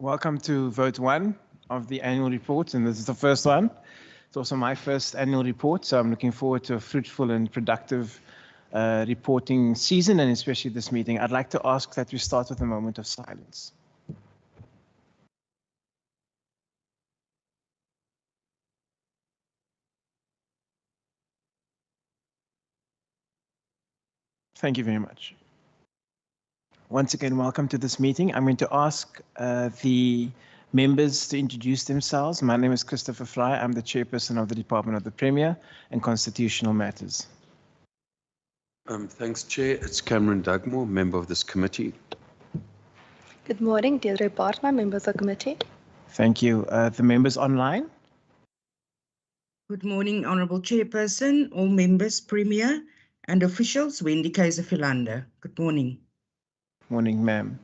Welcome to vote 1 of the annual report, and this is the first one. It's also my first annual report, so I'm looking forward to a fruitful and productive reporting season, and especially this meeting. I'd like to ask that we start with a moment of silence. Thank you very much. Once again, welcome to this meeting. I'm going to ask the members to introduce themselves. My name is Christopher Fry. I'm the chairperson of the Department of the Premier and Constitutional Matters. Thanks, Chair. It's Cameron Dugmore, member of this committee. Good morning, Deirdre Bartma, members of the committee. Thank you. The members online. Good morning, Honourable Chairperson, all members, Premier and officials. Wendy Kaiser-Philander. Good morning. Morning, ma'am.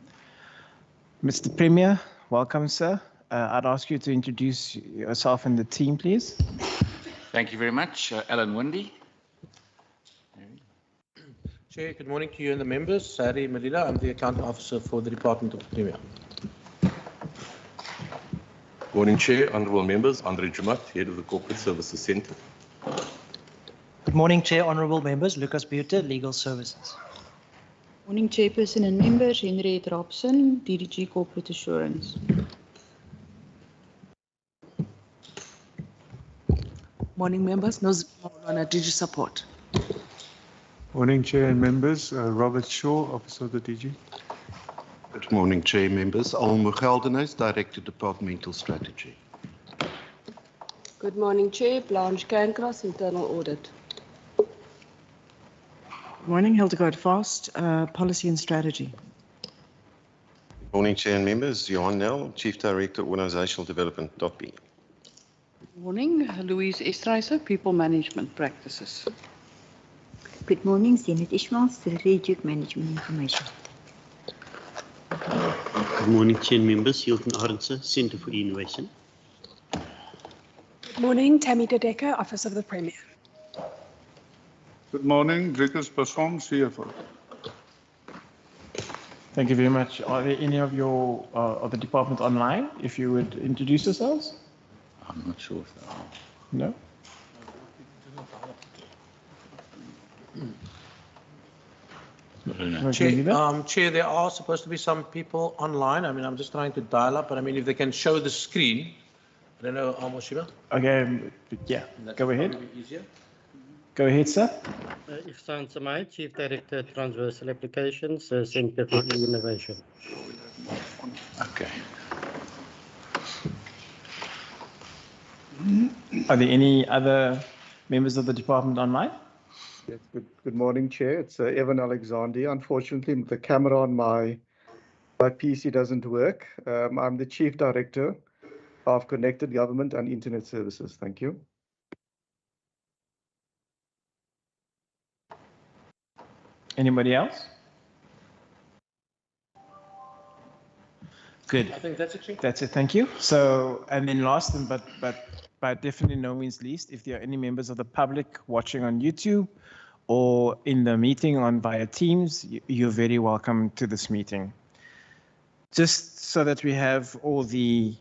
Mr. Premier, welcome, sir. I'd ask you to introduce yourself and the team, please. Thank you very much. Alan Wendy. Chair, good morning to you and the members. Harry Malila, I'm the Accounting Officer for the Department of the Premier. Morning, Chair, Honourable Members. Andre Jumat, Head of the Corporate Services Centre. Good morning, Chair, Honourable Members. Lucas Buter, Legal Services. Morning, Chairperson and members. Henriette Robson, DDG Corporate Assurance. Morning, members. Nozibona, DG Support. Morning, Chair and members. Robert Shaw, Officer of the DG. Good morning, Chair, members. Almo Geldenhuis, Director, Departmental Strategy. Good morning, Chair. Blanche Cancross, Internal Audit. Good morning, Hildegard Fast, Policy and Strategy. Good morning, Chair and members. Johan Nel, Chief Director, Organisational Development, DOPI. Good morning, Louise Estreiser, People Management Practices. Good morning, Zenit Ishmael, Strategic Management Information. Good morning, Chair and members. Hilton Arendse, Centre for Innovation. Good morning, Tammy De Decker, Office of the Premier. Good morning, Dricus Passon, CFO. Thank you very much. Are there any of your of the department online? If you would introduce yourselves. I'm not sure if there are. No. Chair, there are supposed to be some people online. I mean, I'm just trying to dial up, but I mean, if they can show the screen. I don't know, Amoshiba. Okay, yeah, go ahead. Go ahead, sir. Ihsan Samai, Chief Director, Transversal Applications, Centre for Innovation. Okay. Are there any other members of the department online? Yes, good morning, Chair. It's Evan Alexander. Unfortunately, the camera on my PC doesn't work. I'm the Chief Director of Connected Government and Internet Services. Thank you. Anybody else? Good. I think that's it, Chair. That's it. Thank you. So, and then last, but by definitely no means least, if there are any members of the public watching on YouTube or in the meeting on via Teams, you're very welcome to this meeting. Just so that we have all the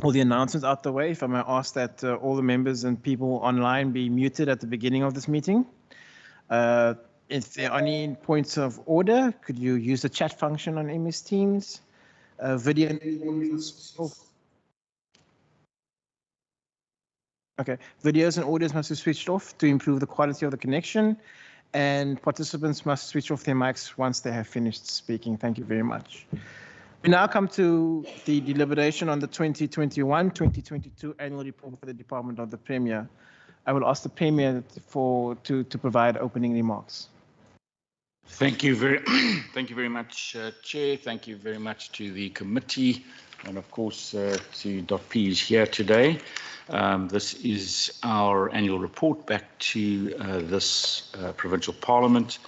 announcements out the way, if I may ask that all the members and people online be muted at the beginning of this meeting. If there are any points of order, could you use the chat function on MS Teams? Video and okay, videos and audios must be switched off to improve the quality of the connection, and participants must switch off their mics once they have finished speaking. Thank you very much. We now come to the deliberation on the 2021-2022 annual report for the Department of the Premier. I will ask the Premier to provide opening remarks. Thank you very much, Chair. Thank you very much to the committee, and of course to DOPI is here today. This is our annual report back to this provincial parliament.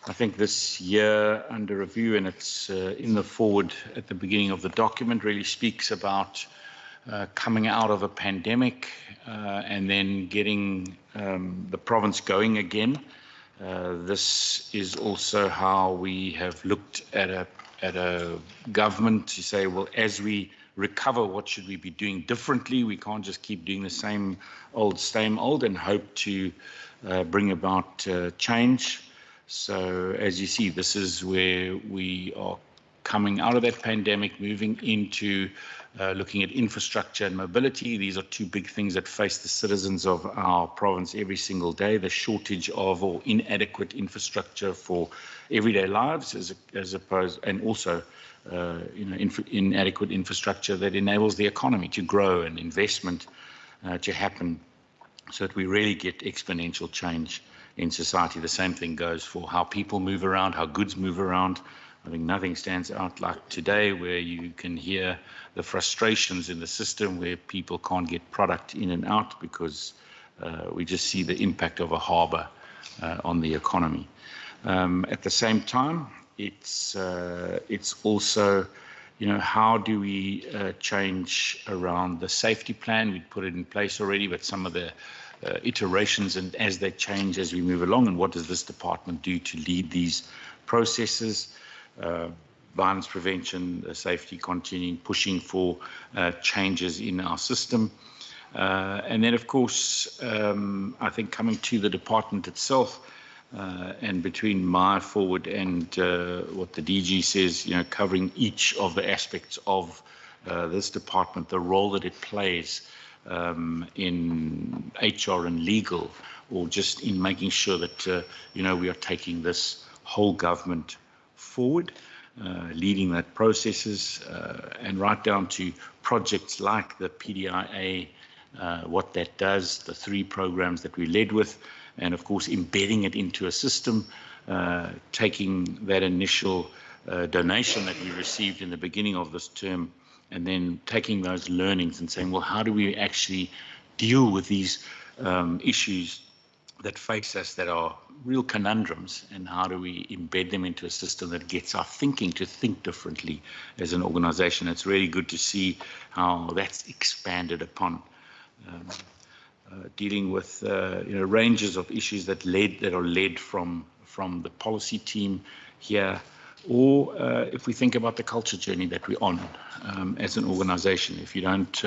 I think this year under review, and it's in the forward at the beginning of the document, really speaks about coming out of a pandemic and then getting the province going again. This is also how we have looked at a government to say, well, as we recover, what should we be doing differently? We can't just keep doing the same old, and hope to bring about change. So as you see, this is where we are coming out of that pandemic, moving into looking at infrastructure and mobility. These are two big things that face the citizens of our province every single day: the shortage of or inadequate infrastructure for everyday lives, as opposed, and also inadequate infrastructure that enables the economy to grow and investment to happen, so that we really get exponential change in society. The same thing goes for how people move around, how goods move around. I think nothing stands out like today, where you can hear the frustrations in the system where people can't get product in and out because we just see the impact of a harbour on the economy. At the same time, it's also, how do we change around the safety plan? We put it in place already, but some of the iterations and as they change as we move along, and what does this department do to lead these processes? Violence prevention, safety, continuing pushing for changes in our system. And then, of course, I think coming to the department itself, and between my forward and what the DG says, covering each of the aspects of this department, the role that it plays in HR and legal, or just in making sure that, we are taking this whole government forward, leading that processes, and right down to projects like the PDIA, what that does, the 3 programs that we led with, and of course embedding it into a system, taking that initial donation that we received in the beginning of this term, and then taking those learnings and saying, well, how do we actually deal with these issues that face us that are real conundrums, and how do we embed them into a system that gets our thinking to think differently as an organization? It's really good to see how that's expanded upon, dealing with ranges of issues that are led from the policy team here, or if we think about the culture journey that we're on as an organization. If you don't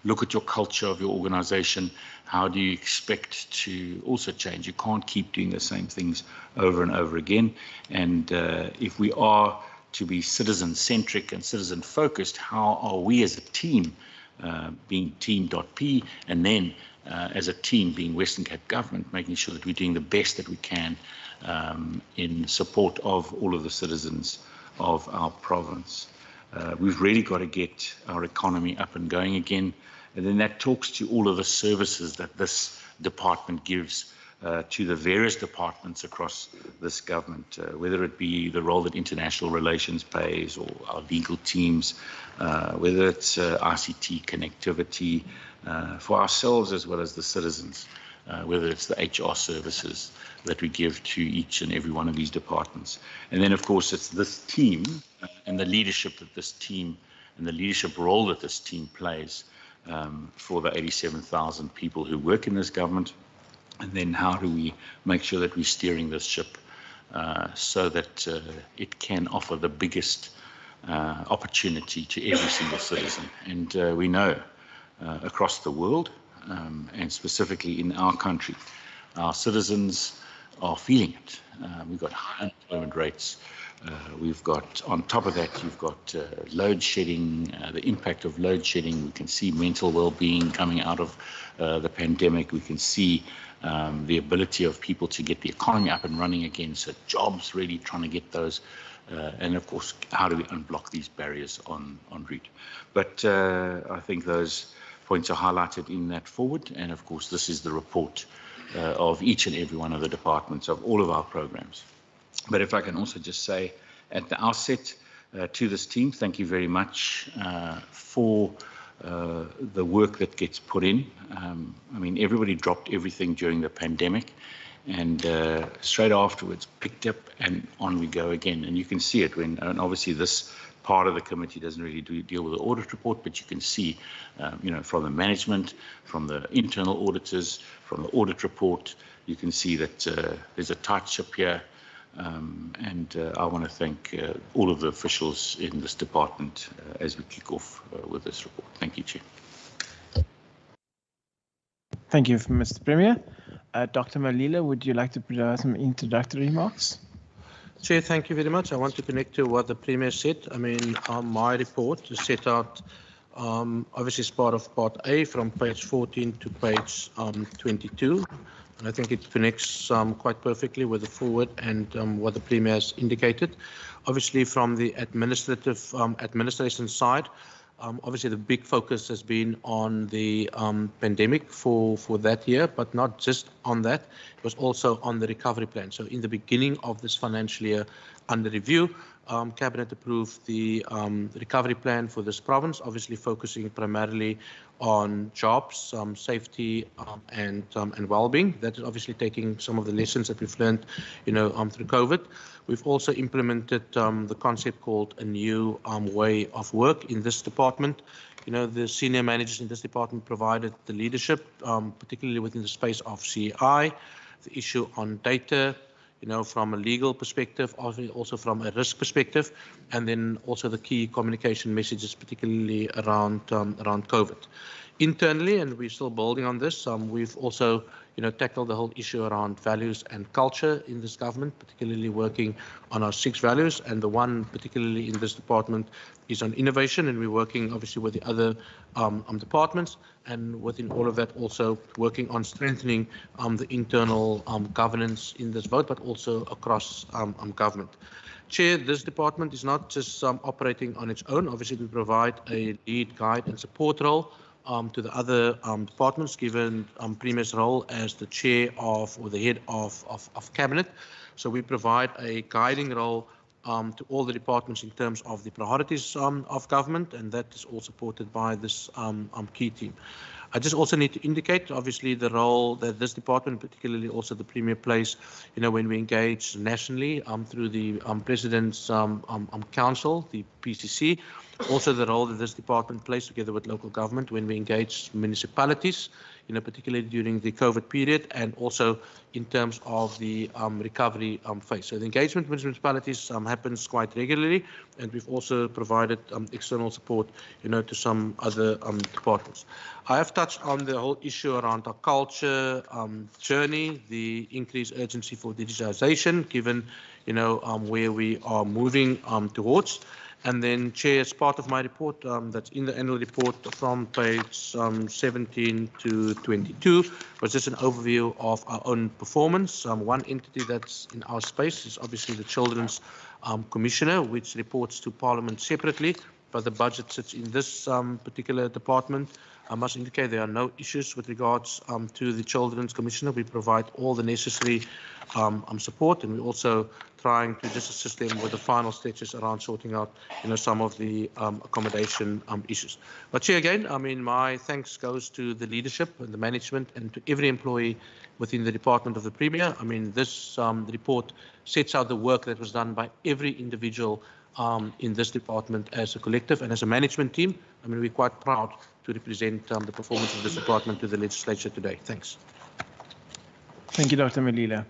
look at your culture of your organization, how do you expect to also change? You can't keep doing the same things over and over again. And if we are to be citizen-centric and citizen-focused, how are we as a team, being Team.P, and then as a team being Western Cape Government, making sure that we're doing the best that we can in support of all of the citizens of our province. We've really got to get our economy up and going again. And then that talks to all of the services that this department gives to the various departments across this government, whether it be the role that international relations plays, or our legal teams, whether it's ICT connectivity for ourselves as well as the citizens, whether it's the HR services that we give to each and every one of these departments. And then, of course, it's this team and the leadership that this team and the leadership role that this team plays for the 87,000 people who work in this government. And then how do we make sure that we're steering this ship so that it can offer the biggest opportunity to every single citizen. And we know across the world, and specifically in our country, our citizens are feeling it. We've got high unemployment rates. We've got, on top of that, you've got load shedding, the impact of load shedding. We can see mental well-being coming out of the pandemic. We can see the ability of people to get the economy up and running again. So jobs, really trying to get those. And of course, how do we unblock these barriers en route? But I think those points are highlighted in that forward. And of course, this is the report of each and every one of the departments of all of our programs. But if I can also just say at the outset to this team, thank you very much for the work that gets put in. I mean, everybody dropped everything during the pandemic, and straight afterwards picked up and on we go again. And you can see it when, and obviously this part of the committee doesn't really deal with the audit report, but you can see, from the management, from the internal auditors, from the audit report, you can see that there's a tight ship here. And I want to thank all of the officials in this department as we kick off with this report. Thank you, Chair. Thank you, Mr. Premier. Dr. Malila, would you like to provide some introductory remarks? Chair, thank you very much. I want to connect to what the Premier said. I mean, my report is set out obviously as part of Part A from page 14 to page 22. And I think it connects quite perfectly with the forward and what the Premier has indicated. Obviously, from the administration side, obviously the big focus has been on the pandemic for that year, but not just on that. It was also on the recovery plan. So in the beginning of this financial year under review, Cabinet approved the recovery plan for this province, obviously focusing primarily on jobs, safety, and well-being. That is obviously taking some of the lessons that we've learned, through COVID. We've also implemented the concept called a new way of work in this department. The senior managers in this department provided the leadership, particularly within the space of CI, the issue on data, from a legal perspective, also from a risk perspective, and then also the key communication messages, particularly around COVID. Internally, and we're still building on this, we've also tackled the whole issue around values and culture in this government, particularly working on our 6 values, and the one particularly in this department is on innovation, and we're working obviously with the other departments, and within all of that also working on strengthening the internal governance in this vote, but also across government. Chair, this department is not just operating on its own. Obviously, we provide a lead, guide, and support role to the other departments, given Premier's role as the chair of, or the head of Cabinet. So we provide a guiding role to all the departments in terms of the priorities of government, and that is all supported by this key team. I just also need to indicate, obviously, the role that this department, particularly also the Premier, plays, when we engage nationally through the President's Council, the PCC. Also, the role that this department plays together with local government when we engage municipalities, particularly during the COVID period, and also in terms of the recovery phase. So the engagement with municipalities happens quite regularly, and we've also provided external support, to some other departments. I have touched on the whole issue around our culture journey, the increased urgency for digitization, given, where we are moving towards. And then, Chair, as part of my report that's in the annual report from page 17 to 22, was just an overview of our own performance. One entity that's in our space is obviously the Children's Commissioner, which reports to Parliament separately, but the budget sits in this particular department. I must indicate there are no issues with regards to the Children's Commissioner. We provide all the necessary support, and we're also trying to just assist them with the final stretches around sorting out, some of the accommodation issues. But Chair, again, my thanks goes to the leadership and the management and to every employee within the Department of the Premier. This report sets out the work that was done by every individual in this department as a collective and as a management team. We're quite proud to represent the performance of this department to the legislature today. Thanks. Thank you, Dr. Malila.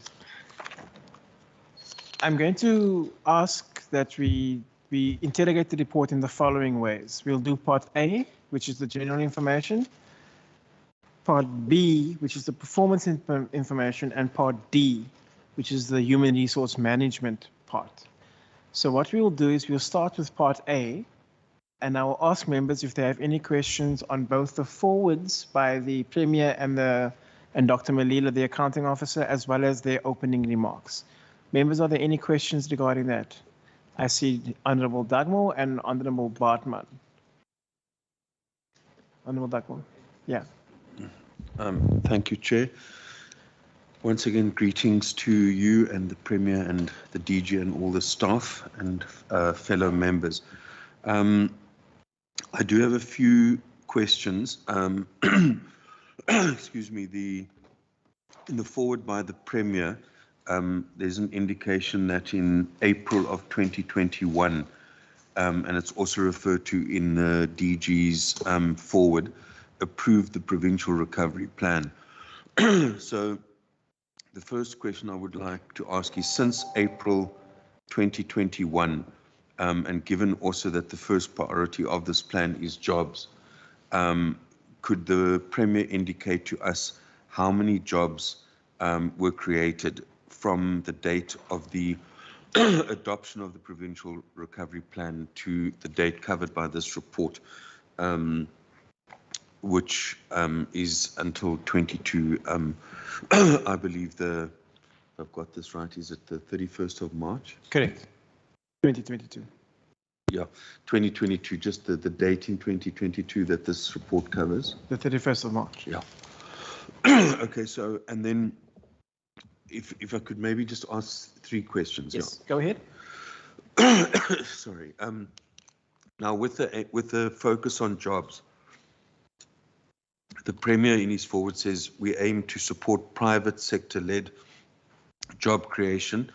I'm going to ask that we interrogate the report in the following ways. We'll do Part A, which is the general information, Part B, which is the performance information, and Part D, which is the human resource management part. So what we will do is we'll start with Part A, and I will ask members if they have any questions on both the forwards by the Premier and Dr. Malila, the accounting officer, as well as their opening remarks. Members, are there any questions regarding that? I see Honourable Dugmore and Honourable Bartman. Honourable Dugmore. Yeah. Thank you, Chair. Once again, greetings to you and the Premier and the DG and all the staff and fellow members. I do have a few questions. Excuse me, in the forward by the Premier, there's an indication that in April of 2021, and it's also referred to in the DG's forward, approved the Provincial Recovery Plan. So The first question I would like to ask is, since April 2021, and given also that the first priority of this plan is jobs, could the Premier indicate to us how many jobs were created from the date of the adoption of the Provincial Recovery Plan to the date covered by this report, which is until 22, I believe if I've got this right, is it the 31st of March? Correct. 2022. Yeah, 2022, just the date in 2022 that this report covers. The 31st of March. Yeah. Okay, so, and then if I could maybe just ask 3 questions. Yes, go ahead. Sorry. Now, with the focus on jobs, the Premier in his forward says we aim to support private sector-led job creation,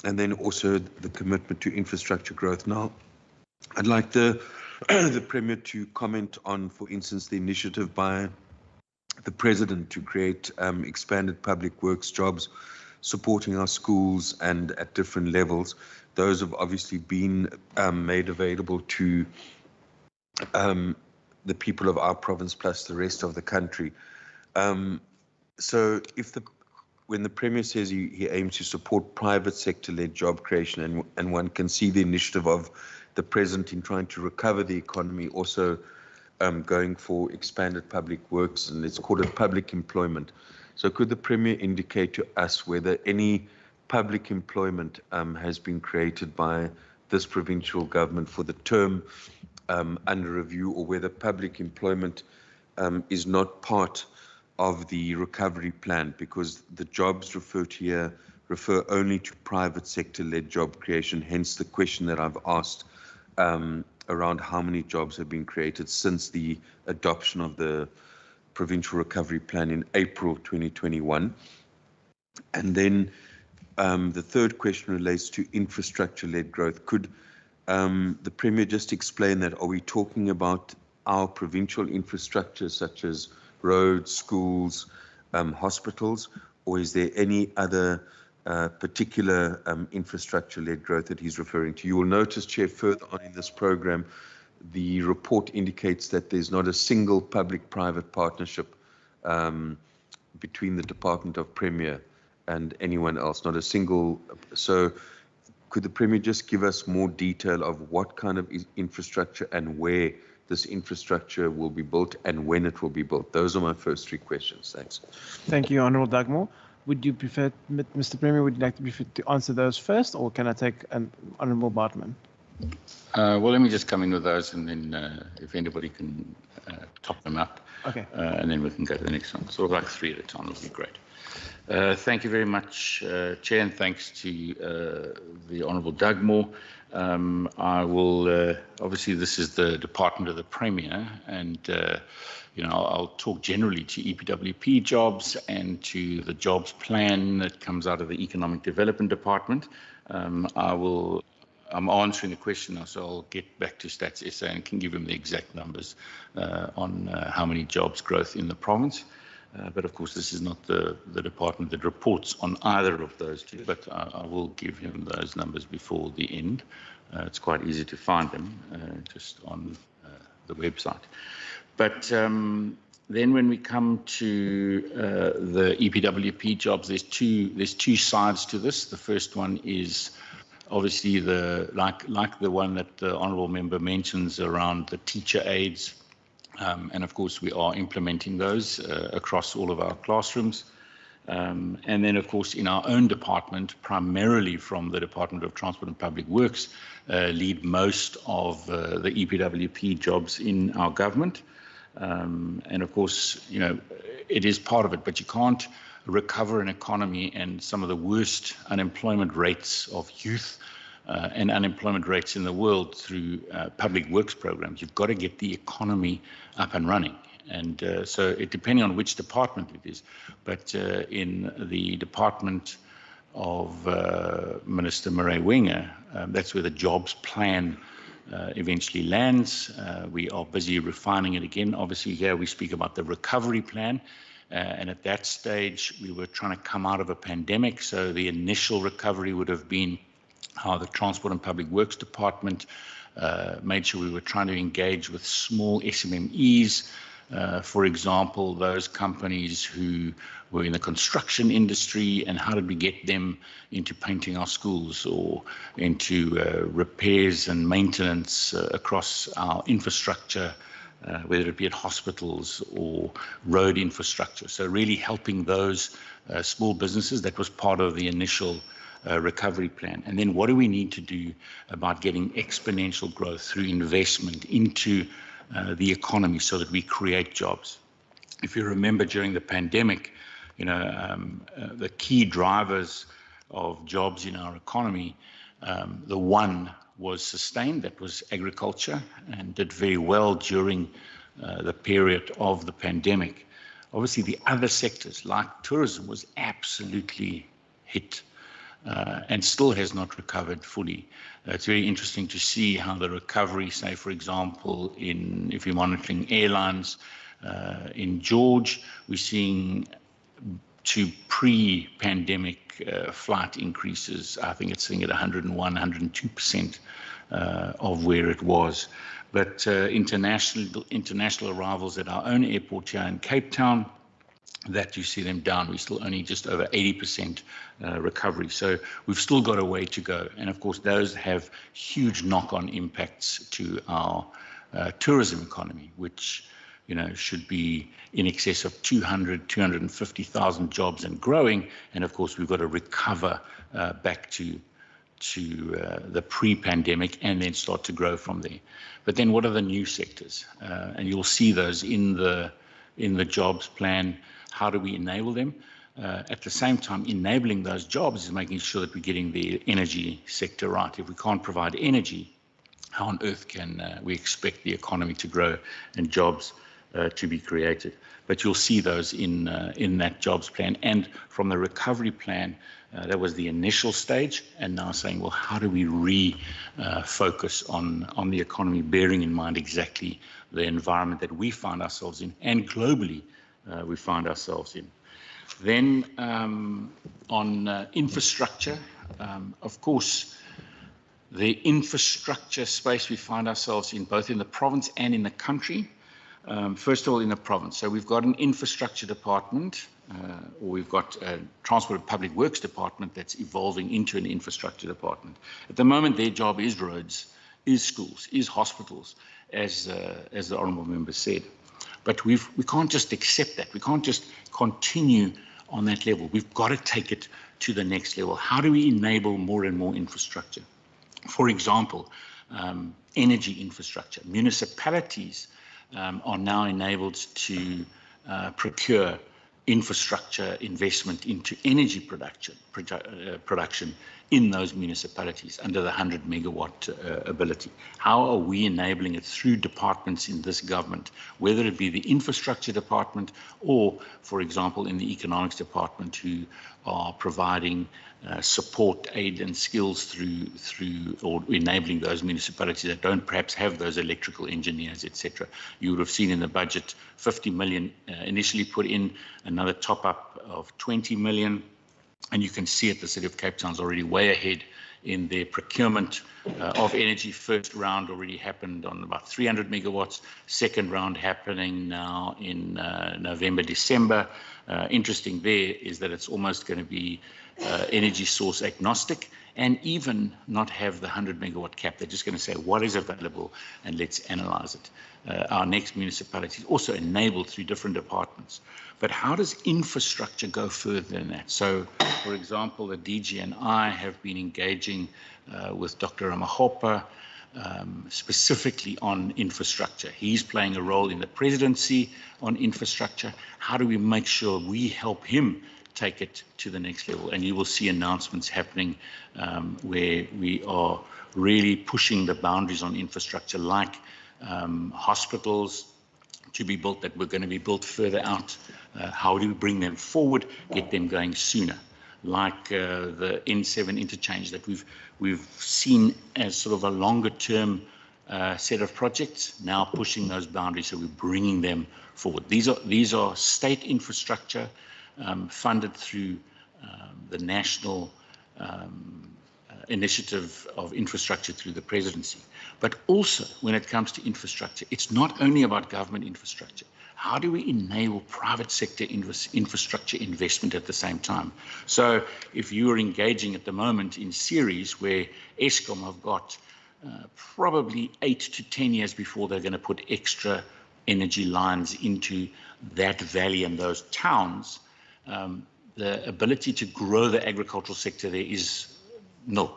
and then also the commitment to infrastructure growth. Now, I'd like the Premier to comment on, for instance, the initiative by the President to create expanded public works jobs, supporting our schools and at different levels. Those have obviously been made available to the people of our province plus the rest of the country. So when the Premier says he aims to support private sector-led job creation, and one can see the initiative of the President in trying to recover the economy, also going for expanded public works, and let's call it public employment. So could the Premier indicate to us whether any public employment has been created by this provincial government for the term under review, or whether public employment is not part of the recovery plan, because the jobs referred here refer only to private sector-led job creation, hence the question that I've asked around how many jobs have been created since the adoption of the Provincial Recovery Plan in April 2021. And then the third question relates to infrastructure-led growth. Could the Premier just explain that? Are we talking about our provincial infrastructure such as roads, schools, hospitals, or is there any other particular infrastructure-led growth that he's referring to? You will notice, Chair, further on in this program, the report indicates that there's not a single public-private partnership between the Department of Premier and anyone else, not a single. So could the Premier just give us more detail of what kind of infrastructure and where this infrastructure will be built and when it will be built? Those are my first 3 questions. Thanks. Thank you, Honourable Dugmore. Would you prefer, Mr. Premier, would you like to answer those first, or can I take Honourable Bartman? Well, let me just come in with those, and then if anybody can top them up. Okay. And then we can go to the next one. Sort of like 3 at a time would be great. Thank you very much, Chair, and thanks to the Honourable Dugmore. I will, obviously this is the Department of the Premier, and I'll talk generally to EPWP jobs and to the jobs plan that comes out of the Economic Development Department. I'm answering the question now, so I'll get back to Stats SA and can give him the exact numbers on how many jobs growth in the province. But of course, this is not the department that reports on either of those 2, but I will give him those numbers before the end. It's quite easy to find them just on the website. But then when we come to the EPWP jobs, there's two sides to this. The first one is obviously like the one that the Honourable Member mentions around the teacher aids. And of course, we are implementing those across all of our classrooms. And then, of course, in our own department, primarily from the Department of Transport and Public Works, lead most of the EPWP jobs in our government. And of course, it is part of it, but you can't recover an economy and some of the worst unemployment rates of youth and unemployment rates in the world through public works programs. You've got to get the economy up and running. And so it depending on which department it is, but in the department of Minister Murray Winger, that's where the jobs plan eventually lands. We are busy refining it again. Obviously here we speak about the recovery plan, And at that stage, we were trying to come out of a pandemic. So the initial recovery would have been how the Transport and Public Works Department made sure we were trying to engage with small SMMEs, for example, those companies who were in the construction industry, and how did we get them into painting our schools or into repairs and maintenance across our infrastructure, whether it be at hospitals or road infrastructure. So really helping those small businesses, that was part of the initial recovery plan. And then what do we need to do about getting exponential growth through investment into the economy so that we create jobs? If you remember during the pandemic, the key drivers of jobs in our economy, the one was sustained, that was agriculture, and did very well during the period of the pandemic. Obviously, the other sectors like tourism was absolutely hit and still has not recovered fully. It's very interesting to see how the recovery, say, for example, if you're monitoring airlines, in George, we're seeing to pre-pandemic flight increases. I think it's sitting at 101, 102% of where it was. But international arrivals at our own airport here in Cape Town, that you see them down. We're still only just over 80% recovery. So we've still got a way to go. And of course, those have huge knock-on impacts to our tourism economy, which should be in excess of 250,000 jobs and growing. And of course, we've got to recover back to the pre-pandemic and then start to grow from there. But then what are the new sectors? And you'll see those in the jobs plan. How do we enable them? At the same time, enabling those jobs is making sure that we're getting the energy sector right. If we can't provide energy, how on earth can we expect the economy to grow and jobs to be created? But you'll see those in that jobs plan. And from the recovery plan, that was the initial stage, and now saying, well, how do we refocus on the economy, bearing in mind exactly the environment that we find ourselves in, and globally we find ourselves in. Then on infrastructure, of course, the infrastructure space we find ourselves in, both in the province and in the country. First of all, in the province. So we've got an infrastructure department, or we've got a Transport and Public Works department that's evolving into an infrastructure department. At the moment, their job is roads, is schools, is hospitals, as the honourable member said. But we can't just accept that. We can't just continue on that level. We've got to take it to the next level. How do we enable more and more infrastructure? For example, energy infrastructure. Municipalities are now enabled to procure infrastructure investment into energy production in those municipalities under the 100 megawatt ability. How are we enabling it through departments in this government, whether it be the infrastructure department or, for example, in the economics department, who are providing support, aid and skills through or enabling those municipalities that don't perhaps have those electrical engineers, etc. You would have seen in the budget 50 million initially put in, another top up of 20 million. And you can see it, the City of Cape Town is already way ahead in their procurement of energy. First round already happened on about 300 megawatts. Second round happening now in November, December. Interesting there is that it's almost going to be energy source agnostic and even not have the 100 megawatt cap. They're just going to say what is available and let's analyze it. Our next municipality is also enabled through different departments. But how does infrastructure go further than that? So, for example, the DG and I have been engaging with Dr. Ramahopa specifically on infrastructure. He's playing a role in the presidency on infrastructure. How do we make sure we help him take it to the next level? And you will see announcements happening where we are really pushing the boundaries on infrastructure, like hospitals to be built that were going to be built further out. How do we bring them forward, get them going sooner? Like the N7 interchange that we've seen as sort of a longer term set of projects, now pushing those boundaries, so we're bringing them forward. These are state infrastructure funded through the national initiative of infrastructure through the presidency. But also, when it comes to infrastructure, it's not only about government infrastructure. How do we enable private sector infrastructure investment at the same time? So if you are engaging at the moment in series where Eskom have got probably 8 to 10 years before they're going to put extra energy lines into that valley and those towns, the ability to grow the agricultural sector there is nil,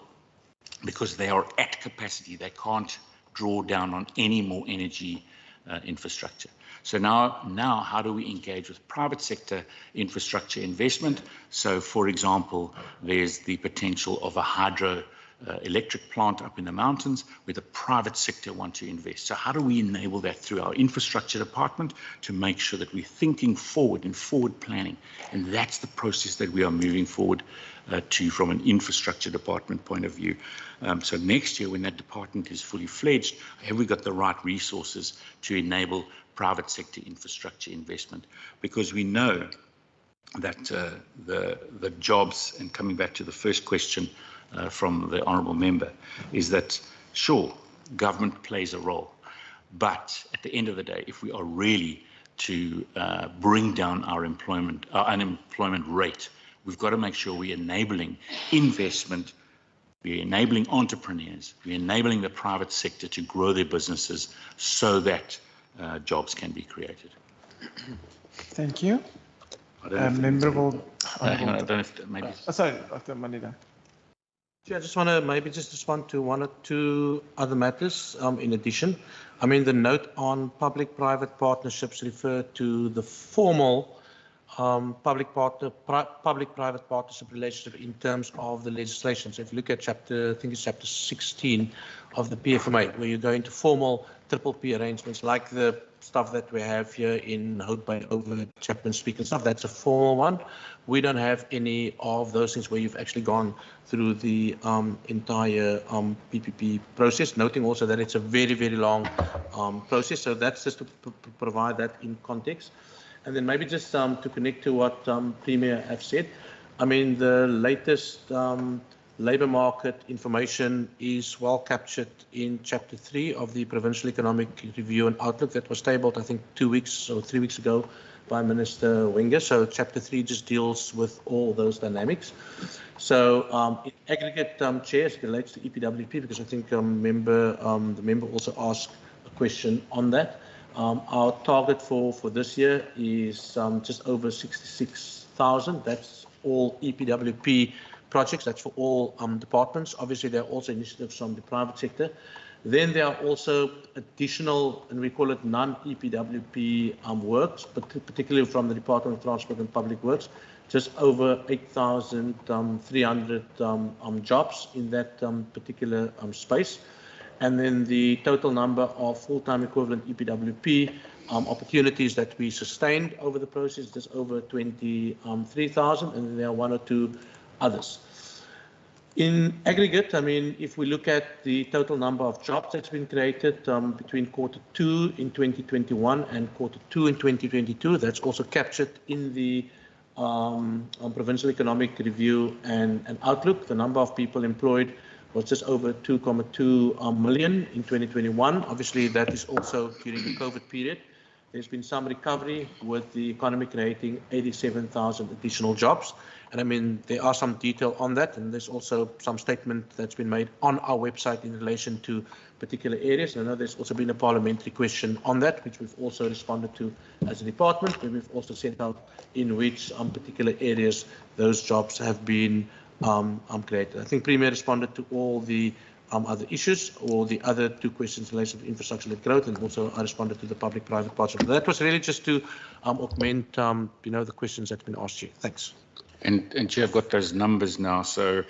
because they are at capacity. They can't draw down on any more energy infrastructure. So now how do we engage with private sector infrastructure investment? So, for example, there's the potential of a hydro electric plant up in the mountains where the private sector want to invest. So how do we enable that through our infrastructure department to make sure that we're thinking forward and forward planning? And that's the process that we are moving forward to from an infrastructure department point of view. So next year, when that department is fully fledged, have we got the right resources to enable private sector infrastructure investment? Because we know that the jobs, and coming back to the first question from the honourable member, is that sure, government plays a role, but at the end of the day, if we are really to bring down our unemployment rate, we've got to make sure we're enabling investment, we're enabling entrepreneurs, we're enabling the private sector to grow their businesses so that jobs can be created. Thank you. Memorable. I don't know if maybe. Sorry, Dr. Manida. I just want to maybe just respond to one or two other matters in addition. I mean, the note on public-private partnerships refer to the formal public-private partnership relationship in terms of the legislation. So if you look at chapter, I think it's chapter 16 of the PFMA, where you go into formal triple P arrangements like the stuff that we have here in Houtbay over Chapman Street and stuff, that's a formal one. We don't have any of those things where you've actually gone through the entire PPP process, noting also that it's a very, very long process. So that's just to provide that in context. And then maybe just to connect to what Premier have said, I mean, the latest labour market information is well captured in Chapter 3 of the Provincial Economic Review and Outlook that was tabled, I think, 2 weeks or 3 weeks ago by Minister Wenger. So Chapter 3 just deals with all those dynamics. So in aggregate, Chair, it relates to EPWP, because I think the member also asked a question on that. Our target for this year is just over 66,000. That's all EPWP projects. That's for all departments. Obviously, there are also initiatives from the private sector. Then there are also additional, and we call it non-EPWP works, but particularly from the Department of Transport and Public Works, just over 8,300 jobs in that particular space. And then the total number of full-time equivalent EPWP opportunities that we sustained over the process is over 23,000, and then there are one or two others. In aggregate, I mean, if we look at the total number of jobs that's been created between Q2 in 2021 and Q2 in 2022, that's also captured in the Provincial Economic Review and Outlook. The number of people employed was just over 2.2 million in 2021. Obviously, that is also during the COVID period. There's been some recovery with the economy creating 87,000 additional jobs. And I mean, there are some detail on that, and there's also some statement that's been made on our website in relation to particular areas. And I know there's also been a parliamentary question on that, which we've also responded to as a department, and we've also sent out in which particular areas those jobs have been created. I think Premier responded to all the other issues, or the other two questions related to infrastructure-led growth, and also I responded to the public-private partnership. That was really just to augment, the questions that have been asked you. Thanks. And Chair, I've got those numbers now. So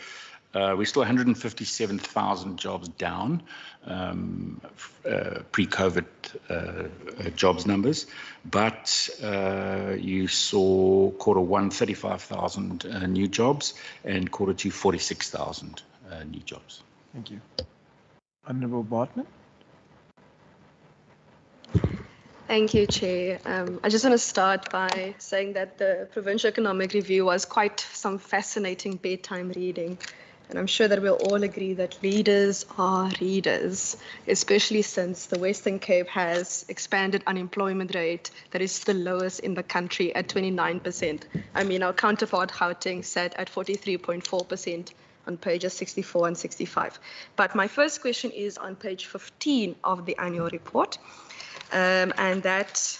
we're still 157,000 jobs down, pre-COVID jobs numbers. But you saw Q1, 35,000 new jobs, and Q2, 46,000 new jobs. Thank you. Honourable Bartman. Thank you, Chair. I just want to start by saying that the Provincial Economic Review was quite some fascinating bedtime reading. And I'm sure that we'll all agree that leaders are readers, especially since the Western Cape has expanded unemployment rate that is the lowest in the country at 29%. I mean, our counterpart Gauteng sat at 43.4% on pages 64 and 65. But my first question is on page 15 of the annual report. And that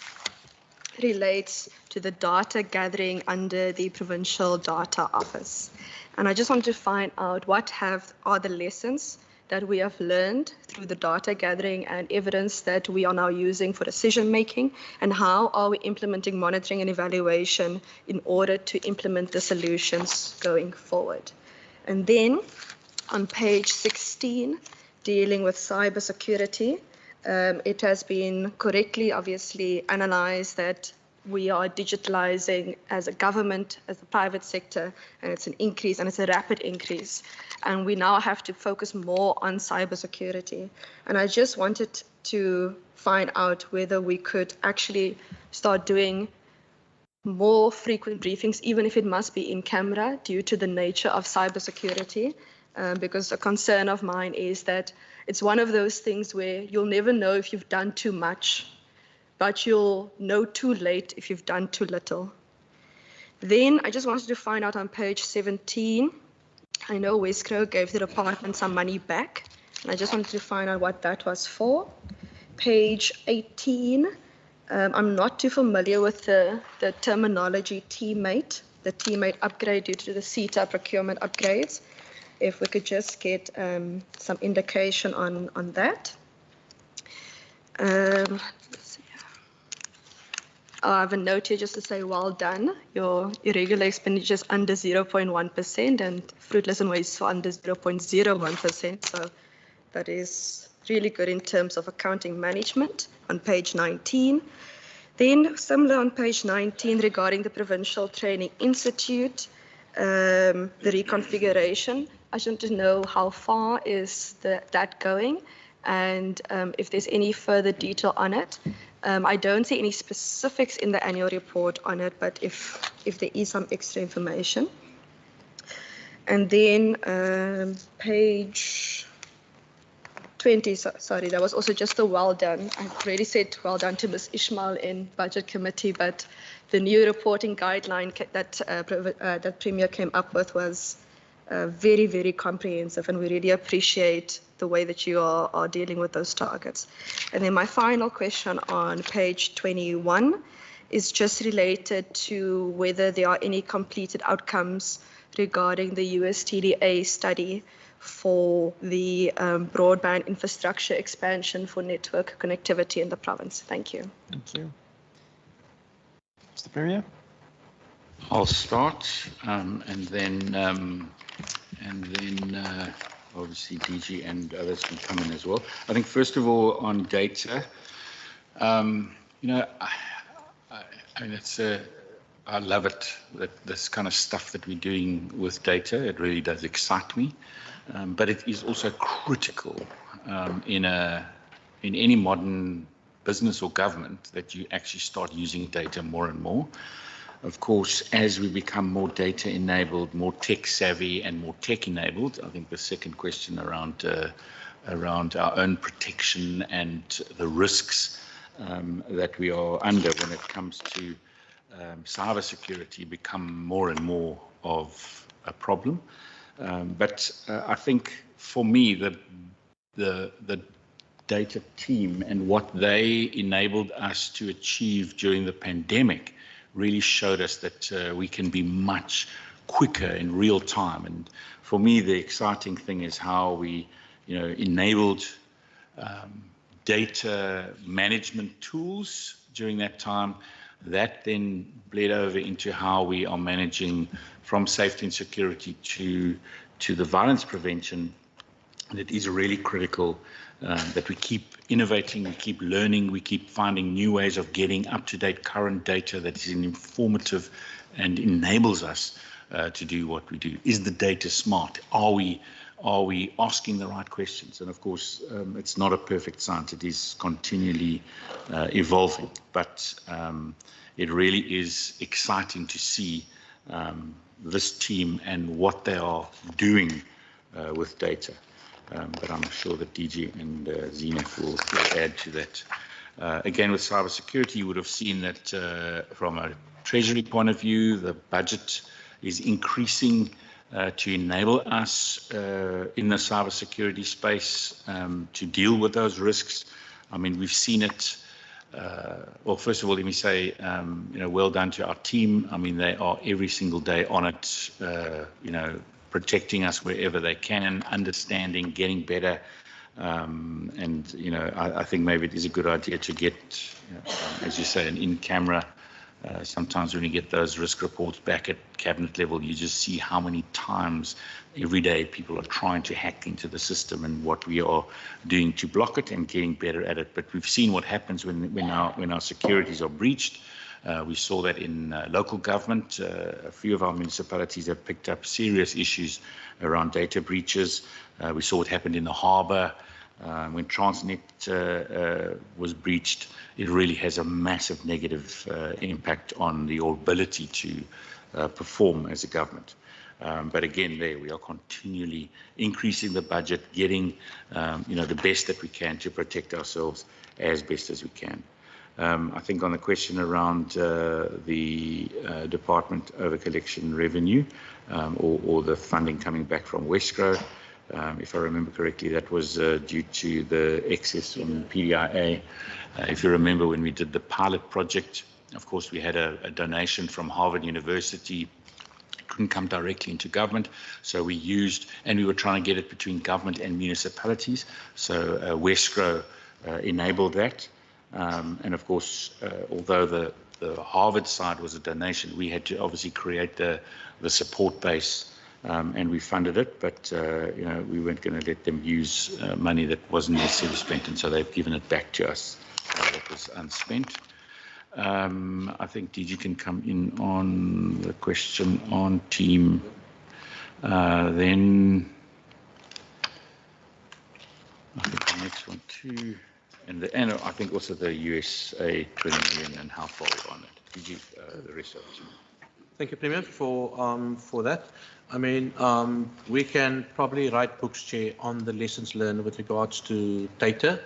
relates to the data gathering under the Provincial Data Office. And I just want to find out what are the lessons that we have learned through the data gathering and evidence that we are now using for decision making, and how are we implementing monitoring and evaluation in order to implement the solutions going forward. And then on page 16, dealing with cybersecurity, it has been correctly, obviously, analyzed that we are digitalizing as a government, as a private sector, and it's an increase, and it's a rapid increase. And we now have to focus more on cybersecurity. And I just wanted to find out whether we could actually start doing more frequent briefings, even if it must be in camera, due to the nature of cybersecurity. Because a concern of mine is that it's one of those things where you'll never know if you've done too much, but you'll know too late if you've done too little. Then I just wanted to find out on page 17, I know Westkrow gave the department some money back, and I just wanted to find out what that was for. Page 18, I'm not too familiar with the terminology teammate, the teammate upgrade due to the CETA procurement upgrades. If we could just get some indication on that. I have a note here just to say, well done. Your irregular expenditures under 0.1% and fruitless and wasteful under 0.01%. So that is really good in terms of accounting management on page 19. Then similar on page 19 regarding the Provincial Training Institute, the reconfiguration. I just want to know how far is that going, and if there's any further detail on it. I don't see any specifics in the annual report on it, but if there is some extra information. And then page 20, sorry, that was also just a well done. I've already said well done to Ms. Ishmael in Budget Committee, but the new reporting guideline that Premier came up with was very, very comprehensive, and we really appreciate the way that you are dealing with those targets. And then my final question on page 21 is just related to whether there are any completed outcomes regarding the USTDA study for the broadband infrastructure expansion for network connectivity in the province. Thank you. Thank you. Mr. Premier? I'll start, and then obviously DG and others can come in as well. I think first of all on data, you know, I mean I love it, this kind of stuff that we're doing with data. It really does excite me, but it is also critical in any modern business or government that you actually start using data more and more. Of course, as we become more data enabled, more tech savvy and more tech enabled, I think the second question around our own protection and the risks that we are under when it comes to cyber security become more and more of a problem. But I think for me, the data team and what they enabled us to achieve during the pandemic really showed us that we can be much quicker in real time. And for me, the exciting thing is how we, you know, enabled data management tools during that time. That then bled over into how we are managing from safety and security to the violence prevention. And it is really critical that we keep innovating, we keep learning, we keep finding new ways of getting up-to-date current data that is informative and enables us to do what we do. Is the data smart? Are we are we asking the right questions? And of course, it's not a perfect science. It is continually evolving, but it really is exciting to see this team and what they are doing with data. But I'm sure that DG and Zenith will add to that. Again, with cybersecurity, you would have seen that from a Treasury point of view, the budget is increasing to enable us in the cybersecurity space to deal with those risks. I mean, we've seen it. Well, first of all, let me say, well done to our team. I mean, they are every single day on it, protecting us wherever they can, understanding, getting better. And, I think maybe it is a good idea to get, as you say, an in-camera. Sometimes when you get those risk reports back at cabinet level, you just see how many times every day people are trying to hack into the system and what we are doing to block it and getting better at it. But we've seen what happens when our securities are breached. We saw that in local government. A few of our municipalities have picked up serious issues around data breaches. We saw what happened in the harbour. When Transnet was breached, it really has a massive negative impact on your ability to perform as a government. But again, there we are continually increasing the budget, getting the best that we can to protect ourselves as best as we can. I think on the question around the department over collection revenue or the funding coming back from Wesgro, if I remember correctly, that was due to the excess on PDIA. If you remember when we did the pilot project, of course, we had a donation from Harvard University. It couldn't come directly into government, so we used, and we were trying to get it between government and municipalities. So Wesgro enabled that. And of course, although the Harvard side was a donation, we had to obviously create the support base. And we funded it, but we weren't going to let them use money that wasn't necessarily spent, and so they've given it back to us that was unspent. I think DG can come in on the question on team. Then I think the next one too, and I think also the USA 20 million and how far we're on it. DG, the rest of it. Thank you, Premier, for that. I mean, we can probably write books, Chair, on the lessons learned with regards to data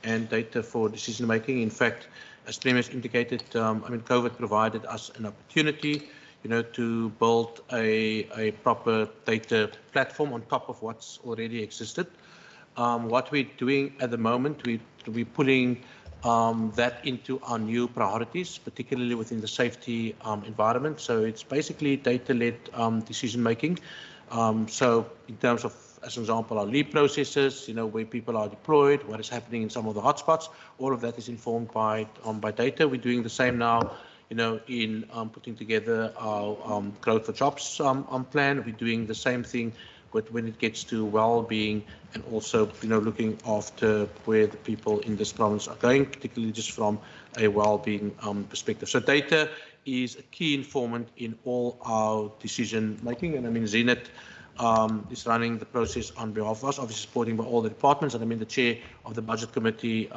and data for decision making. In fact, as Premier has indicated, I mean, COVID provided us an opportunity, to build a proper data platform on top of what's already existed. What we're doing at the moment, we're putting that into our new priorities, particularly within the safety environment. So it's basically data-led decision making. So in terms of, as an example, our leave processes, where people are deployed, what is happening in some of the hotspots, all of that is informed by data. We're doing the same now, in putting together our growth for jobs plan. We're doing the same thing when it gets to well-being and also, looking after where the people in this province are going, particularly just from a well-being perspective. So data is a key informant in all our decision making. And I mean, Zenith is running the process on behalf of us, obviously supporting by all the departments. And I mean, the chair of the budget committee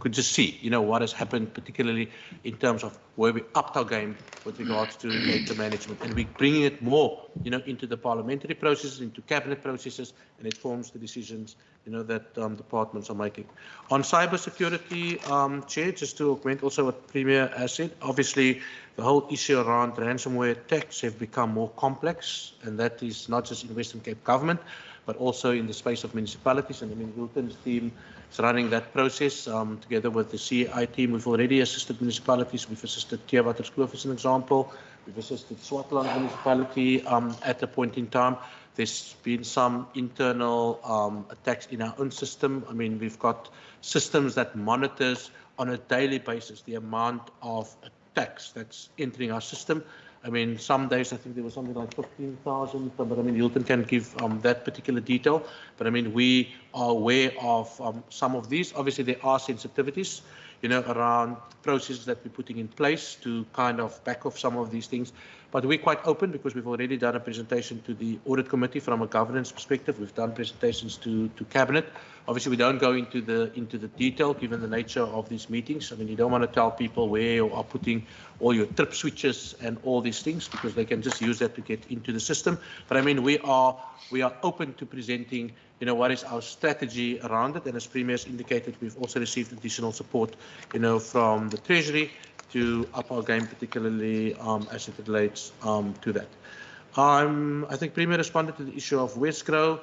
could just see, what has happened, particularly in terms of where we upped our game with regards to data management, and we're bringing it more, into the parliamentary processes, into cabinet processes, and it forms the decisions, that departments are making. On cybersecurity, Chair, just to augment also what Premier has said, obviously the whole issue around ransomware attacks have become more complex, and that is not just in Western Cape government, but also in the space of municipalities. And I mean, Wilton's team is running that process together with the CI team. We've already assisted municipalities. We've assisted Theewaterskloof as an example. We've assisted Swartland municipality at a point in time. There's been some internal attacks in our own system. I mean, we've got systems that monitors on a daily basis the amount of attacks that's entering our system. I mean, some days I think there was something like 15,000, but I mean, Hilton can give that particular detail. But I mean, we are aware of some of these. Obviously, there are sensitivities, around processes that we're putting in place to kind of back off some of these things. But we're quite open because we've already done a presentation to the audit committee from a governance perspective. We've done presentations to cabinet. Obviously, we don't go into the detail given the nature of these meetings. I mean, you don't want to tell people where you are putting all your trip switches and all these things because they can just use that to get into the system. But I mean, we are open to presenting, what is our strategy around it. And as Premier has indicated, we've also received additional support, from the Treasury to up our game, particularly as it relates to that. I think Premier responded to the issue of Westgrow.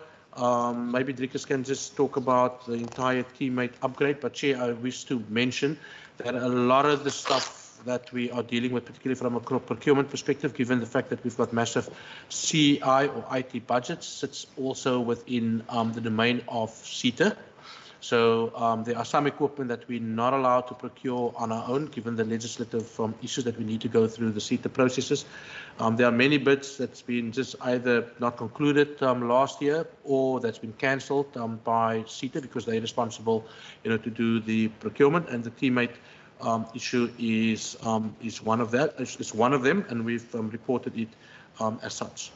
Maybe Driekus can just talk about the entire teammate upgrade. But Chair, I wish to mention that a lot of the stuff that we are dealing with, particularly from a procurement perspective, given the fact that we've got massive CI or IT budgets, sits also within the domain of CETA. So there are some equipment that we're not allowed to procure on our own, given the legislative issues that we need to go through the CETA processes. There are many bids that's been just either not concluded last year or that's been cancelled by CETA because they're responsible, to do the procurement, and the teammate issue is one of that. It's one of them, and we've reported it as such.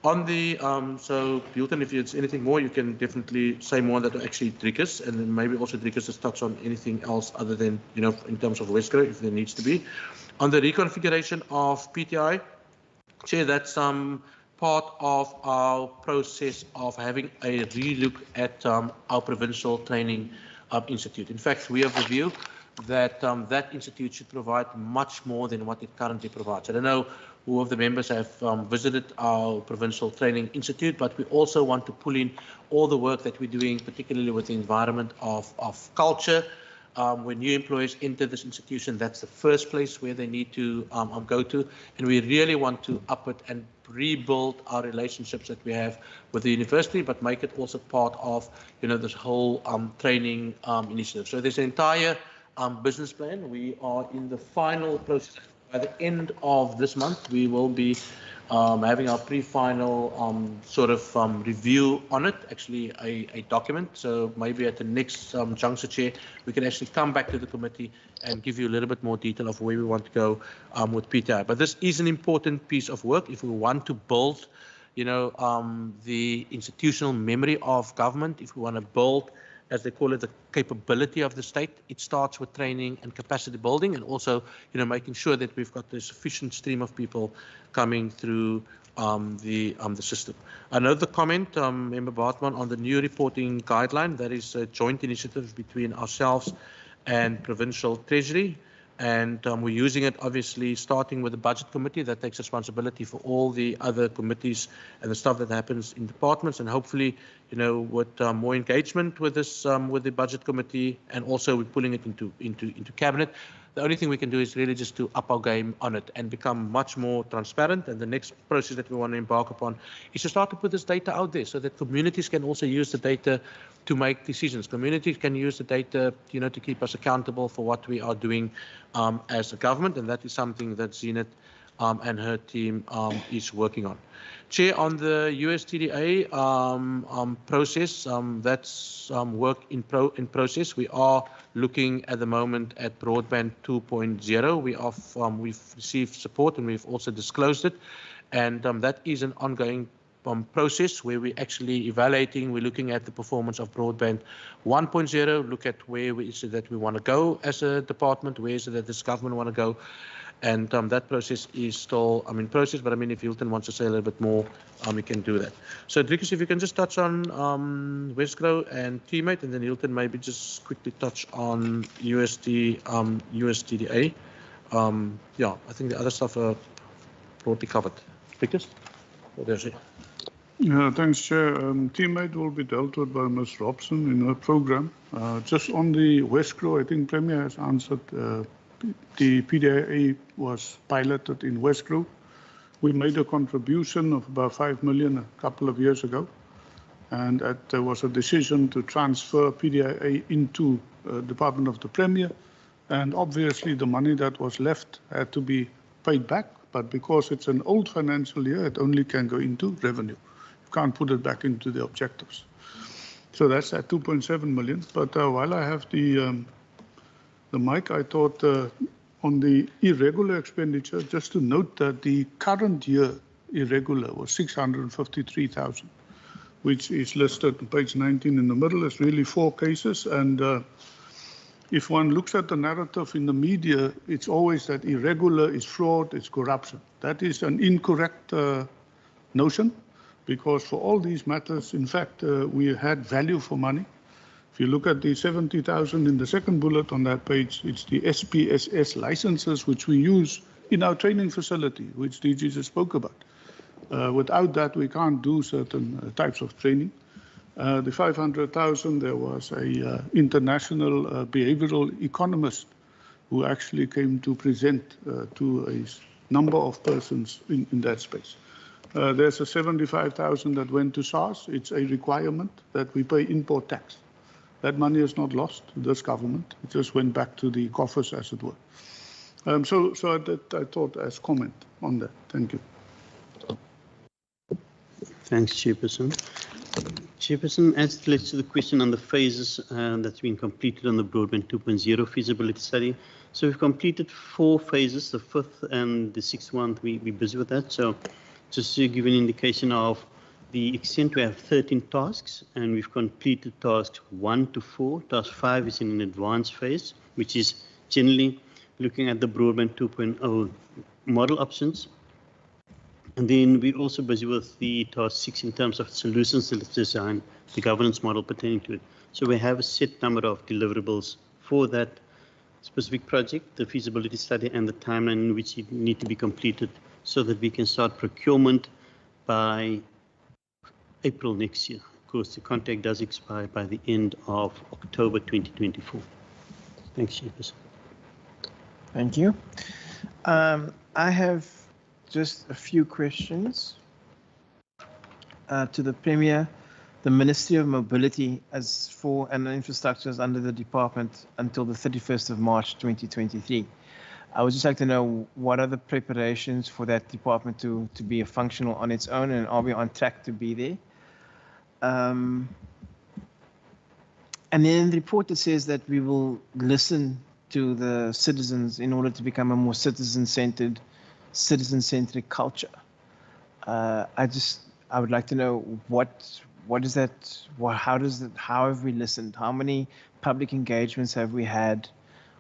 On the so Hilton, if there's anything more, you can definitely say more on that. Actually, Driekus, and then maybe also Driekus just touch on anything else other than in terms of Westgrow, if there needs to be. On the reconfiguration of PTI, Chair, that's part of our process of having a relook at our Provincial Training Institute. In fact, we have the view that that institute should provide much more than what it currently provides. I don't know who of the members have visited our Provincial Training Institute, but we also want to pull in all the work that we're doing, particularly with the environment of culture. When new employees enter this institution, that's the first place where they need to go to. And we really want to up it and rebuild our relationships that we have with the university, but make it also part of, this whole training initiative. So there's an entire business plan. We are in the final process. By the end of this month, we will be having our pre-final review on it, actually a document. So maybe at the next juncture, Chair, we can actually come back to the committee and give you a little bit more detail of where we want to go with PTI. But this is an important piece of work if we want to build, the institutional memory of government, if we want to build, as they call it, the capability of the state. It starts with training and capacity building, and also, making sure that we've got the sufficient stream of people coming through the system. Another comment, Member Bartman, on the new reporting guideline. That is a joint initiative between ourselves and Provincial Treasury. And we're using it, obviously, starting with the Budget Committee that takes responsibility for all the other committees and the stuff that happens in departments. And hopefully, with more engagement with this, with the Budget Committee, and also we're pulling it into Cabinet. The only thing we can do is really just to up our game on it and become much more transparent. And the next process that we want to embark upon is to start to put this data out there so that communities can also use the data to make decisions. Communities can use the data, to keep us accountable for what we are doing as a government. And that is something that Zenith and her team is working on. Chair, on the USTDA process, that's work in process. We are looking at the moment at broadband 2.0. We've received support and we've also disclosed it, and that is an ongoing process where we're actually evaluating. We're looking at the performance of broadband 1.0. Look at where is it that we want to go as a department, where is it that this government want to go. And that process is still in process, but if Hilton wants to say a little bit more, we can do that. So Driekus, if you can just touch on Westgrow and teammate, and then Hilton maybe just quickly touch on USTDA. Yeah, I think the other stuff are broadly covered. Driekus? What does it? Yeah, thanks, Chair. Teammate will be dealt with by Ms. Robson in her program. Just on the Westgrow, I think Premier has answered. The PDA was piloted in Westgrow. We made a contribution of about 5 million a couple of years ago, and there was a decision to transfer PDA into Department of the Premier, and obviously the money that was left had to be paid back, but because it's an old financial year, it only can go into revenue. You can't put it back into the objectives. So that's at 2.7 million. But while I have the mic, I thought on the irregular expenditure, just to note that the current year irregular was 653,000, which is listed on page 19 in the middle. It's really 4 cases. And if one looks at the narrative in the media, it's always that irregular is fraud, it's corruption. That is an incorrect notion, because for all these matters, in fact, we had value for money. If you look at the 70,000 in the second bullet on that page, it's the SPSS licenses which we use in our training facility, which DG just spoke about. Without that, we can't do certain types of training. The 500,000, there was a international behavioral economist who actually came to present to a number of persons in that space. There's a 75,000 that went to SARS. It's a requirement that we pay import tax. That money is not lost to this government. It just went back to the coffers, as it were. So I thought as comment on that. Thank you. Thanks, Chairperson. Chairperson, as it relates to the question on the phases that's been completed on the Broadband 2.0 feasibility study. So we've completed 4 phases, the 5th and the 6th one, we're busy with that. So just to give an indication of the extent, we have 13 tasks, and we've completed tasks 1 to 4. Task 5 is in an advanced phase, which is generally looking at the Broadband 2.0 model options. And then we're also busy with the task 6 in terms of solutions design, the governance model pertaining to it. So we have a set number of deliverables for that specific project, the feasibility study, and the timeline in which it need to be completed so that we can start procurement by April next year. Of course, the contract does expire by the end of October 2024. Thanks, Chairperson. Thank you. I have just a few questions to the Premier. The Ministry of Mobility as for and infrastructure is under the department until the 31st of March 2023. I would just like to know, what are the preparations for that department to be functional on its own, and are we on track to be there? And then the report, it says that we will listen to the citizens in order to become a more citizen-centric culture. I would like to know what is that? How have we listened? How many public engagements have we had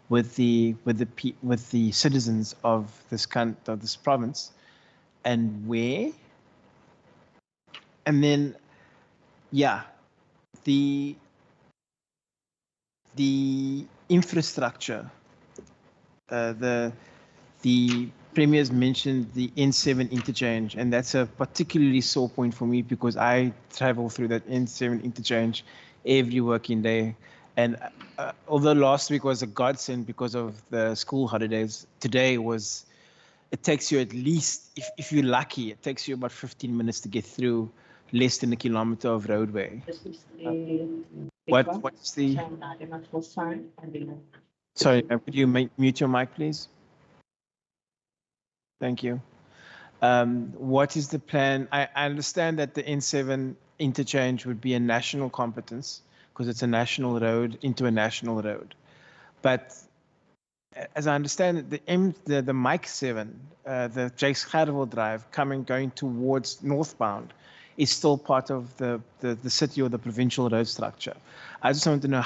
with the citizens of this province, and where? And then, yeah, the infrastructure. The Premier's mentioned the N7 interchange, and that's a particularly sore point for me because I travel through that N7 interchange every working day. And although last week was a godsend because of the school holidays, today it takes you at least, if you're lucky, it takes you about 15 minutes to get through less than a kilometer of roadway. What's the... Sorry, could you mute your mic, please? Thank you. What is the plan? I understand that the N7 interchange would be a national competence because it's a national road into a national road. But as I understand it, the Mike 7, the Jakes Gerwel Drive going towards northbound is still part of the city or the provincial road structure. I just want to know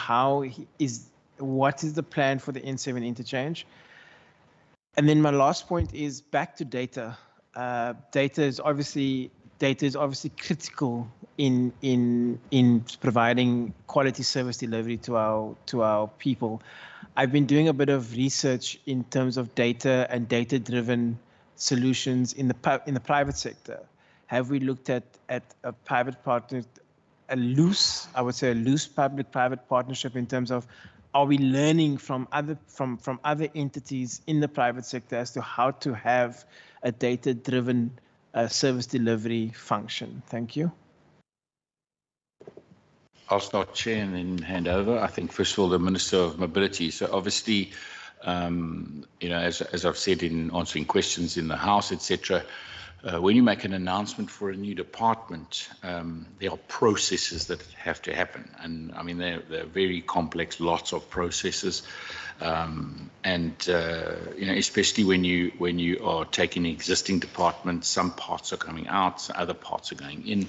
what is the plan for the N7 interchange? And then my last point is back to data. Data is obviously critical in providing quality service delivery to our people. I've been doing a bit of research in terms of data and data-driven solutions in the private sector. Have we looked at a private partner, a loose public-private partnership in terms of, are we learning from other entities in the private sector as to how to have a data-driven service delivery function? Thank you. I'll start, Chair, and then hand over. I think, first of all, the Minister of Mobility. So obviously, You know, as I've said in answering questions in the House, etc., when you make an announcement for a new department, there are processes that have to happen. And I mean, they're very complex, lots of processes. You know, especially when you are taking existing departments, some parts are coming out, other parts are going in.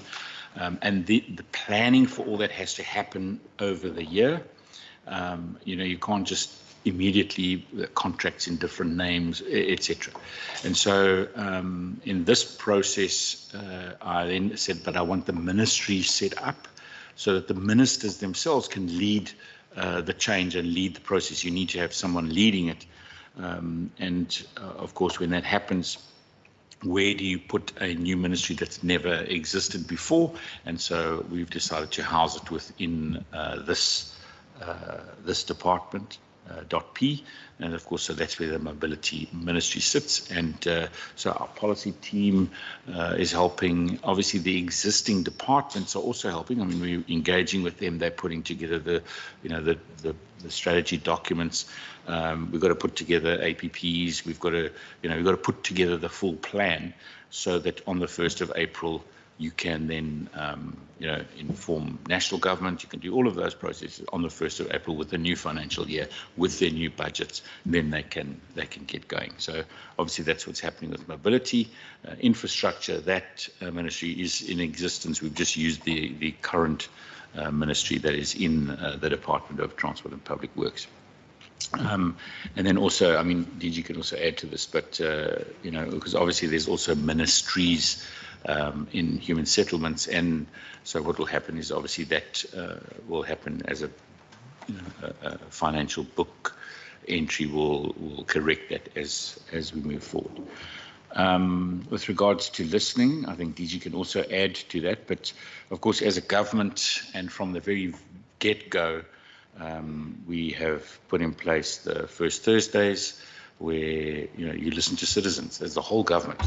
And the planning for all that has to happen over the year. You know, you can't just immediately contracts in different names, etc. And so in this process, I then said, but I want the ministry set up so that the ministers themselves can lead the change and lead the process. You need to have someone leading it. Of course, when that happens, where do you put a new ministry that's never existed before? And so we've decided to house it within this department. .p, and of course, so that's where the mobility ministry sits. And so our policy team is helping. Obviously, the existing departments are also helping. I mean, we're engaging with them. They're putting together the strategy documents. We've got to put together APPs. We've got to put together the full plan so that on the 1st of April, you can then, inform national government. You can do all of those processes on the 1st of April with the new financial year, with their new budgets. Then they can get going. So obviously that's what's happening with mobility, infrastructure. That ministry is in existence. We've just used the current ministry that is in the Department of Transport and Public Works. And then also, I mean, DG can also add to this, but because obviously there's also ministries in human settlements, and so what will happen is obviously that will happen as a financial book entry will correct that as we move forward. With regards to listening, I think DG can also add to that, but of course as a government and from the very get-go, we have put in place the first Thursdays where you listen to citizens as the whole government.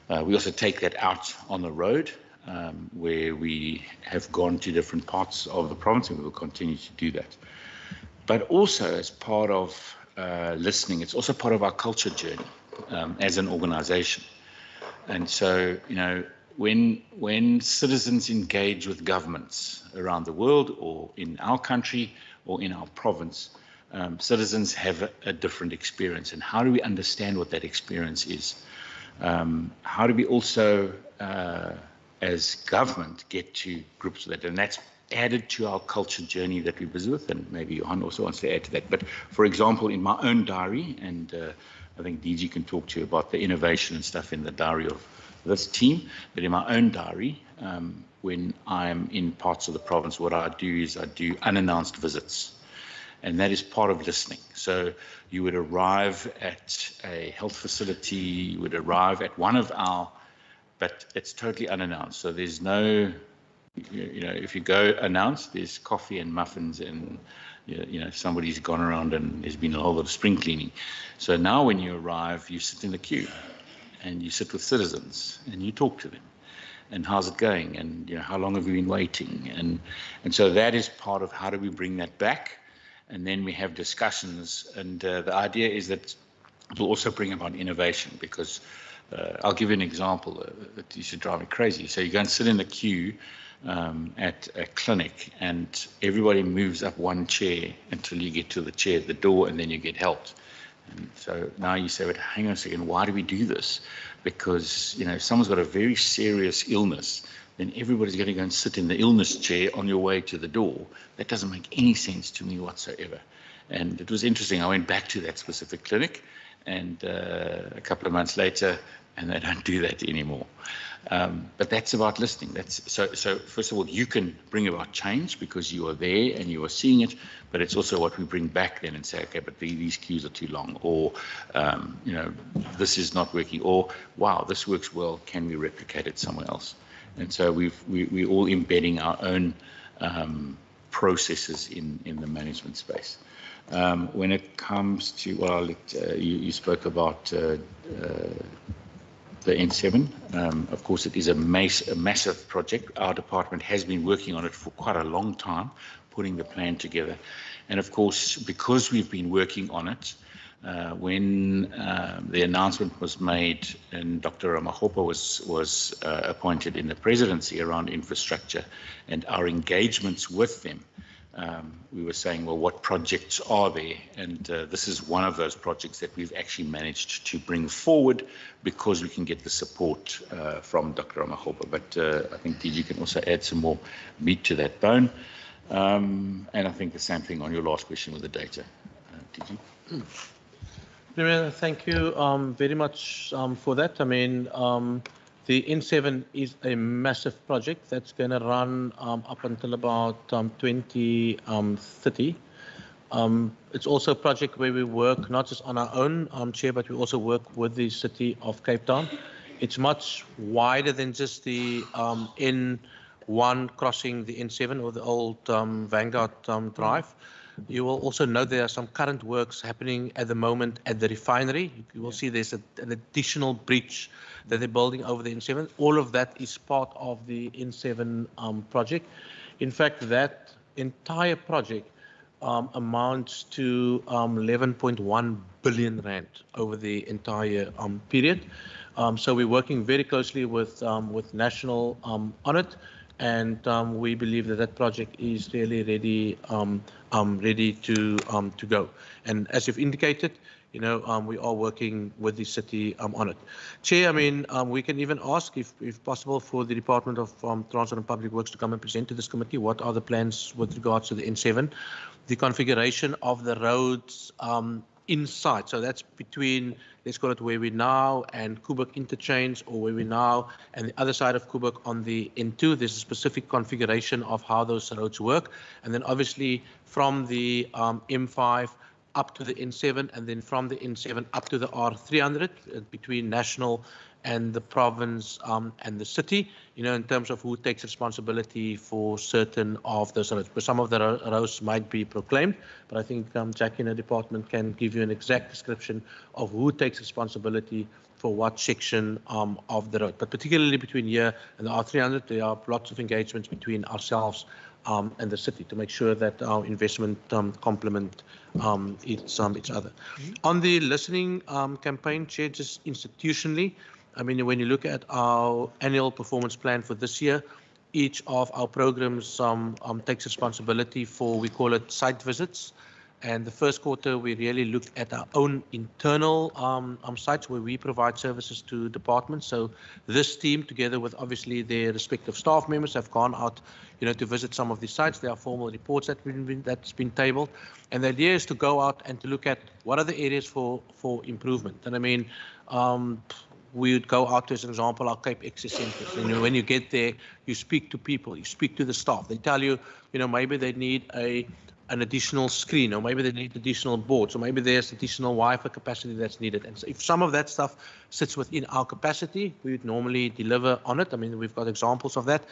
We also take that out on the road where we have gone to different parts of the province, and we will continue to do that. But also as part of listening, it's also part of our culture journey as an organization. And so, when citizens engage with governments around the world or in our country or in our province, citizens have a different experience. And how do we understand what that experience is? How do we also, as government, get to grips with it? And that's added to our culture journey that we're busy with, and maybe Johan also wants to add to that. But for example, in my own diary, and I think DG can talk to you about the innovation and stuff in the diary of this team, but in my own diary, when I'm in parts of the province, what I do is I do unannounced visits. And that is part of listening. So you would arrive at a health facility, you would arrive at one of our, but it's totally unannounced. So there's no, if you go announced, there's coffee and muffins and, somebody's gone around and there's been a whole lot of spring cleaning. So now when you arrive, you sit in the queue and you sit with citizens and you talk to them. And how's it going? And, how long have you been waiting? And so that is part of how do we bring that back? And then we have discussions, and the idea is that it will also bring about innovation, because I'll give you an example that used to drive me crazy. So you go and sit in the queue at a clinic, and everybody moves up one chair until you get to the chair at the door, and then you get helped. And so now you say, but hang on a second, why do we do this? Because, if someone's got a very serious illness, then everybody's going to go and sit in the illness chair on your way to the door. That doesn't make any sense to me whatsoever. And it was interesting. I went back to that specific clinic, and a couple of months later, and they don't do that anymore. But that's about listening. So first of all, you can bring about change because you are there and you are seeing it, but it's also what we bring back then and say, okay, but these queues are too long, or this is not working, or wow, this works well, can we replicate it somewhere else? And so we're all embedding our own processes in the management space. When it comes to, well, you spoke about the N7. Of course, it is a massive project. Our department has been working on it for quite a long time, putting the plan together. And of course, because we've been working on it, When the announcement was made and Dr. Ramagopa was appointed in the presidency around infrastructure and our engagements with them, we were saying, well, what projects are there? And this is one of those projects that we've actually managed to bring forward because we can get the support from Dr. Ramagopa. But I think DG can also add some more meat to that bone. And I think the same thing on your last question with the data. DG? Premier, thank you very much for that. I mean, the N7 is a massive project that's going to run up until about 2030. It's also a project where we work not just on our own, Chair, but we also work with the City of Cape Town. It's much wider than just the N1 crossing the N7 or the old Vanguard Drive. You will also know there are some current works happening at the moment at the refinery. You will see there's an additional bridge that they're building over the N7. All of that is part of the N7 project. In fact, that entire project amounts to 11.1 billion rand over the entire period. So we're working very closely with National on it. And we believe that that project is really ready to go. And as you've indicated, you know, we are working with the city on it. Chair, I mean, we can even ask if possible for the Department of Transport and Public Works to come and present to this committee what are the plans with regards to the N7, the configuration of the roads inside. So that's between, let's call it where we now and Kubuk interchange, or where we now and the other side of Kubuk on the N2. There's a specific configuration of how those roads work. And then obviously from the M5 up to the N7, and then from the N7 up to the R300 between National and the province and the city, you know, in terms of who takes responsibility for certain of those roads. But some of the roads might be proclaimed, but I think Jackie in the department can give you an exact description of who takes responsibility for what section of the road. But particularly between here and the R300, there are lots of engagements between ourselves and the city to make sure that our investment complement each other. On the listening campaign, Chair, just institutionally, I mean, when you look at our annual performance plan for this year, each of our programs takes responsibility for, we call it site visits. And the first quarter, we really looked at our own internal sites where we provide services to departments. So this team, together with obviously their respective staff members, have gone out, you know, to visit some of these sites. There are formal reports that's been tabled. And the idea is to go out and to look at what are the areas for improvement. And I mean, we would go out to, as an example, our Cape Access centers. You know, when you get there, you speak to people, you speak to the staff. They tell you, you know, maybe they need an additional screen, or maybe they need additional boards, or maybe there's additional Wi-Fi capacity that's needed. And so if some of that stuff sits within our capacity, we would normally deliver on it. I mean, we've got examples of that.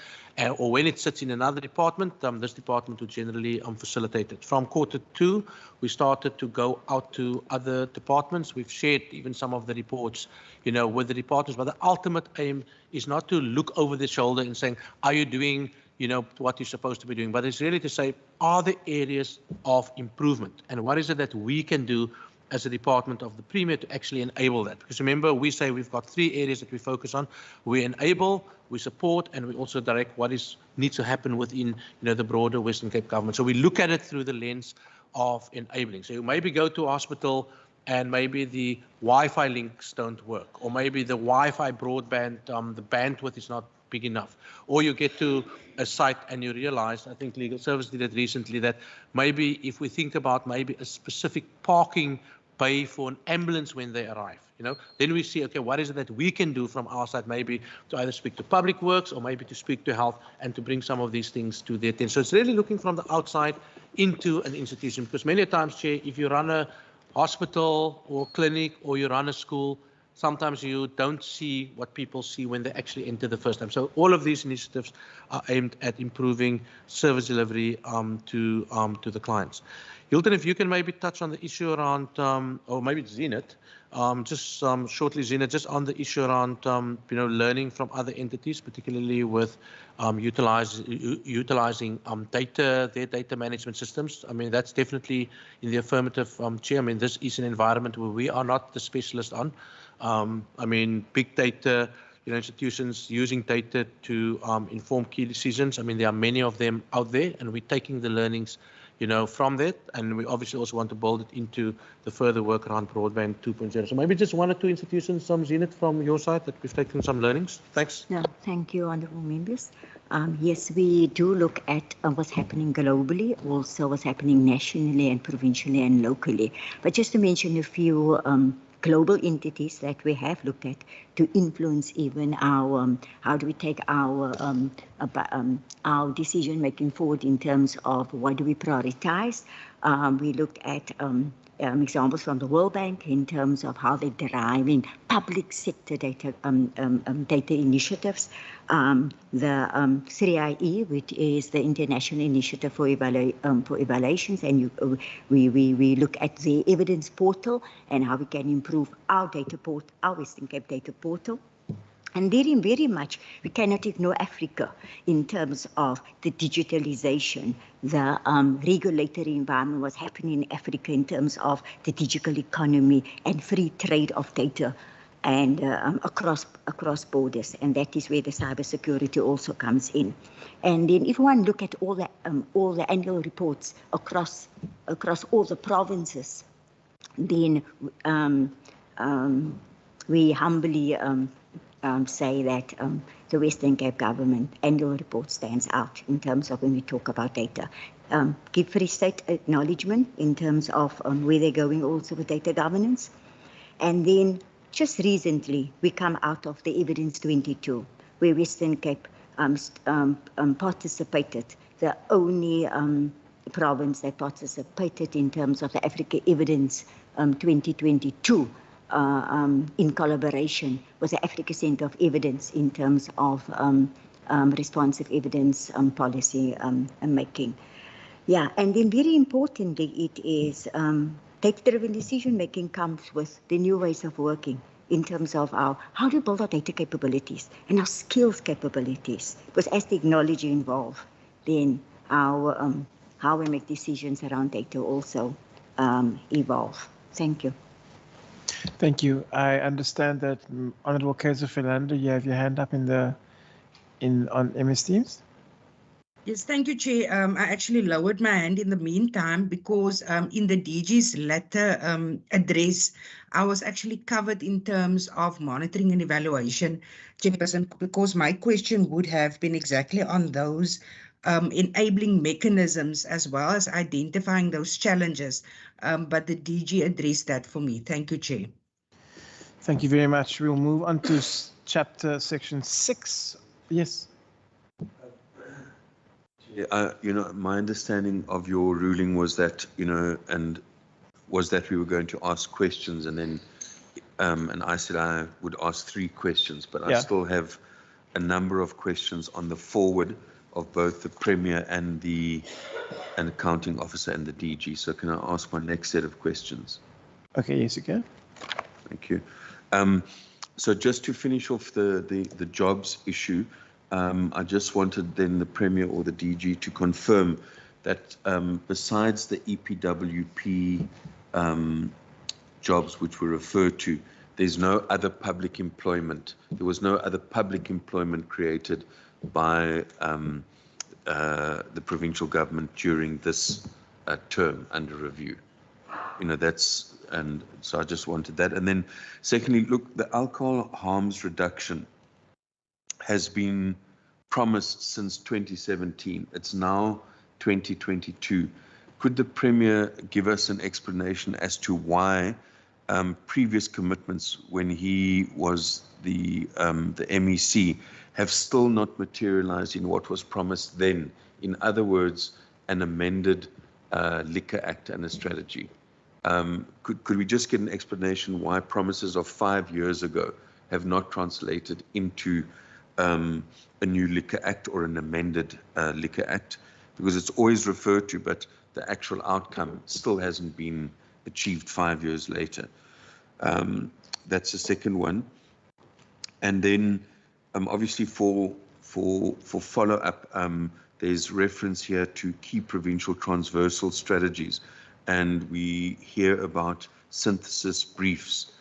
Or when it sits in another department, this department would generally facilitate it. From quarter two, we started to go out to other departments. We've shared even some of the reports, you know, with the departments. But the ultimate aim is not to look over the shoulder and saying, are you doing, you know, what you're supposed to be doing? But it's really to say, are there areas of improvement? And what is it that we can do as a department of the Premier to actually enable that? Because remember, we say we've got 3 areas that we focus on. We enable, we support, and we also direct what needs to happen within, you know, the broader Western Cape government. So we look at it through the lens of enabling. So you maybe go to a hospital and maybe the Wi-Fi links don't work, or maybe the Wi-Fi broadband, the bandwidth is not big enough. Or you get to a site and you realize, I think Legal Service did it recently, that maybe if we think about maybe a specific parking bay for an ambulance when they arrive, you know, then we see, okay, what is it that we can do from our side, maybe to either speak to Public Works or maybe to speak to Health and to bring some of these things to their attention. So it's really looking from the outside into an institution, because many times, Chair, if you run a hospital or clinic or you run a school, sometimes you don't see what people see when they actually enter the first time. So all of these initiatives are aimed at improving service delivery to the clients. Hilton, if you can maybe touch on the issue around, or maybe Zenith, just shortly, Zenith, just on the issue around, learning from other entities, particularly with utilizing their data management systems. I mean, that's definitely in the affirmative, Chair. I mean, this is an environment where we are not the specialist on. I mean, big data, institutions using data to inform key decisions. I mean, there are many of them out there, and we're taking the learnings from that, and we obviously also want to build it into the further work around broadband 2.0. So maybe just one or two institutions, Zenith, from your side that we've taken some learnings. Thanks. No, thank you, honourable members. Yes, we do look at what's happening globally, also what's happening nationally and provincially and locally. But just to mention a few global entities that we have looked at to influence even our, how do we take our decision making forward in terms of what do we prioritize. We looked at examples from the World Bank in terms of how they're deriving public sector data data initiatives. The 3IE, which is the International Initiative for Evaluations, and we look at the evidence portal and how we can improve our data port, our Western Cape data portal. And very, very much, we cannot ignore Africa in terms of the digitalization, the regulatory environment, what's happening in Africa in terms of the digital economy and free trade of data and across borders. And that is where the cybersecurity also comes in. And then if one look at all the annual reports across all the provinces, then we humbly say that the Western Cape government annual report stands out in terms of when we talk about data. Give Free State acknowledgement in terms of where they're going also with data governance. And then just recently, we come out of the Evidence 22, where Western Cape participated, the only province that participated in terms of the Africa Evidence 2022 in collaboration with the Africa Centre of Evidence in terms of responsive evidence policy making. Yeah, and then very importantly, it is data-driven decision-making comes with the new ways of working in terms of how do we build our data capabilities and our skills capabilities, because as technology evolves, then how we make decisions around data also evolve. Thank you. Thank you. I understand that Honourable Kaiser Philander, you have your hand up on MS Teams. Yes, thank you, Chair. I actually lowered my hand in the meantime because in the DG's letter address, I was actually covered in terms of monitoring and evaluation, Chairperson, because my question would have been exactly on those enabling mechanisms as well as identifying those challenges. But the DG addressed that for me. Thank you, Chair. Thank you very much. We'll move on to section 6. Yes. My understanding of your ruling was that, was that we were going to ask questions, and then, and I said I would ask 3 questions, but I still have a number of questions on the forward of both the Premier and the accounting officer and the DG. So can I ask my next set of questions? Okay, yes, you can. Thank you. So just to finish off the jobs issue, I just wanted then the Premier or the DG to confirm that besides the EPWP jobs which were referred to, there's no other public employment. There was no other public employment created by the provincial government during this term under review. And so I just wanted that. And then secondly, look, the alcohol harms reduction has been promised since 2017. It's now 2022. Could the Premier give us an explanation as to why previous commitments when he was the MEC have still not materialized in what was promised then? In other words, an amended Liquor Act and a strategy. Could we just get an explanation why promises of 5 years ago have not translated into a new Liquor Act or an amended Liquor Act? Because it's always referred to, but the actual outcome still hasn't been achieved 5 years later. That's the second one. And then obviously for follow-up, there's reference here to key provincial transversal strategies, and we hear about synthesis briefs.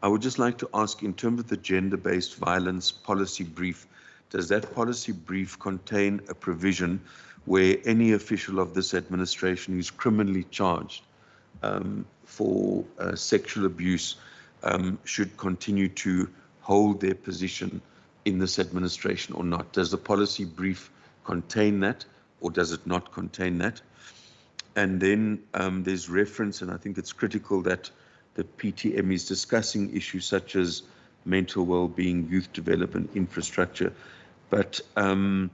I would just like to ask, in terms of the gender-based violence policy brief, does that policy brief contain a provision where any official of this administration who's criminally charged for sexual abuse should continue to hold their position in this administration or not? Does the policy brief contain that, or does it not contain that? And then there's reference, and I think it's critical that the PTM is discussing issues such as mental well-being, youth development, infrastructure. But, you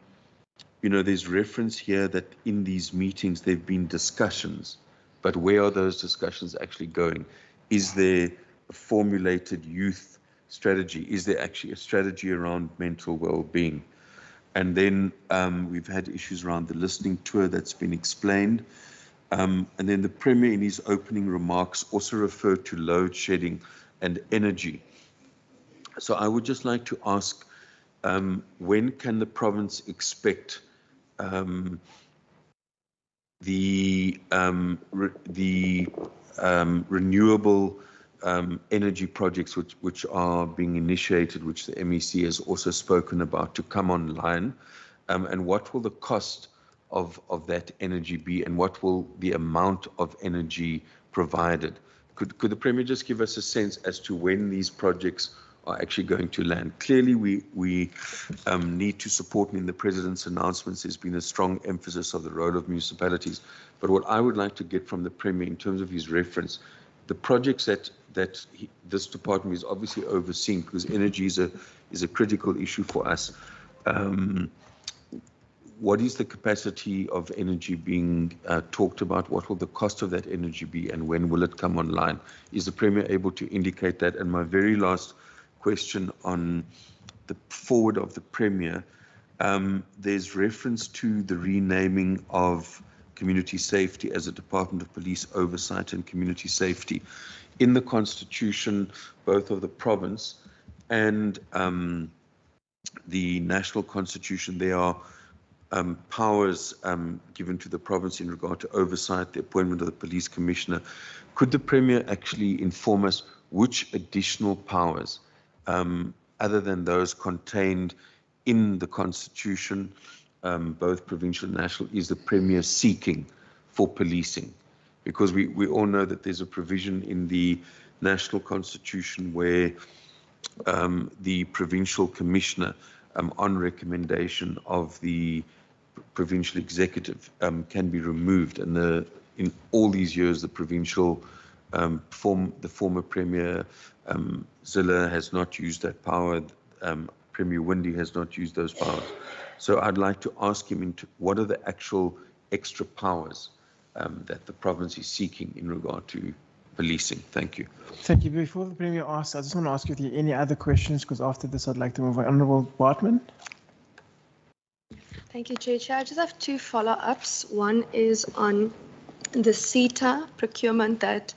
know, there's reference here that in these meetings there have been discussions, but where are those discussions actually going? Is there a formulated youth strategy? Is there actually a strategy around mental well-being? And then we've had issues around the listening tour that's been explained. And then the Premier in his opening remarks also referred to load shedding and energy. So I would just like to ask, when can the province expect the renewable energy projects which are being initiated, which the MEC has also spoken about, to come online, and what will the cost of that energy be, and what will the amount of energy provided? Could the Premier just give us a sense as to when these projects are actually going to land? Clearly, we need to support, and in the President's announcements, there's been a strong emphasis of the role of municipalities. But what I would like to get from the Premier in terms of his reference, the projects that this department is obviously overseeing, because energy is a critical issue for us. What is the capacity of energy being talked about? What will the cost of that energy be, and when will it come online? Is the Premier able to indicate that? And my very last question on the forward of the Premier, there's reference to the renaming of community safety as a Department of Police Oversight and Community Safety. In the Constitution, both of the province and the National Constitution, there are powers given to the province in regard to oversight, the appointment of the police commissioner. Could the Premier actually inform us which additional powers, other than those contained in the Constitution, both provincial and national, is the Premier seeking for policing? Because we all know that there's a provision in the National Constitution where the provincial commissioner, on recommendation of the provincial executive, can be removed. And in all these years, the provincial, the former Premier Zille has not used that power. Premier Windy has not used those powers. So I'd like to ask him into what are the actual extra powers that the province is seeking in regard to policing. Thank you. Thank you. Before the Premier asks, I just want to ask you if there are any other questions, because after this I'd like to move on. Honourable Bartman. Thank you, Chair. I just have two follow-ups. One is on the CETA procurement, that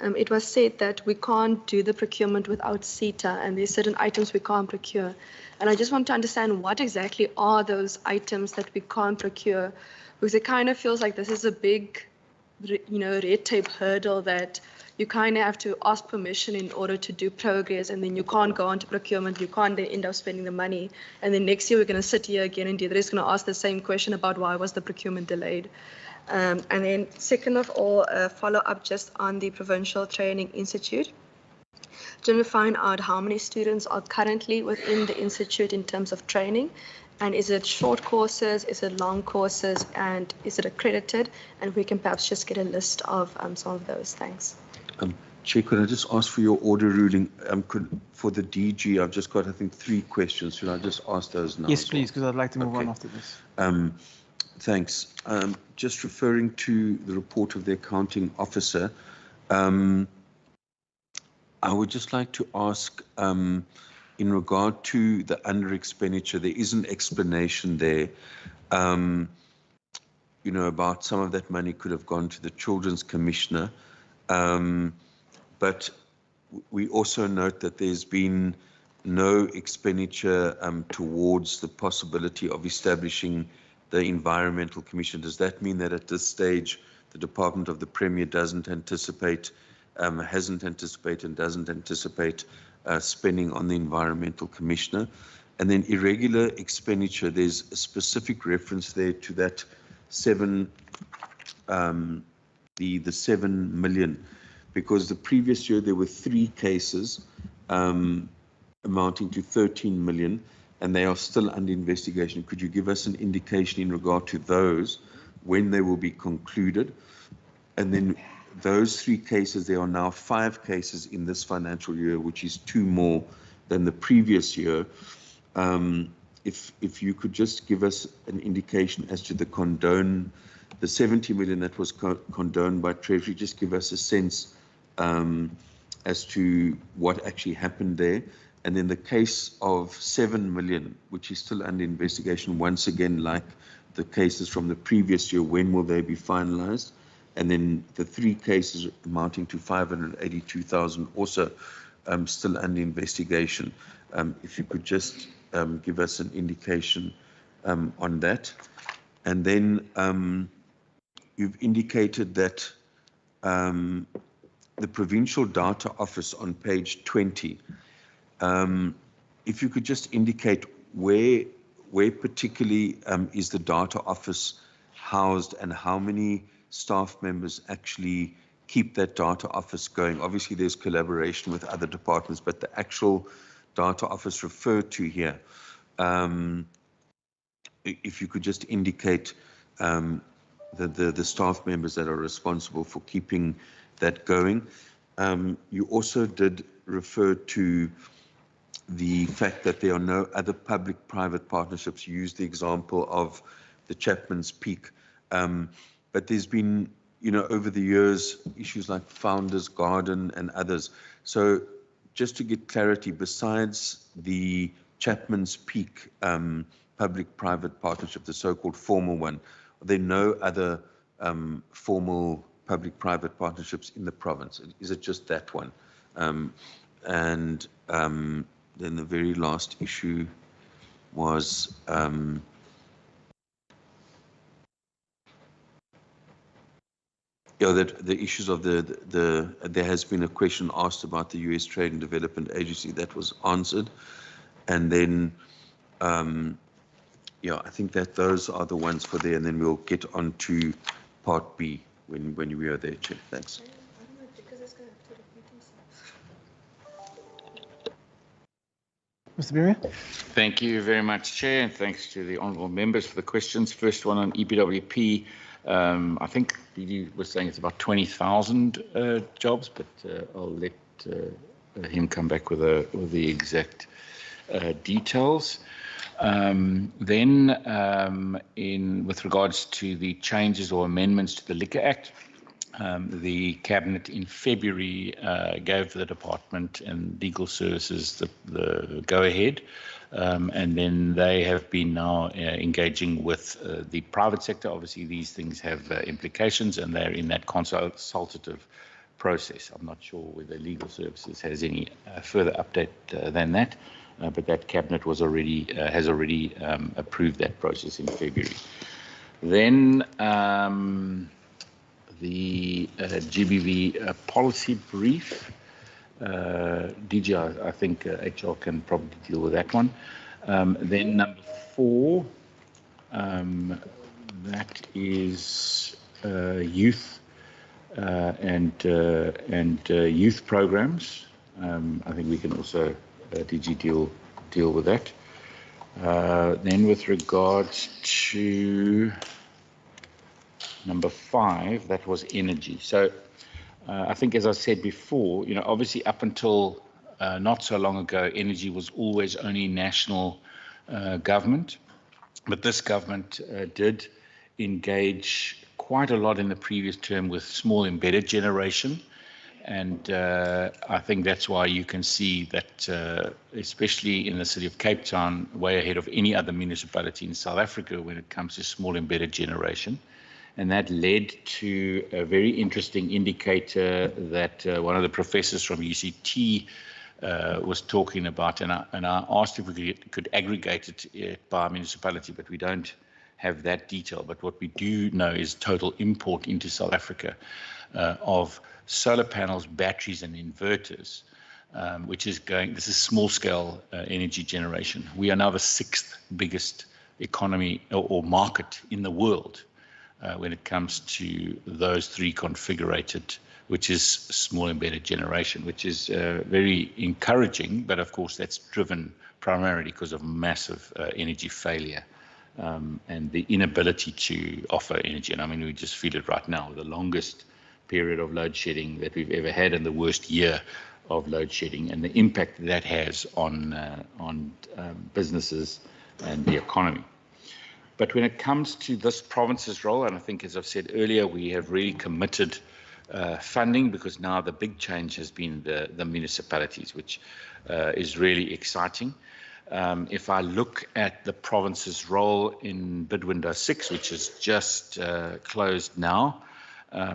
it was said that we can't do the procurement without CETA, and there's certain items we can't procure. And I just want to understand what exactly are those items that we can't procure, because it kind of feels like this is a big, red tape hurdle that you kind of have to ask permission in order to do progress, and then you can't go on to procurement, you can't then end up spending the money, and then next year we're going to sit here again and Deidre is going to ask the same question about why was the procurement delayed. And then second of all, a follow-up just on the Provincial Training Institute. Just to find out how many students are currently within the institute in terms of training, and is it short courses, is it long courses, and is it accredited? And we can perhaps just get a list of some of those. Thanks. Chair, could I just ask for your order ruling? For the DG, I've just got, I think, 3 questions. Should I just ask those now? Yes, please, because I'd like to move on after this. Thanks. Just referring to the report of the accounting officer, I would just like to ask, in regard to the under expenditure, there is an explanation there. about some of that money could have gone to the Children's Commissioner. But we also note that there's been no expenditure towards the possibility of establishing the Environmental Commission. Does that mean that at this stage the Department of the Premier doesn't anticipate, hasn't anticipated and doesn't anticipate spending on the Environmental Commissioner? And then irregular expenditure, there's a specific reference there to that the 7 million, because the previous year there were 3 cases amounting to 13 million, and they are still under investigation. Could you give us an indication in regard to those, when they will be concluded? And then those 3 cases, there are now 5 cases in this financial year, which is 2 more than the previous year. If you could just give us an indication as to the 70 million that was condoned by Treasury, just give us a sense as to what actually happened there. And then the case of 7 million, which is still under investigation, once again, like the cases from the previous year, when will they be finalized? And then the 3 cases amounting to 582,000, also still under investigation. If you could just give us an indication on that. And then you've indicated that the Provincial Data Office on page 20, if you could just indicate where particularly is the data office housed, and how many staff members actually keep that data office going. Obviously there's collaboration with other departments, but the actual data office referred to here, if you could just indicate the staff members that are responsible for keeping that going. You also did refer to the fact that there are no other public-private partnerships. You used the example of the Chapman's Peak, but there's been, over the years, issues like Founders Garden and others. So just to get clarity, besides the Chapman's Peak public-private partnership, the so-called formal one, are there no other formal public-private partnerships in the province? Is it just that one? Then the very last issue was that the issues of there has been a question asked about the U.S. Trade and Development Agency. That was answered. And then I think that those are the ones for there, and then we'll get on to part B when we are there, Chair. Thanks. Mr. Premier? Thank you very much, Chair, and thanks to the honourable members for the questions. First one on EPWP. I think BD was saying it's about 20,000 jobs, but I'll let him come back with the exact details. Then, with regards to the changes or amendments to the Liquor Act, the Cabinet in February gave the Department and Legal Services the go-ahead, and then they have been now engaging with the private sector. Obviously, these things have implications, and they're in that consultative process. I'm not sure whether Legal Services has any further update than that, but that Cabinet has already approved that process in February. Then the GBV policy brief. DG, I think HR can probably deal with that one. Then number 4, that is youth and youth programs. I think we can also DG deal with that. Then with regards to number 5, that was energy. So I think, as I said before, obviously up until not so long ago, energy was always only national government. But this government did engage quite a lot in the previous term with small embedded generation. And I think that's why you can see that, especially in the city of Cape Town, way ahead of any other municipality in South Africa when it comes to small embedded generation. And that led to a very interesting indicator that one of the professors from UCT was talking about, and I asked if we could aggregate it by municipality, but we don't have that detail. But what we do know is total import into South Africa of solar panels, batteries, and inverters, which is this is small-scale energy generation. We are now the 6th biggest economy or market in the world when it comes to those three configurated, which is small embedded generation, which is very encouraging, but of course that's driven primarily because of massive energy failure and the inability to offer energy. And I mean, we just feel it right now, the longest period of load shedding that we've ever had and the worst year of load shedding, and the impact that has on businesses and the economy. But when it comes to this province's role, and I think, as I've said earlier, we have really committed funding, because now the big change has been the municipalities, which is really exciting. If I look at the province's role in bid window 6, which is just closed now,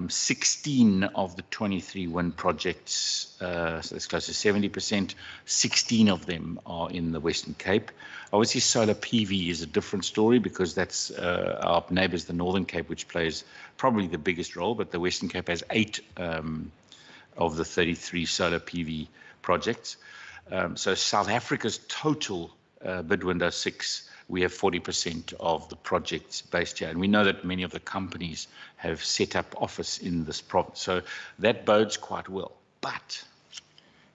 16 of the 23 wind projects, so that's close to 70%, 16 of them are in the Western Cape. Obviously, solar PV is a different story, because that's our neighbours, the Northern Cape, which plays probably the biggest role, but the Western Cape has 8 of the 33 solar PV projects. So South Africa's total bid window 6, we have 40% of the projects based here. And we know that many of the companies have set up office in this province. So that bodes quite well. But,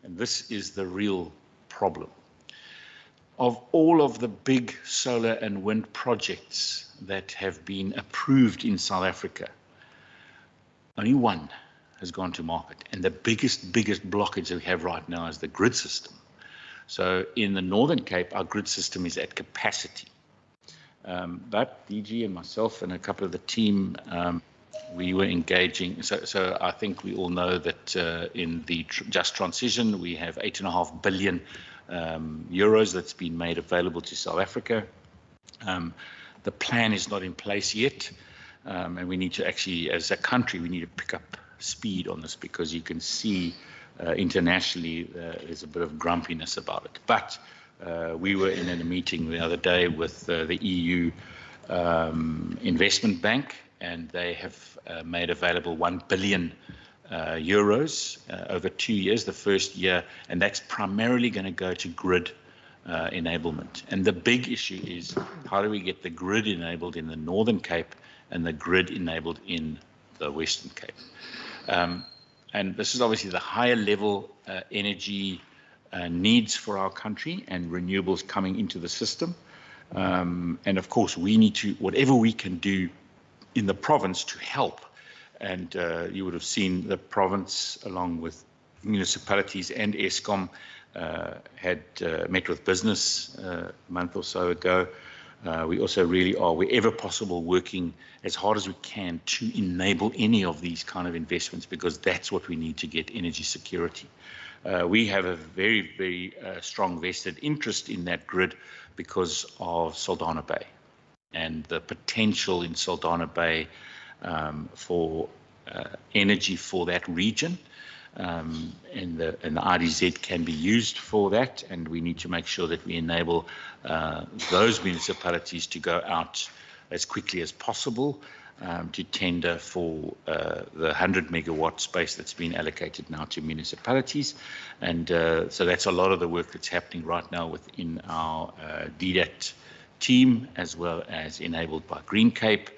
and this is the real problem, of all of the big solar and wind projects that have been approved in South Africa, only one has gone to market. And the biggest blockage that we have right now is the grid system. So in the Northern Cape, our grid system is at capacity. But DG and myself and a couple of the team, we were engaging. So I think we all know that in the Just Transition, we have 8.5 billion euros that's been made available to South Africa. The plan is not in place yet. And we need to actually, as a country, we need to pick up speed on this, because you can see internationally there's a bit of grumpiness about it. But we were in a meeting the other day with the EU Investment Bank, and they have made available 1 billion euros over 2 years, the first year, and that's primarily going to go to grid enablement. And the big issue is, how do we get the grid enabled in the Northern Cape and the grid enabled in the Western Cape? And this is obviously the higher level energy needs for our country, and renewables coming into the system. And of course, we need to, whatever we can do in the province to help. And you would have seen the province, along with municipalities and Eskom, had met with business a month or so ago. We also really are, wherever possible, working as hard as we can to enable any of these kind of investments, because that's what we need to get energy security. We have a very strong vested interest in that grid because of Saldanha Bay and the potential in Saldanha Bay for energy for that region. And the RDZ can be used for that, and we need to make sure that we enable those municipalities to go out as quickly as possible to tender for the 100 megawatt space that's been allocated now to municipalities. And so that's a lot of the work that's happening right now within our DDAT team, as well as enabled by Green Cape,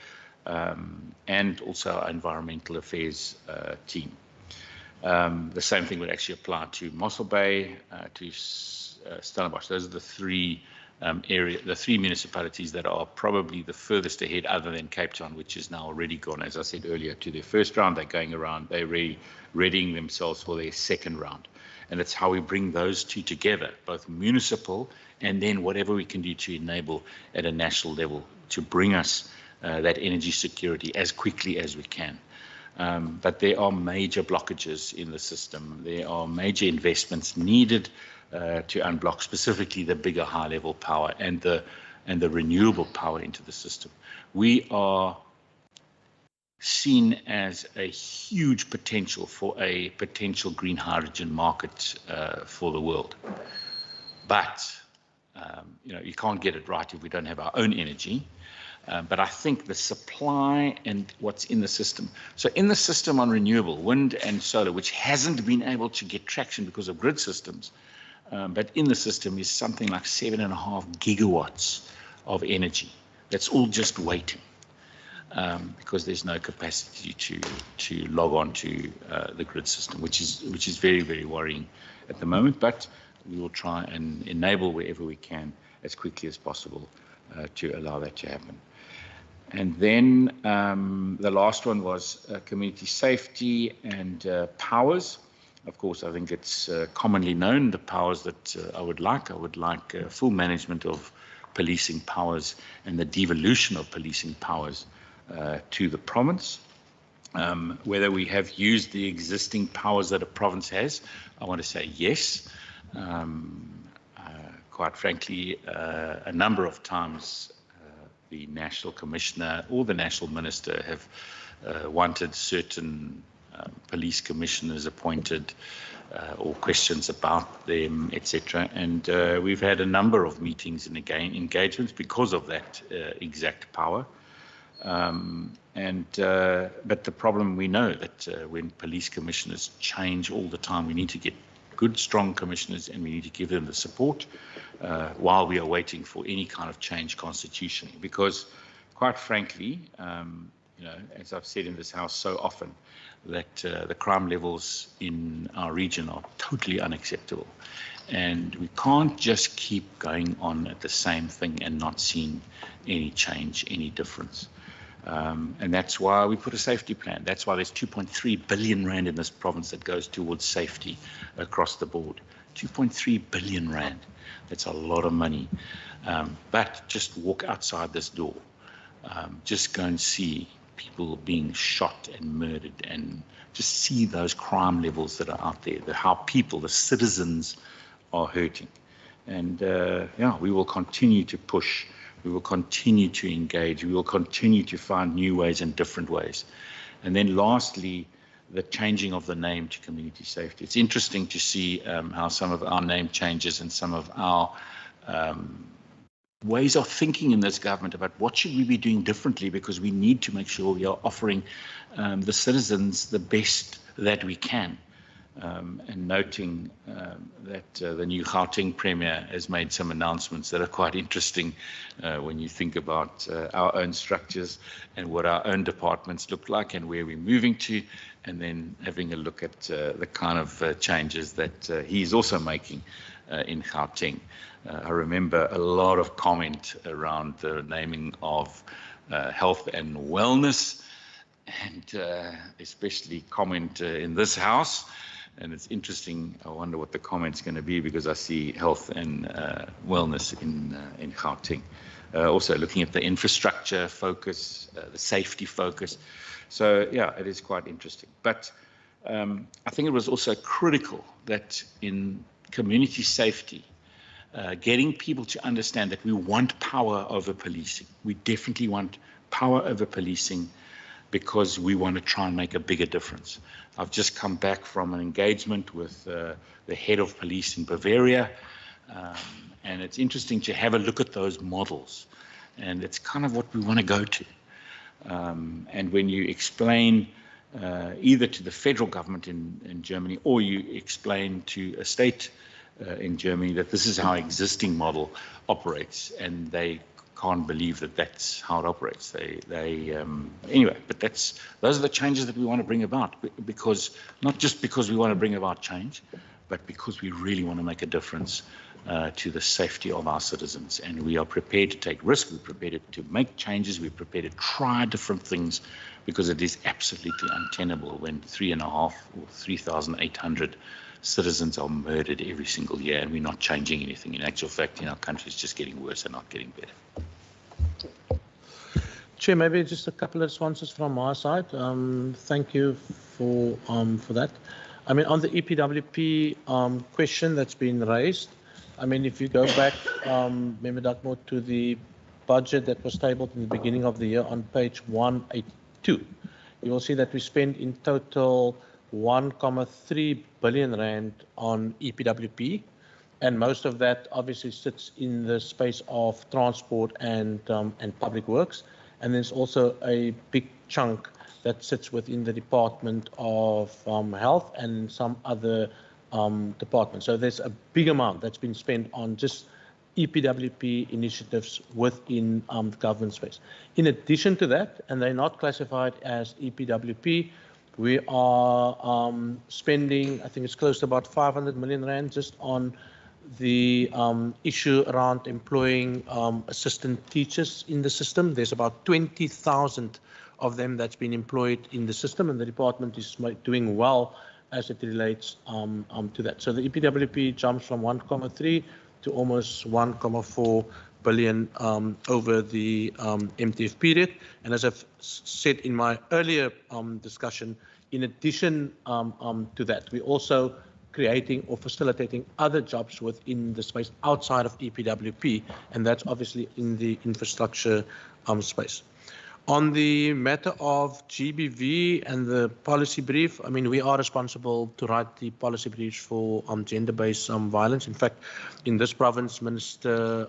and also our environmental affairs team. The same thing would actually apply to Mossel Bay, to Stellenbosch. Those are the three the three municipalities that are probably the furthest ahead, other than Cape Town, which is now already gone, as I said earlier, to their first round. They're going around, they're really readying themselves for their second round. And it's how we bring those two together, both municipal and then whatever we can do to enable at a national level to bring us that energy security as quickly as we can. But there are major blockages in the system. There are major investments needed to unblock specifically the bigger high-level power and the renewable power into the system. We are seen as a huge potential for a potential green hydrogen market for the world. But you can't get it right if we don't have our own energy. But I think the supply and what's in the system. So in the system on renewable, wind and solar, which hasn't been able to get traction because of grid systems, but in the system is something like 7.5 gigawatts of energy. That's all just waiting because there's no capacity to log on to the grid system, which is very, very worrying at the moment. But we will try and enable wherever we can as quickly as possible to allow that to happen. And then the last one was community safety and powers. Of course, I think it's commonly known the powers that I would like. I would like full management of policing powers and the devolution of policing powers to the province. Whether we have used the existing powers that a province has, I want to say yes. Quite frankly, a number of times the national commissioner or the national minister have wanted certain police commissioners appointed or questions about them, etc. And we've had a number of meetings and engagements because of that exact power. But the problem, we know that when police commissioners change all the time, we need to get good, strong commissioners, and we need to give them the support while we are waiting for any kind of change constitutionally. Because, quite frankly, as I've said in this House so often, that the crime levels in our region are totally unacceptable. And we can't just keep going on at the same thing and not seeing any change, any difference. And that's why we put a safety plan. That's why there's 2.3 billion rand in this province that goes towards safety across the board. 2.3 billion rand. That's a lot of money. But just walk outside this door. Just go and see people being shot and murdered, and just see those crime levels that are out there, how people, the citizens, are hurting. And we will continue to push. We will continue to engage. We will continue to find new ways and different ways. And then lastly, the changing of the name to community safety. It's interesting to see how some of our name changes and some of our ways of thinking in this government about what should we be doing differently, because we need to make sure we are offering the citizens the best that we can. And noting that the new Gauteng Premier has made some announcements that are quite interesting when you think about our own structures and what our own departments look like and where we're moving to, and then having a look at the kind of changes that he's also making in Gauteng. I remember a lot of comment around the naming of health and wellness, and especially comment in this House. And it's interesting, I wonder what the comment's going to be, because I see health and wellness in Gauteng. Also looking at the infrastructure focus, the safety focus. So, yeah, it is quite interesting. But I think it was also critical that in community safety, getting people to understand that we want power over policing. We definitely want power over policing because we want to try and make a bigger difference. I've just come back from an engagement with the head of police in Bavaria, and it's interesting to have a look at those models, and it's kind of what we want to go to. And when you explain either to the federal government in Germany, or you explain to a state in Germany that this is how existing model operates, and they can't believe that that's how it operates. Anyway, but those are the changes that we want to bring about, because not just because we want to bring about change, but because we really want to make a difference to the safety of our citizens. And we are prepared to take risks. We're prepared to make changes. We're prepared to try different things, because it is absolutely untenable when 3,500 or 3,800 citizens are murdered every single year, and we're not changing anything. In actual fact, in our country, it's just getting worse and not getting better. Chair, maybe just a couple of responses from my side. Thank you for that. I mean, on the EPWP question that's been raised, I mean, if you go back, Member Duckmore, to the budget that was tabled in the beginning of the year on page 182, you will see that we spent in total 1.3 billion rand on EPWP, and most of that obviously sits in the space of transport and public works. And there's also a big chunk that sits within the Department of Health and some other departments. So there's a big amount that's been spent on just EPWP initiatives within the government space. In addition to that, and they're not classified as EPWP, we are spending, I think it's close to about 500 million rand just on the issue around employing assistant teachers in the system. There's about 20,000 of them that's been employed in the system, and the department is doing well as it relates to that. So the EPWP jumps from 1.3 to almost 1.4 billion over the MTF period. And as I've said in my earlier discussion, in addition to that, we're also creating or facilitating other jobs within the space outside of EPWP, and that's obviously in the infrastructure space. On the matter of GBV and the policy brief, I mean, we are responsible to write the policy briefs for gender-based violence. In fact, in this province, Minister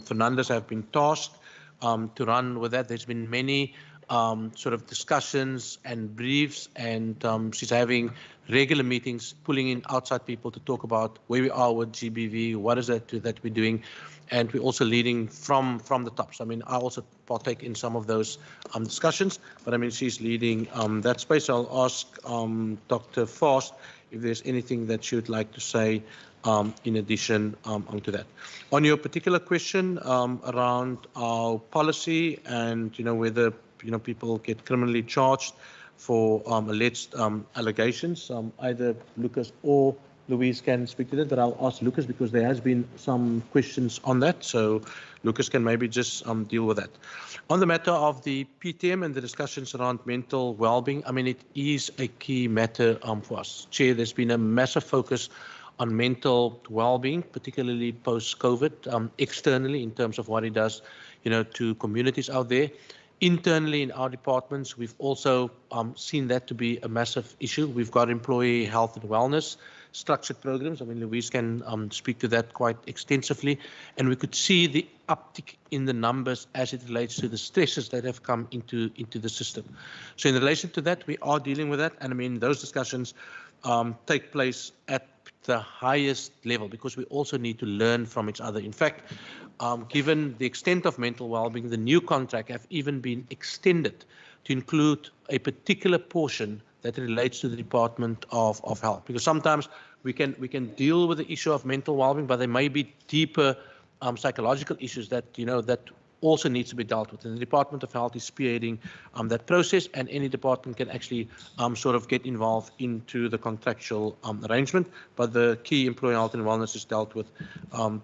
Fernandez have been tasked to run with that. There's been many sort of discussions and briefs, and she's having regular meetings, pulling in outside people to talk about where we are with GBV, what is it that we're doing, and we're also leading from the top. So, I mean, I also partake in some of those discussions, but I mean, she's leading that space. So I'll ask Dr. Fast if there's anything that she would like to say in addition to that. On your particular question around our policy and, you know, whether, you know, people get criminally charged for alleged allegations, either Lucas or Louise can speak to that, but I'll ask Lucas because there has been some questions on that. So Lucas can maybe just deal with that. On the matter of the PTM and the discussions around mental well-being, I mean, it is a key matter for us. Chair, there's been a massive focus on mental well-being, particularly post-COVID, externally in terms of what it does, you know, to communities out there. Internally in our departments, we've also seen that to be a massive issue. We've got employee health and wellness structured programs. I mean, Louise can speak to that quite extensively. And we could see the uptick in the numbers as it relates to the stresses that have come into the system. So in relation to that, we are dealing with that. And I mean, those discussions take place at the highest level because we also need to learn from each other. In fact, given the extent of mental well-being, the new contract have even been extended to include a particular portion that relates to the Department of Health. Because sometimes we can deal with the issue of mental well-being, but there may be deeper psychological issues that, you know, that also needs to be dealt with. And the Department of Health is spearheading that process, and any department can actually sort of get involved into the contractual arrangement. But the key employee health and wellness is dealt with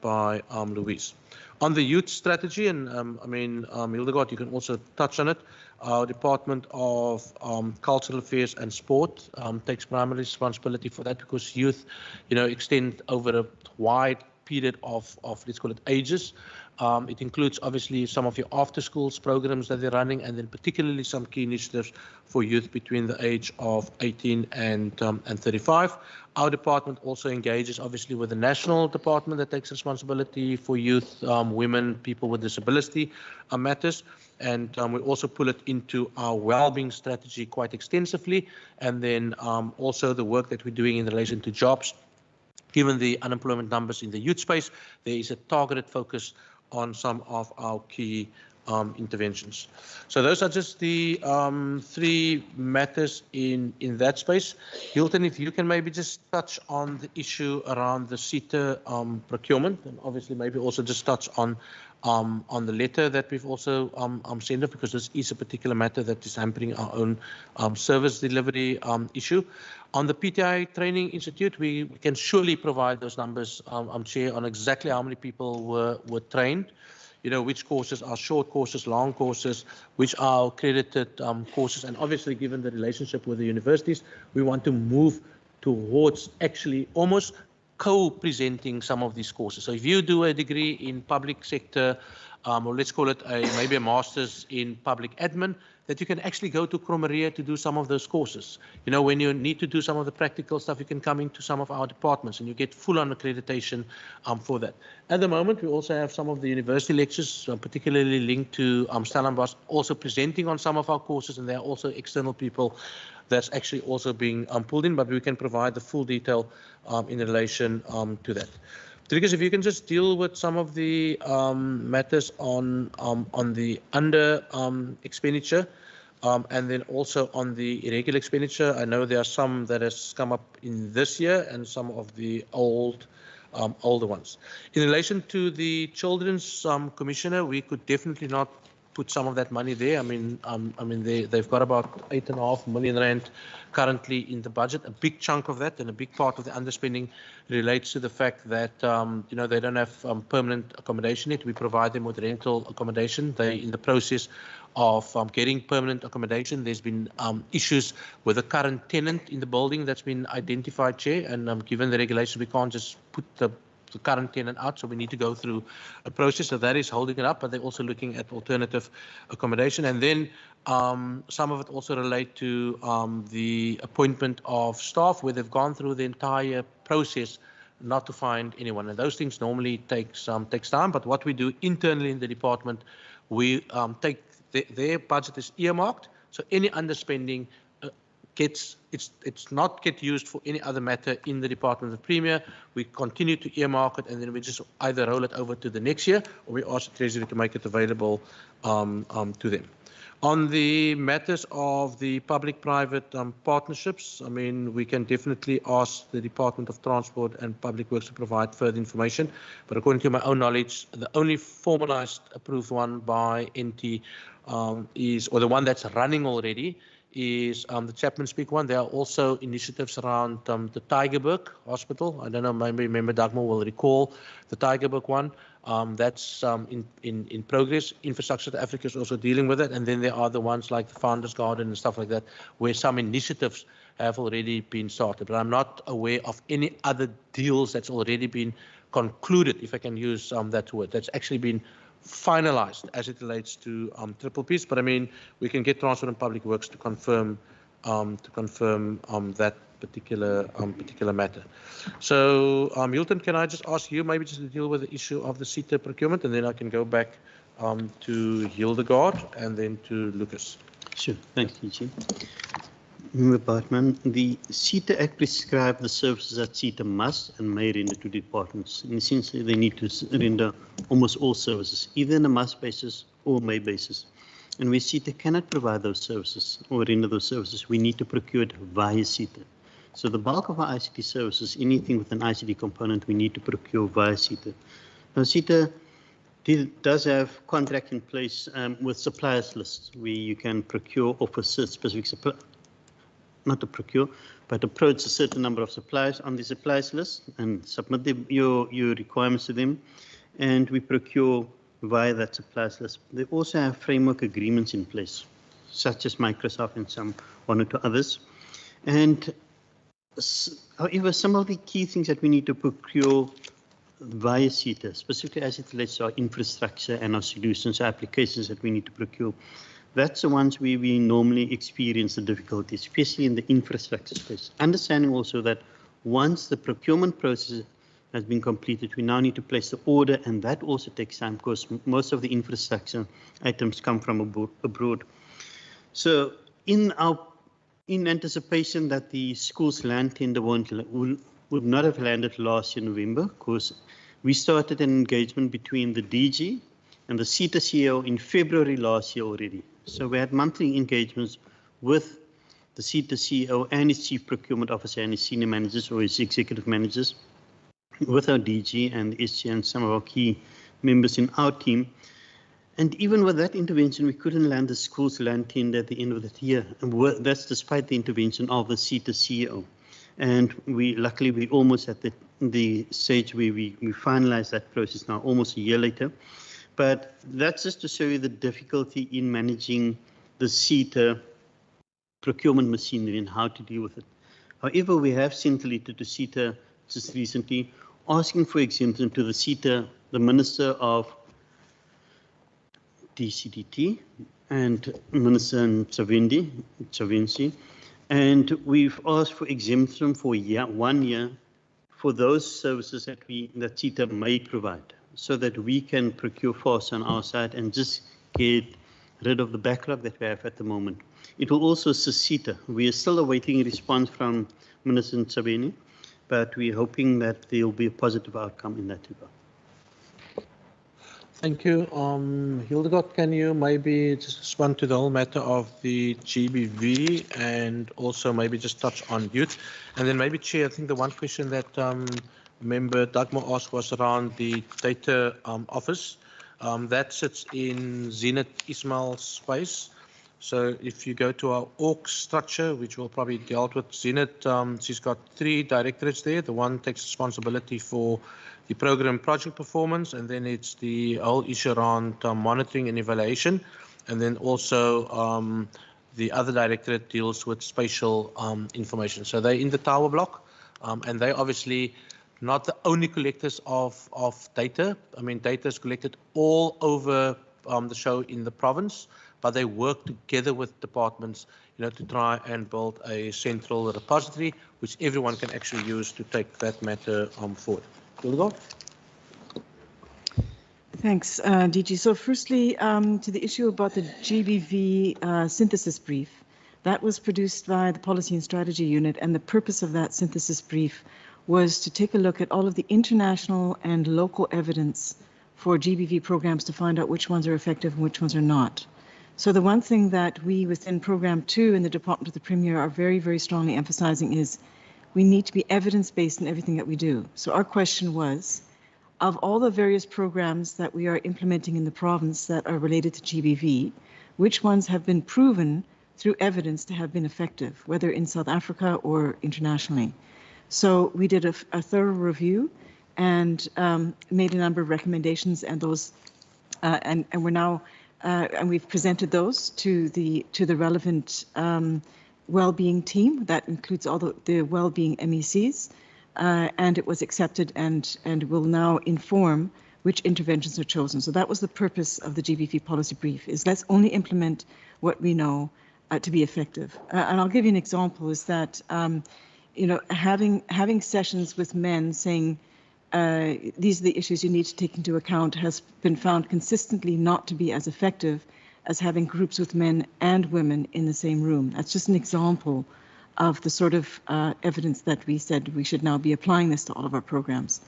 by Louise. On the youth strategy, and I mean, Hildegard, you can also touch on it. Our Department of Cultural Affairs and Sport takes primary responsibility for that because youth, you know, extend over a wide period of let's call it ages. It includes obviously some of your after schools programs that they're running, and then particularly some key initiatives for youth between the age of 18 and 35. Our department also engages obviously with the national department that takes responsibility for youth, women, people with disability matters. And we also pull it into our well-being strategy quite extensively. And then also the work that we're doing in relation to jobs. Given the unemployment numbers in the youth space, there is a targeted focus on some of our key interventions. So those are just the three matters in that space. Hilton, if you can maybe just touch on the issue around the CETA procurement, and obviously maybe also just touch on the letter that we've also sent off, because this is a particular matter that is hampering our own service delivery issue. On the PTI Training Institute, we can surely provide those numbers, Chair, on exactly how many people were trained, you know, which courses are short courses, long courses, which are accredited courses. And obviously, given the relationship with the universities, we want to move towards actually almost co-presenting some of these courses. So if you do a degree in public sector, or let's call it maybe a master's in public admin, that you can actually go to Cromeria to do some of those courses. You know, when you need to do some of the practical stuff, you can come into some of our departments and you get full-on accreditation for that. At the moment, we also have some of the university lectures, particularly linked to Stellenbosch, also presenting on some of our courses, and there are also external people that's actually also being pulled in, but we can provide the full detail in relation to that. Trigus, if you can just deal with some of the matters on the under expenditure, and then also on the irregular expenditure. I know there are some that has come up in this year and some of the older ones. In relation to the Children's Commissioner, we could definitely not put some of that money there. I mean, they've got about 8.5 million rand currently in the budget. A big chunk of that and a big part of the underspending relates to the fact that you know, they don't have permanent accommodation yet. We provide them with rental accommodation. They're in the process of getting permanent accommodation. There's been issues with the current tenant in the building that's been identified, Chair, and given the regulation, we can't just put the current tenant out, so we need to go through a process. So that is holding it up, but they're also looking at alternative accommodation. And then some of it also relate to the appointment of staff, where they've gone through the entire process not to find anyone. And those things normally takes time, but what we do internally in the department, we take their budget is earmarked, so any underspending it's not get used for any other matter in the Department of Premier. We continue to earmark it, and then we just either roll it over to the next year, or we ask the Treasury to make it available to them. On the matters of the public-private partnerships, I mean, we can definitely ask the Department of Transport and Public Works to provide further information, but according to my own knowledge, the only formalized approved one by NT is, or the one that's running already, is the Chapman Speak one. There are also initiatives around the Tygerberg Hospital. I don't know, maybe Member Dagmar will recall the Tygerberg one. That's in progress. Infrastructure South Africa is also dealing with it. And then there are the ones like the Founders Garden and stuff like that, where some initiatives have already been started. But I'm not aware of any other deals that's already been concluded, if I can use that word, that's actually been finalized as it relates to triple Ps. But I mean, we can get Transport and Public Works to confirm that particular matter. So Hilton, can I just ask you maybe just to deal with the issue of the CETA procurement, and then I can go back to Hildegard and then to Lucas. Sure, thank you, Chief. Member Bartman, the CETA Act prescribes the services that CETA must and may render to departments. In essence, they need to render almost all services, either on a must basis or may basis. And where CETA cannot provide those services or render those services, we need to procure it via CETA. So the bulk of our ICT services, anything with an ICT component, we need to procure via CETA. Now, CETA does have contract in place with suppliers lists, where you can procure or for specific supply. Not to procure, but approach a certain number of suppliers on the suppliers list and submit your requirements to them, and we procure via that suppliers list. They also have framework agreements in place, such as Microsoft and one or two others. And however, some of the key things that we need to procure via CETA, specifically as it relates to our infrastructure and our solutions, our applications that we need to procure, that's the ones where we normally experience the difficulty, especially in the infrastructure space. Understanding also that once the procurement process has been completed, we now need to place the order, and that also takes time because most of the infrastructure items come from abroad. So in anticipation that the school's land tender would not have landed last year November, because we started an engagement between the DG and the CETA CEO in February last year already. So we had monthly engagements with the CETA CEO and his Chief Procurement Officer and his senior managers or his executive managers, with our DG and the SG and some of our key members in our team. And even with that intervention, we couldn't land the school's land tender at the end of the year. And that's despite the intervention of the CETA CEO. And luckily, we almost at the stage where we finalized that process now, almost a year later. But that's just to show you the difficulty in managing the CETA procurement machinery and how to deal with it. However, we have sent a letter to CETA just recently asking for exemption to the CETA, the Minister of DCDT, and Minister Chavinci, and we've asked for exemption for 1 year for those services that CETA may provide, so that we can procure fast on our side and just get rid of the backlog that we have at the moment. It will also assist CETA. We are still awaiting a response from Minister Ntshavheni, but we're hoping that there will be a positive outcome in that regard. Thank you. Hildegard, can you maybe just respond to the whole matter of the GBV and also maybe just touch on youth? And then maybe, Chair, I think the one question that Member Dagmar asked was around the data office. That sits in Zenith Ismail's space. So if you go to our org structure, which will probably dealt with Zenith, she's got 3 directorates there. The one takes responsibility for the program project performance, and then it's the whole issue around monitoring and evaluation. And then also the other directorate deals with spatial information. So they're in the tower block, and they obviously not the only collectors of data. I mean, data is collected all over the show in the province, but they work together with departments, to try and build a central repository, which everyone can actually use to take that matter forward. Hildegard? Thanks, DG. So firstly, to the issue about the GBV synthesis brief, that was produced by the Policy and Strategy Unit, and the purpose of that synthesis brief was to take a look at all of the international and local evidence for GBV programs to find out which ones are effective and which ones are not. So the one thing that we within Program 2 in the Department of the Premier are very, very strongly emphasizing is we need to be evidence-based in everything that we do. So our question was, of all the various programs that we are implementing in the province that are related to GBV, which ones have been proven through evidence to have been effective, whether in South Africa or internationally? So we did a thorough review and made a number of recommendations, and those, and we're now, and we've presented those to the relevant well-being team. That includes all the well-being MECs, and it was accepted and will now inform which interventions are chosen. So that was the purpose of the GBV policy brief: is let's only implement what we know to be effective. And I'll give you an example: is that having sessions with men saying, these are the issues you need to take into account, has been found consistently not to be as effective as having groups with men and women in the same room. That's just an example of the sort of evidence that we said we should now be applying this to all of our programs.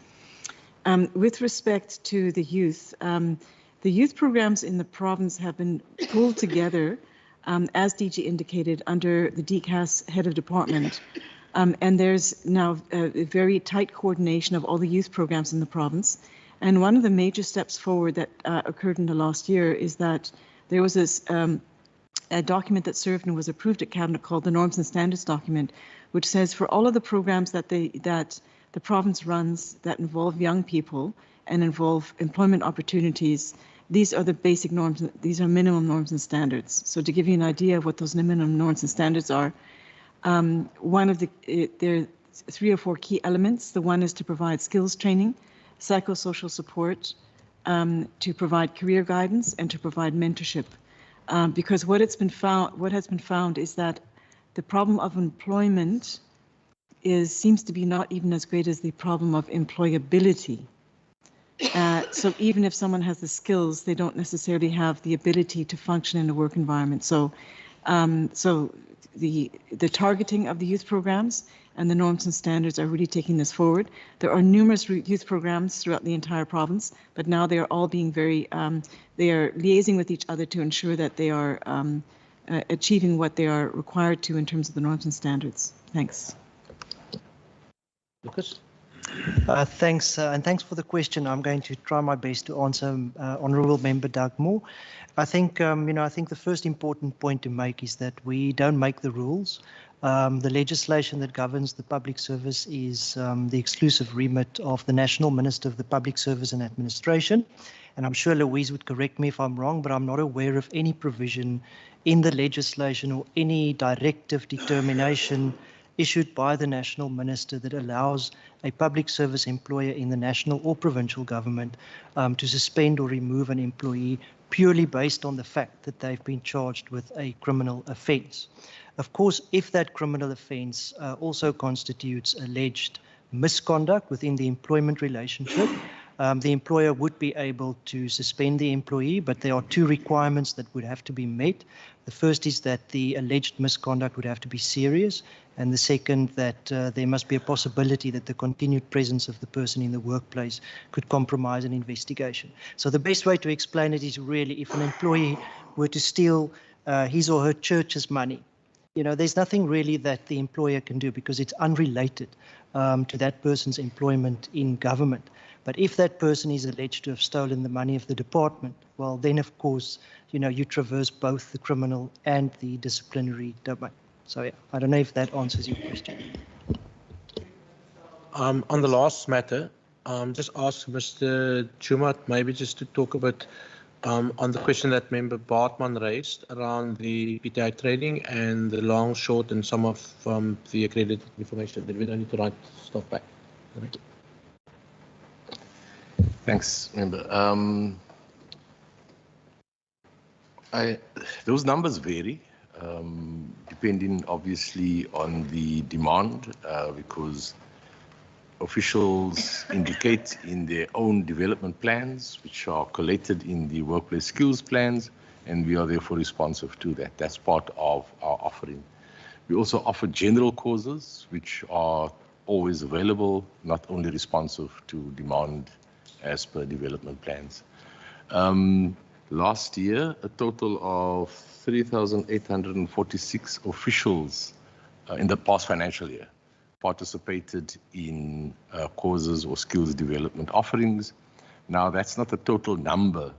With respect to the youth programs in the province have been pulled together, as DG indicated, under the DCAS head of department. And there's now a very tight coordination of all the youth programs in the province. And one of the major steps forward that occurred in the last year is that there was this a document that served and was approved at Cabinet called the Norms and Standards document, which says for all of the programs that the province runs that involve young people and involve employment opportunities, these are the basic norms, these are minimum norms and standards. So to give you an idea of what those minimum norms and standards are, one of there are 3 or 4 key elements. The one is to provide skills training, psychosocial support, to provide career guidance, and to provide mentorship. Because what has been found is that the problem of employment seems to be not even as great as the problem of employability. So even if someone has the skills, they don't necessarily have the ability to function in a work environment. So, the targeting of the youth programs and the norms and standards are really taking this forward. There are numerous youth programs throughout the entire province, but now they are all being very, they are liaising with each other to ensure that they are achieving what they are required to in terms of the norms and standards. Thanks. Lucas? Thanks, and thanks for the question. I'm going to try my best to answer Honourable Member Doug Moore. I think, I think the first important point to make is that we don't make the rules. The legislation that governs the public service is the exclusive remit of the National Minister of the Public Service and Administration. And I'm sure Louise would correct me if I'm wrong, but I'm not aware of any provision in the legislation or any directive determination issued by the national minister that allows a public service employer in the national or provincial government to suspend or remove an employee purely based on the fact that they've been charged with a criminal offence. Of course, if that criminal offence also constitutes alleged misconduct within the employment relationship, the employer would be able to suspend the employee, but there are two requirements that would have to be met. The first is that the alleged misconduct would have to be serious, and the second that there must be a possibility that the continued presence of the person in the workplace could compromise an investigation. So the best way to explain it is really if an employee were to steal his or her church's money, there's nothing really that the employer can do because it's unrelated to that person's employment in government. But if that person is alleged to have stolen the money of the department, well, then of course, you traverse both the criminal and the disciplinary domain. So yeah, I don't know if that answers your question. On the last matter, just ask Mr. Jumat maybe just to talk a bit on the question that Member Bartman raised around the PTI training and the long, short, and some of the accredited information that we don't need to write stuff back. Thank you. Thanks, Member. Those numbers vary, depending obviously on the demand, because officials indicate in their own development plans, which are collated in the workplace skills plans, and we are therefore responsive to that. That's part of our offering. We also offer general courses, which are always available, not only responsive to demand as per development plans. Last year, a total of 3,846 officials in the past financial year participated in courses or skills development offerings. Now, that's not the total number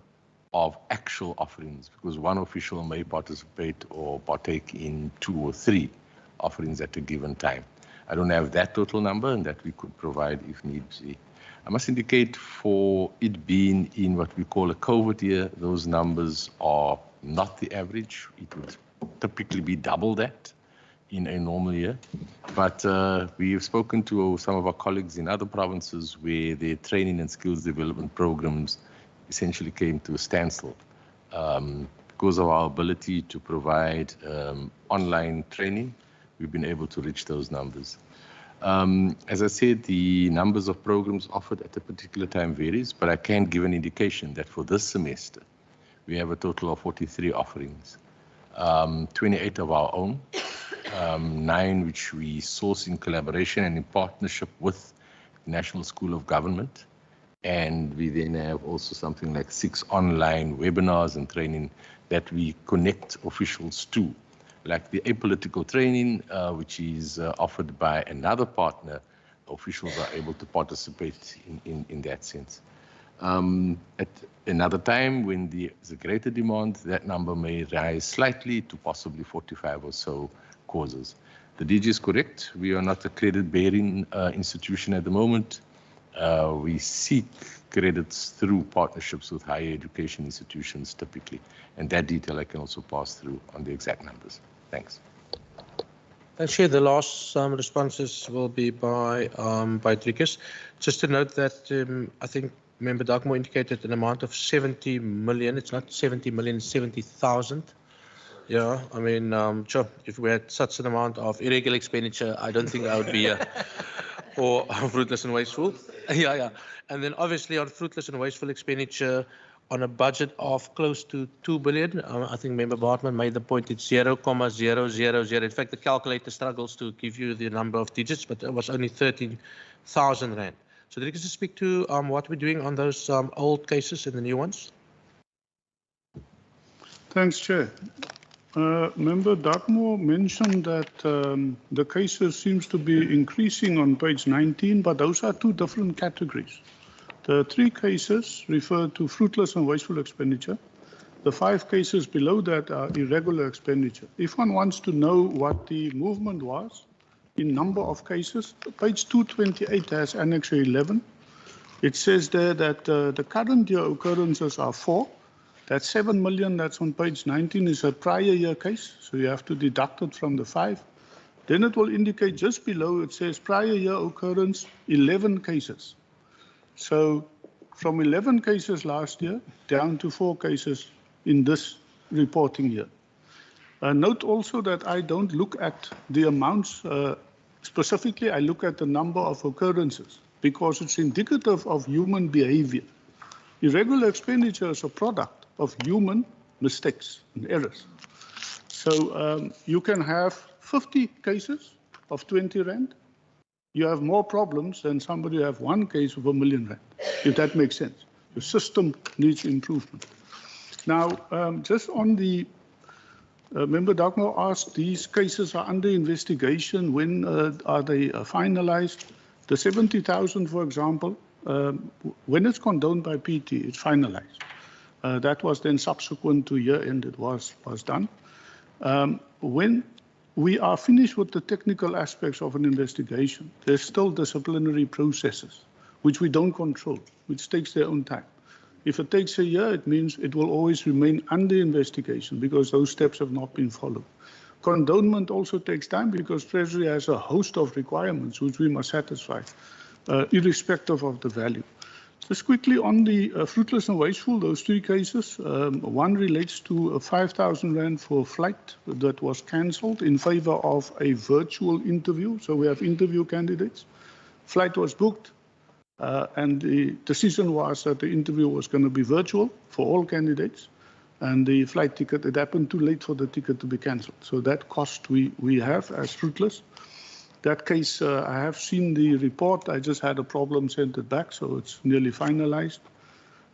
of actual offerings, because one official may participate or partake in 2 or 3 offerings at a given time. I don't have that total number, and that we could provide if need be. I must indicate, for it being in what we call a COVID year, those numbers are not the average. It would typically be double that in a normal year. But we have spoken to some of our colleagues in other provinces where their training and skills development programs essentially came to a standstill because of our ability to provide online training. We've been able to reach those numbers. As I said, the numbers of programs offered at a particular time varies, but I can give an indication that for this semester, we have a total of 43 offerings, 28 of our own, 9 which we source in collaboration and in partnership with the National School of Government. And we then have also something like 6 online webinars and training that we connect officials to, like the apolitical training, which is offered by another partner. Officials are able to participate in that sense. At another time, when there's a greater demand, that number may rise slightly to possibly 45 or so courses. The DG is correct. We are not a credit-bearing institution at the moment. We seek credits through partnerships with higher education institutions typically, and that detail I can also pass through on the exact numbers. Thanks. Thanks, Chair. The last responses will be by Tricus. Just to note that I think Member Darkmore indicated an amount of 70 million. It's not 70 million, it's 70,000. Yeah, I mean, sure, if we had such an amount of irregular expenditure, I don't think I would be for fruitless and wasteful. Yeah. And then obviously on fruitless and wasteful expenditure on a budget of close to 2 billion, I think Member Bartman made the point it's 0,000. In fact, the calculator struggles to give you the number of digits, but it was only 13,000 rand. So did you just speak to what we're doing on those old cases and the new ones? Thanks, Chair. Member Dartmore mentioned that the cases seems to be increasing on page 19, but those are 2 different categories. The 3 cases refer to fruitless and wasteful expenditure. The 5 cases below that are irregular expenditure. If one wants to know what the movement was in number of cases, page 228 has Annex 11. It says there that the current year occurrences are 4. That 7 million that's on page 19 is a prior year case, so you have to deduct it from the 5. Then it will indicate just below, it says prior year occurrence, 11 cases. So from 11 cases last year down to 4 cases in this reporting year. Note also that I don't look at the amounts specifically, I look at the number of occurrences because it's indicative of human behavior. Irregular expenditure is a product of human mistakes and errors. So you can have 50 cases of 20 rand. You have more problems than somebody who have 1 case of 1 million rand, if that makes sense. The system needs improvement. Now, just on the Member Dagmar asked, these cases are under investigation. When are they finalized? The 70,000, for example, when it's condoned by PT, it's finalized. That was then subsequent to year end, it was done. When we are finished with the technical aspects of an investigation, there's still disciplinary processes, which we don't control, which takes their own time. If it takes a year, it means it will always remain under investigation because those steps have not been followed. Condonement also takes time because Treasury has a host of requirements which we must satisfy, irrespective of the value. Just quickly on the fruitless and wasteful, those 3 cases, one relates to 5,000 rand for a flight that was cancelled in favor of a virtual interview. So we have interview candidates. Flight was booked. And the decision was that the interview was going to be virtual for all candidates. And the flight ticket, it happened too late for the ticket to be cancelled. So that cost we have as fruitless. That case, I have seen the report. I just had a problem, sent it back, so it's nearly finalized.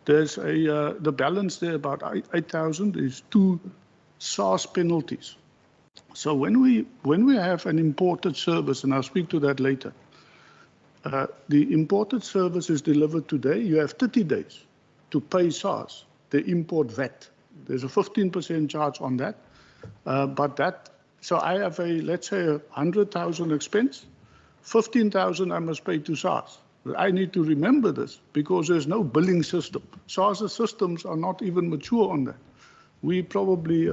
There's the balance there, about 8,000, is 2 SARS penalties. So when we have an imported service, and I'll speak to that later, the imported service is delivered today. You have 30 days to pay SARS, the import VAT. There's a 15% charge on that. So I have let's say 100,000 expense, 15,000 I must pay to SARS. I need to remember this because there's no billing system. SARS systems are not even mature on that. We probably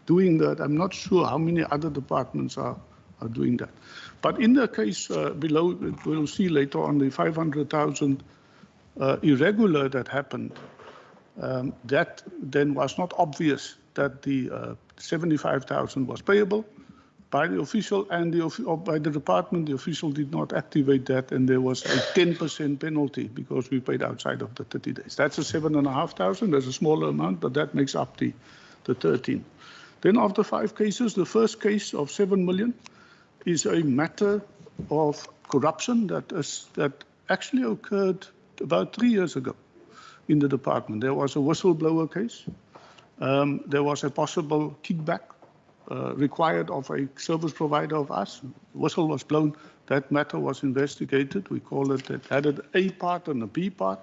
doing that. I'm not sure how many other departments are doing that. But in the case below, we'll see later on the 500,000 irregular that happened, that then was not obvious that the 75,000 was payable by the official and by the department. The official did not activate that, and there was a 10% penalty because we paid outside of the 30 days. That's a 7,500. There's a smaller amount, but that makes up the 13. Then after 5 cases, the first case of 7 million is a matter of corruption that actually occurred about 3 years ago in the department. There was a whistleblower case. There was a possible kickback required of a service provider of us. Whistle was blown. That matter was investigated. We call it, it had an A part and a B part.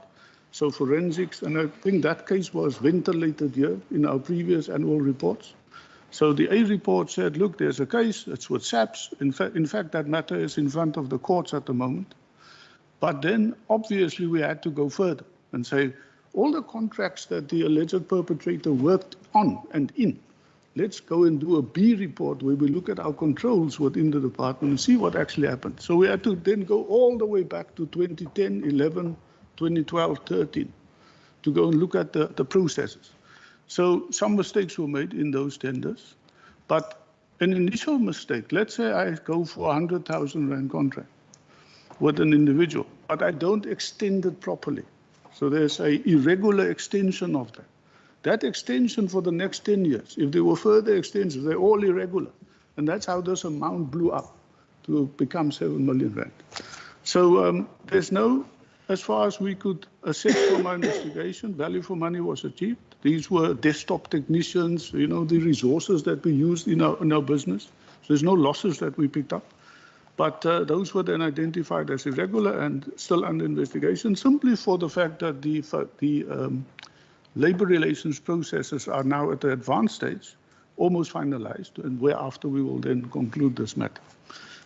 So forensics, and I think that case was ventilated here in our previous annual reports. So the A report said, look, there's a case, it's with SAPS. In fact, that matter is in front of the courts at the moment. But then, obviously, we had to go further and say, all the contracts that the alleged perpetrator worked on and in, let's go and do a B report where we look at our controls within the department and see what actually happened. So we had to then go all the way back to 2010, 11, 2012, 13 to go and look at the processes. So some mistakes were made in those tenders, but an initial mistake, let's say I go for 100,000 rand contract with an individual, but I don't extend it properly. So there's an irregular extension of that. That extension for the next 10 years, if there were further extensions, they're all irregular. And that's how this amount blew up to become 7 million rand. So there's no, as far as we could assess from our investigation, value for money was achieved. These were desktop technicians, the resources that we used in our business. So there's no losses that we picked up. But those were then identified as irregular and still under investigation, simply for the fact that the labor relations processes are now at the advanced stage, almost finalized, and whereafter we will then conclude this matter.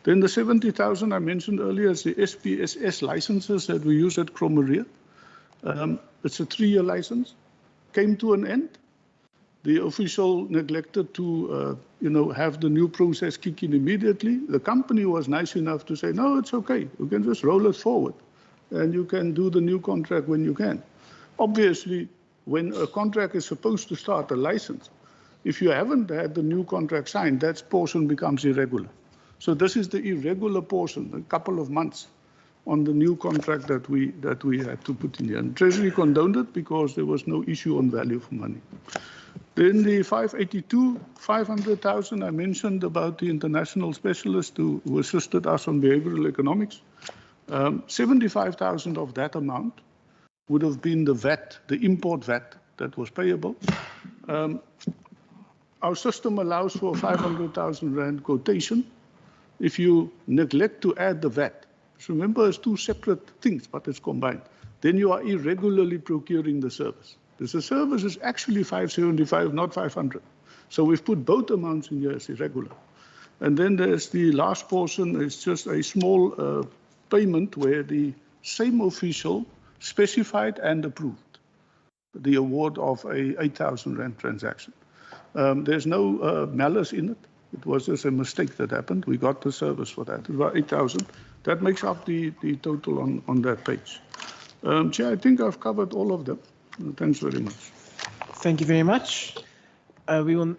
Then the 70,000 I mentioned earlier is the SPSS licenses that we use at Cromeria. It's a 3-year license, came to an end. The official neglected to, have the new process kick in immediately. The company was nice enough to say, no, it's okay. You can just roll it forward and you can do the new contract when you can. Obviously, when a contract is supposed to start a license, if you haven't had the new contract signed, that portion becomes irregular. So this is the irregular portion, a couple of months on the new contract that we had to put in here. And Treasury condoned it because there was no issue on value for money. Then the 582, 500,000 I mentioned about the international specialist who assisted us on behavioral economics. 75,000 of that amount would have been the VAT, the import VAT that was payable. Our system allows for 500,000 rand quotation. If you neglect to add the VAT, so remember it's two separate things, but it's combined, then you are irregularly procuring the service. The service is actually 575, not 500. So we've put both amounts in here as irregular. And then there's the last portion, it's just a small payment where the same official specified and approved the award of a 8,000 rand transaction. There's no malice in it. It was just a mistake that happened. We got the service for that. It was 8,000. That makes up the total on that page. Chair, I think I've covered all of them. Thanks very much. Thank you very much. We will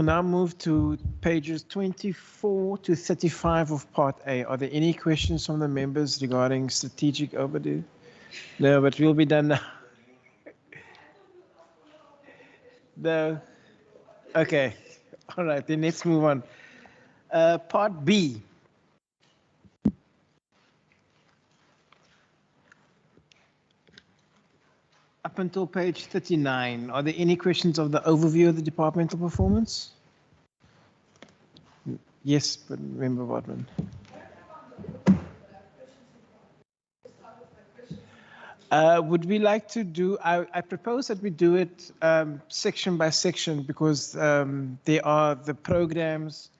now move to pages 24 to 35 of Part A. Are there any questions from the members regarding strategic overdue? No, but we'll be done now. No. Okay. All right, then let's move on. Part B. Up until page 39, are there any questions of the overview of the departmental performance? Yes, but Member Bodman. Would we like to do, I propose that we do it section by section because there are the programs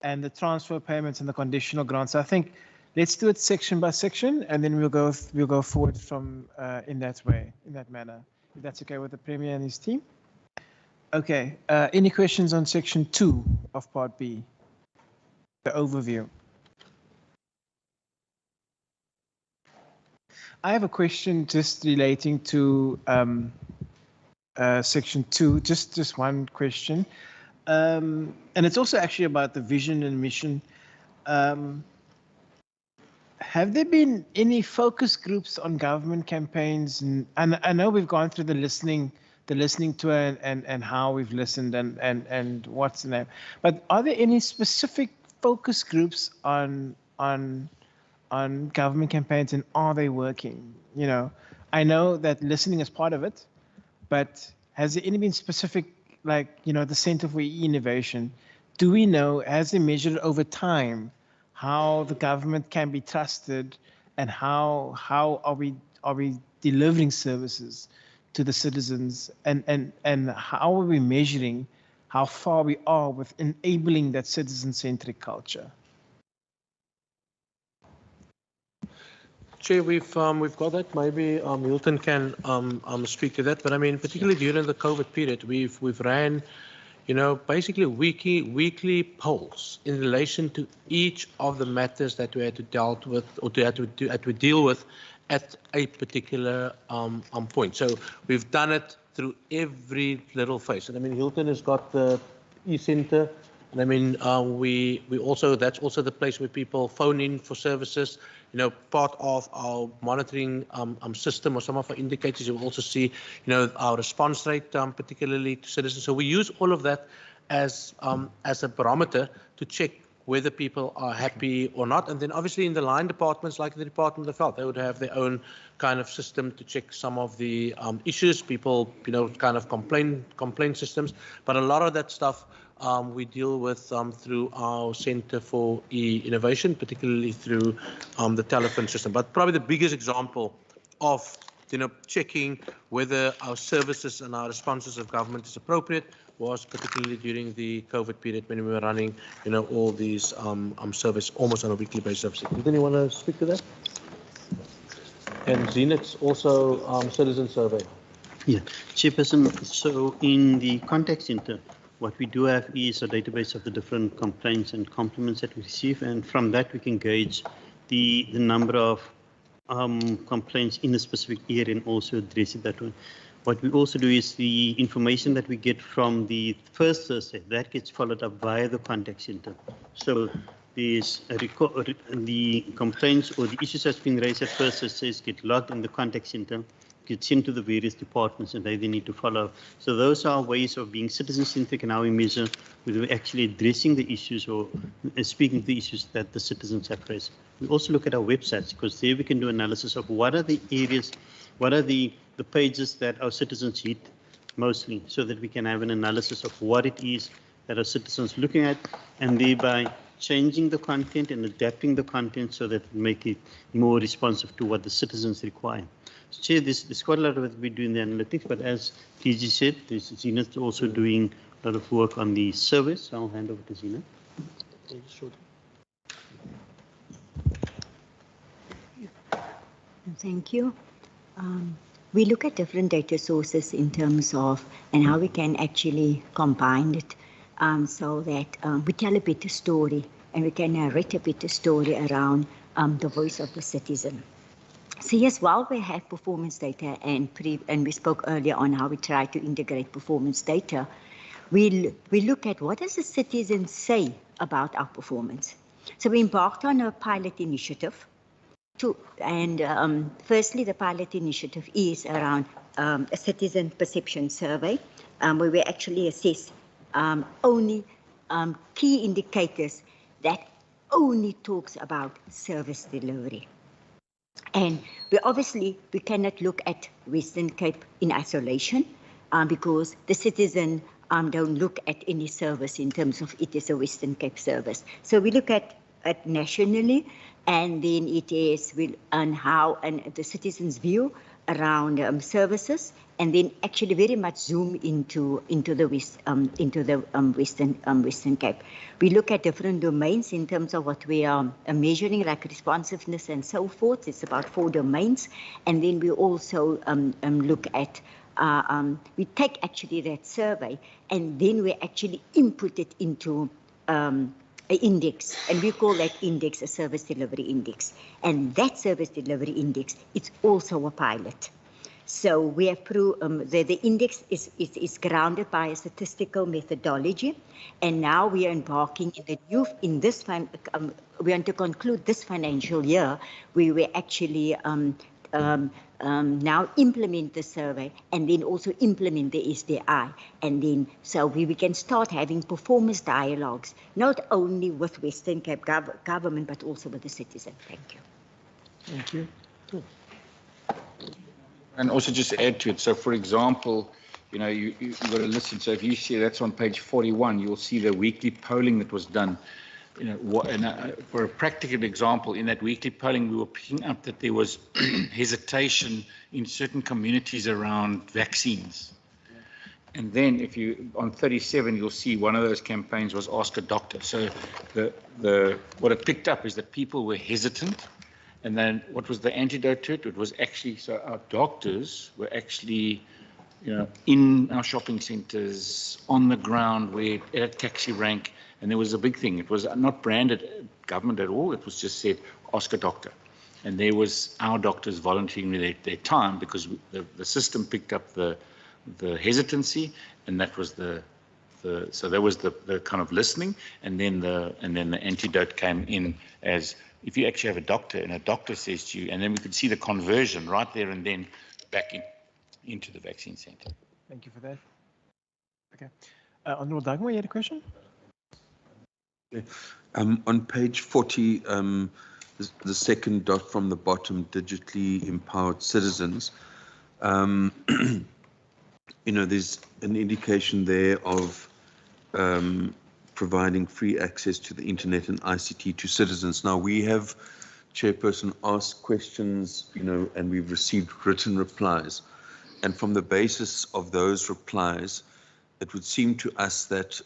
and the transfer payments and the conditional grants. So I think let's do it section by section and then we'll go forward from in that way, in that manner, if that's okay with the Premier and his team. Okay, any questions on section 2 of Part B, the overview? I have a question just relating to section 2, just one question. And it's also actually about the vision and mission. Have there been any focus groups on government campaigns? And I know we've gone through the listening tour and how we've listened and what's in there. But are there any specific focus groups on government campaigns and are they working? You know, I know that listening is part of it, but has there any been specific, like, you know, the Center for Innovation? Do we know, has it measured over time how the government can be trusted and how are we delivering services to the citizens and how are we measuring how far we are with enabling that citizen-centric culture? Chair, we've got that. Maybe Hilton can speak to that. But I mean, particularly during the COVID period, we've ran, you know, basically weekly polls in relation to each of the matters that we had to deal with or had to deal with at a particular point. So we've done it through every little phase. And I mean, Hilton has got the e-center. And I mean, we also, that's also the place where people phone in for services. You know, part of our monitoring system or some of our indicators, you will also see, you know, our response rate, particularly to citizens. So we use all of that as a barometer to check whether people are happy or not. And then obviously in the line departments, like the Department of Health, they would have their own kind of system to check some of the issues, people, you know, kind of complaint systems. But a lot of that stuff we deal with through our Center for Innovation, particularly through the telephone system. But probably the biggest example of, you know, checking whether our services and our responses of government is appropriate was particularly during the COVID period when we were running, you know, all these surveys almost on a weekly basis. Does anyone want to speak to that? And Zenith's also citizen survey. Yeah, Chairperson, so in the contact center, what we do have is a database of the different complaints and compliments that we receive, and from that we can gauge the number of complaints in a specific area and also address it that way. What we also do is the information that we get from the first Thursday, that gets followed up via the contact center. So there's the complaints or the issues that's been raised at first Thursdays get logged in the contact center, gets into the various departments, and they need to follow. So those are ways of being citizen-centric and how we measure whether we're actually addressing the issues or speaking to the issues that the citizens have raised. We also look at our websites because there we can do analysis of what are the areas, what are the pages that our citizens hit mostly, so that we can have an analysis of what it is that our citizens are looking at, and thereby changing the content and adapting the content so that we make it more responsive to what the citizens require. So, Chair, there's quite a lot of it we do in the analytics, but as TG said, Zina's also doing a lot of work on the service. So I'll hand over to Zina. Thank you. We look at different data sources in terms of and how we can actually combine it so that we tell a better story and we can narrate a better story around the voice of the citizen. So yes, while we have performance data and we spoke earlier on how we try to integrate performance data, we look at what does the citizen say about our performance. So we embarked on a pilot initiative. Firstly, the pilot initiative is around a citizen perception survey, where we actually assess only key indicators that only talks about service delivery. And we cannot look at Western Cape in isolation because the citizen don't look at any service in terms of it is a Western Cape service. So we look at nationally, and then it is on how the citizens' view around services, and then actually very much zoom into the Western Cape. We look at different domains in terms of what we are measuring, like responsiveness and so forth. It's about 4 domains, and then we also look at. We take actually that survey, and then we actually input it into an index, and we call that index a service delivery index. And that service delivery index, it's also a pilot. So we have the index is grounded by a statistical methodology, and now we are embarking in this we want to conclude this financial year. We will actually now implement the survey and then also implement the SDI, and then so we can start having performance dialogues not only with Western Cape government but also with the citizen. Thank you. Thank you. Good. And also just add to it. So, for example, you've got to listen. So if you see that's on page 41, you'll see the weekly polling that was done. For a practical example, in that weekly polling, we were picking up that there was hesitation in certain communities around vaccines. And then if you, on 37, you'll see one of those campaigns was Ask a Doctor. So what it picked up is that people were hesitant. And then what was the antidote to it? It was actually, so our doctors were actually, in our shopping centres, on the ground, where at a taxi rank, and there was a big thing. It was not branded government at all. It was just said, ask a doctor. And there was our doctors volunteering their time because the system picked up the hesitancy, and that was so there was the kind of listening, and then the antidote came in as if you actually have a doctor and a doctor says to you, and then we could see the conversion right there and then back into the vaccine centre. Thank you for that. Okay. Honourable Dagmar, you had a question? On page 40, the second dot from the bottom, digitally empowered citizens, there's an indication there of providing free access to the internet and ICT to citizens. Now, we have, Chairperson, asked questions, and we've received written replies. And from the basis of those replies, it would seem to us that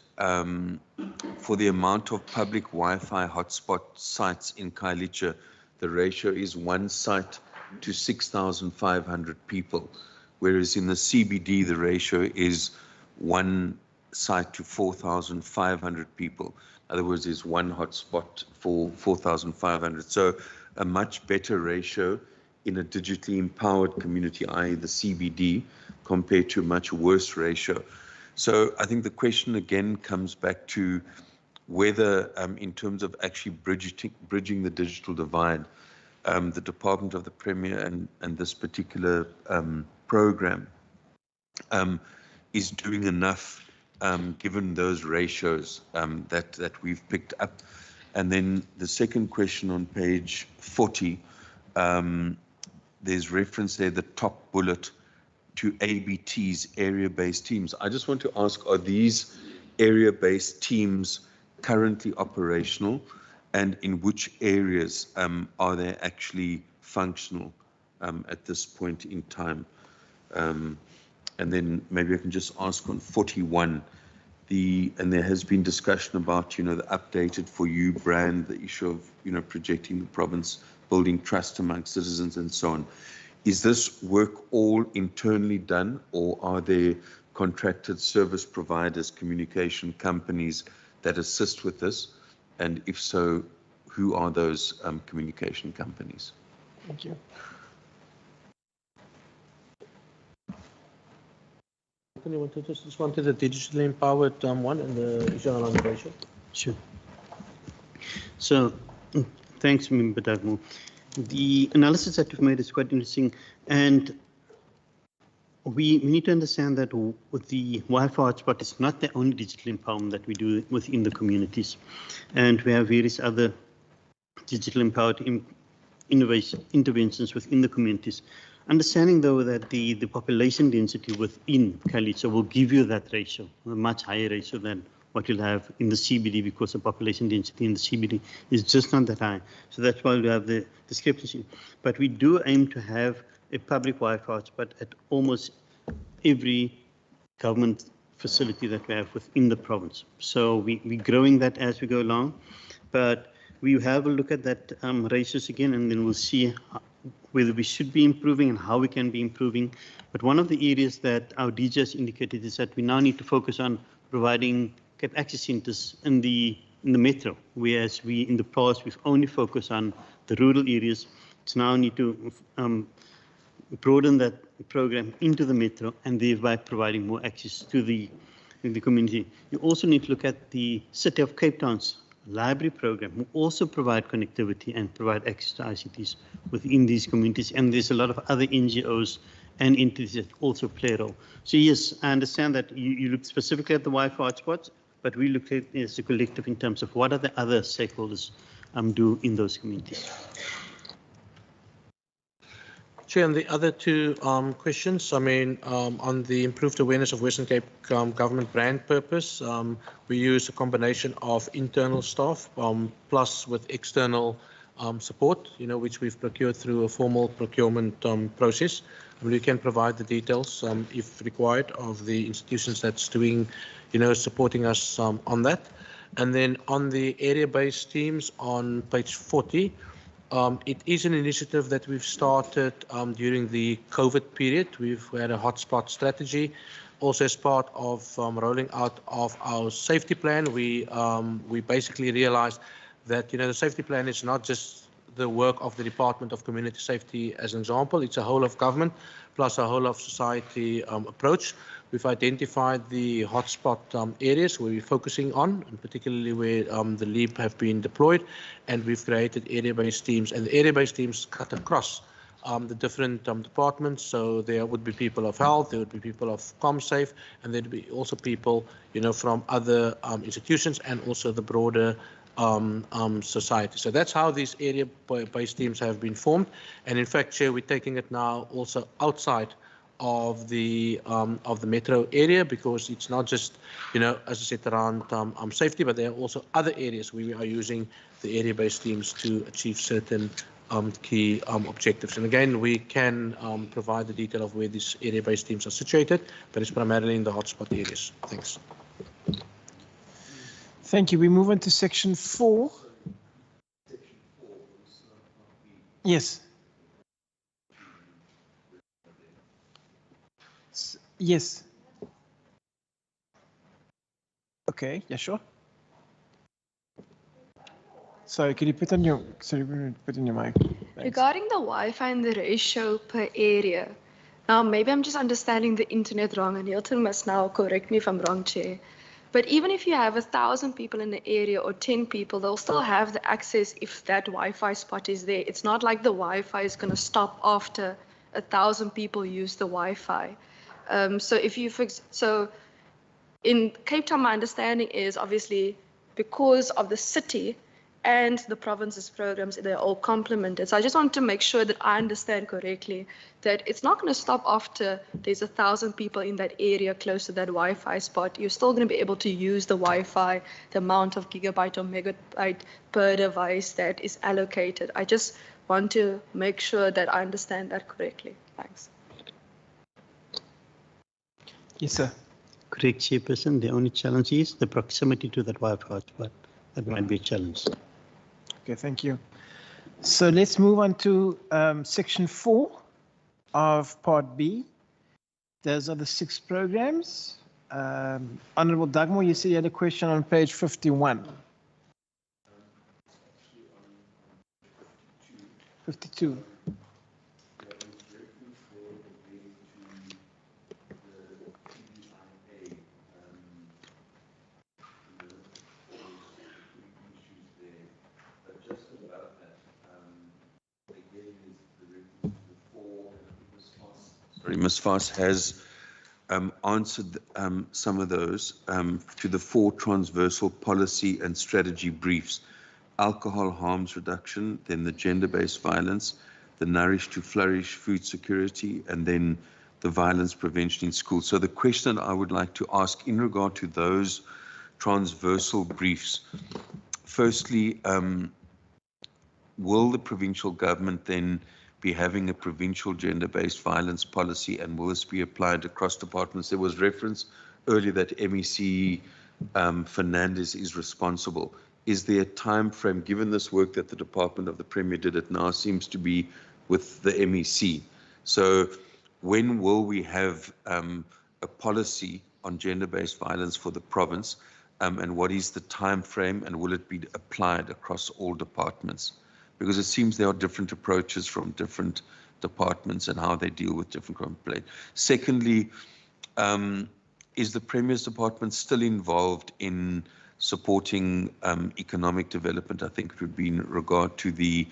for the amount of public Wi-Fi hotspot sites in Khayelitsha, the ratio is 1 site to 6,500 people. whereas in the CBD, the ratio is 1 site to 4,500 people. In other words, is 1 hotspot for 4,500. So a much better ratio in a digitally empowered community, i.e. the CBD, compared to a much worse ratio. So I think the question again comes back to whether, in terms of actually bridging the digital divide, the Department of the Premier and this particular program is doing enough, given those ratios that we've picked up. And then the second question on page 40, there's reference there, the top bullet, to ABT's, area-based teams. I just want to ask, are these area-based teams currently operational, and in which areas are they actually functional at this point in time? And then maybe I can just ask on 41, and there has been discussion about, the updated For You brand, the issue of, projecting the province, building trust among citizens and so on. Is this work all internally done, or are there contracted service providers, communication companies that assist with this? And if so, who are those communication companies? Thank you. You just wanted the digitally empowered one and the issue around the ratio? Sure. So, thanks, Member Dagmo. The analysis that you've made is quite interesting, and we need to understand that with the Wi-Fi hotspot, it's not the only digital empowerment that we do within the communities, and we have various other digital empowered interventions within the communities. Understanding, though, that the population density within Khalicha will give you that ratio, a much higher ratio than what you'll have in the CBD, because the population density in the CBD is just not that high. So that's why we have the discrepancy. But we do aim to have a public Wi-Fi hotspot at almost every government facility that we have within the province. So we're growing that as we go along, but we have a look at that ratios again, and then we'll see whether we should be improving and how we can be improving. But one of the areas that our DG has indicated is that we now need to focus on providing access centers in the metro, whereas in the past we've only focused on the rural areas. It's now need to broaden that program into the metro and thereby providing more access to the community. You also need to look at the City of Cape Town's library program, who also provide connectivity and provide access to ICTs within these communities. And there's a lot of other NGOs and entities that also play a role. So yes, I understand that you look specifically at the Wi-Fi hotspots, but we look at it as a collective in terms of what are the other stakeholders do in those communities. Chair, and the other two questions, I mean, on the improved awareness of Western Cape government brand purpose, we use a combination of internal staff plus with external support, which we've procured through a formal procurement process. We can provide the details, if required, of the institutions that's doing, supporting us on that. And then on the area-based teams on page 40, it is an initiative that we've started during the COVID period. We've had a hotspot strategy. Also, as part of rolling out of our safety plan, we basically realized that the safety plan is not just the work of the Department of Community Safety as an example. It's a whole of government plus a whole of society approach. We've identified the hotspot areas where we're focusing on, and particularly where the LEAP have been deployed, and we've created area-based teams. And the area-based teams cut across the different departments. So there would be people of health, there would be people of ComSafe, and there'd be also people, from other institutions and also the broader society. So that's how these area-based teams have been formed. And in fact, Chair, we're taking it now also outside of the metro area, because it's not just, as I said, around safety, but there are also other areas where we are using the area-based teams to achieve certain key objectives. And again, we can provide the detail of where these area-based teams are situated, but it's primarily in the hotspot areas. Thanks. Thank you. We move on to section 4. Yes. Yes. Okay, yeah, sure. Sorry, could you put on your, put in your mic? Thanks. Regarding the Wi-Fi and the ratio per area, now maybe I'm just understanding the internet wrong, and Hilton must now correct me if I'm wrong, Chair. But even if you have 1,000 people in the area or 10 people, they'll still have the access if that Wi-Fi spot is there. It's not like the Wi-Fi is going to stop after 1,000 people use the Wi-Fi. So if you, so in Cape Town, my understanding is obviously because of the city and the province's programs, they're all complemented. So I just want to make sure that I understand correctly that it's not going to stop after there's 1,000 people in that area close to that Wi-Fi spot. You're still going to be able to use the Wi-Fi, the amount of gigabyte or megabyte per device that is allocated. I just want to make sure that I understand that correctly. Thanks. Yes, sir. Correct, Chairperson. The only challenge is the proximity to that Wi-Fi spot. That might be a challenge. Okay, thank you. So let's move on to section 4 of part B. Those are the 6 programs. Honorable Dagmore, you said you had a question on page 51. 52. Ms. Voss has answered some of those to the 4 transversal policy and strategy briefs: alcohol harms reduction, then the gender-based violence, the nourish to flourish food security, and then the violence prevention in schools. So the question I would like to ask in regard to those transversal briefs, firstly, will the provincial government then be having a provincial gender-based violence policy, and will this be applied across departments? There was reference earlier that MEC Fernandez is responsible. Is there a time frame, given this work that the Department of the Premier did, it now seems to be with the MEC? So when will we have a policy on gender-based violence for the province, and what is the time frame, and will it be applied across all departments? Because it seems there are different approaches from different departments and how they deal with different complaints. Secondly, is the Premier's department still involved in supporting economic development? I think it would be in regard to the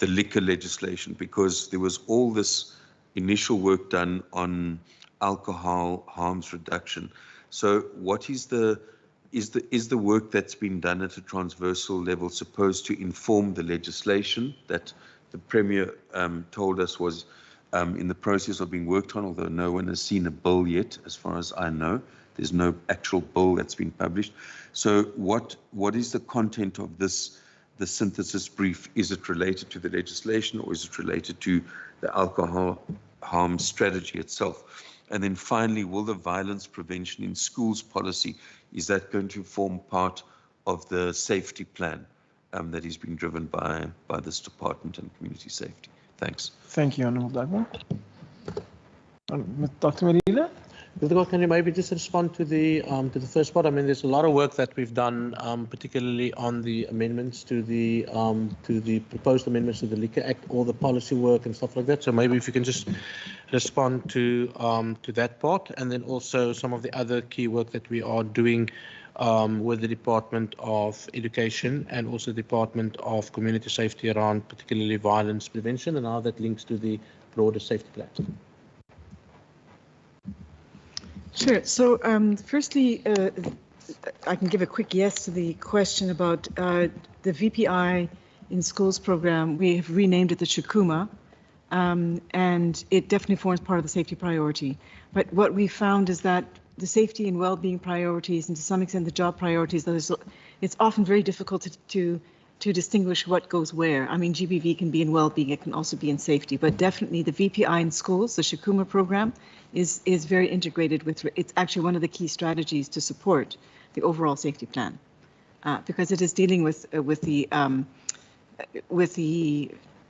liquor legislation, because there was all this initial work done on alcohol harms reduction. So what is the work that's been done at a transversal level supposed to inform the legislation that the Premier told us was in the process of being worked on, although no one has seen a bill yet, as far as I know. There's no actual bill that's been published. So what is the content of this, the synthesis brief? Is it related to the legislation, or is it related to the alcohol harm strategy itself? And then finally, will the violence prevention in schools policy, is that going to form part of the safety plan that is being driven by this department and community safety? Thanks. Thank you, Honourable Dagmore. Dr. Malila? Can you maybe just respond to the first part? I mean, there's a lot of work that we've done, particularly on the amendments to the proposed amendments to the Liquor Act, all the policy work and stuff like that. So maybe if you can just respond to that part, and then also some of the other key work that we are doing with the Department of Education and also the Department of Community Safety around particularly violence prevention, and how that links to the broader safety plan. Sure. So firstly, I can give a quick yes to the question about the VPI in schools program. We have renamed it the Shukuma, and it definitely forms part of the safety priority. But what we found is that the safety and well-being priorities, and to some extent the job priorities, it's often very difficult to distinguish what goes where. I mean, GBV can be in well-being, it can also be in safety, but definitely the VPI in schools, the Shukuma program, is very integrated with, it's actually one of the key strategies to support the overall safety plan, because it is dealing with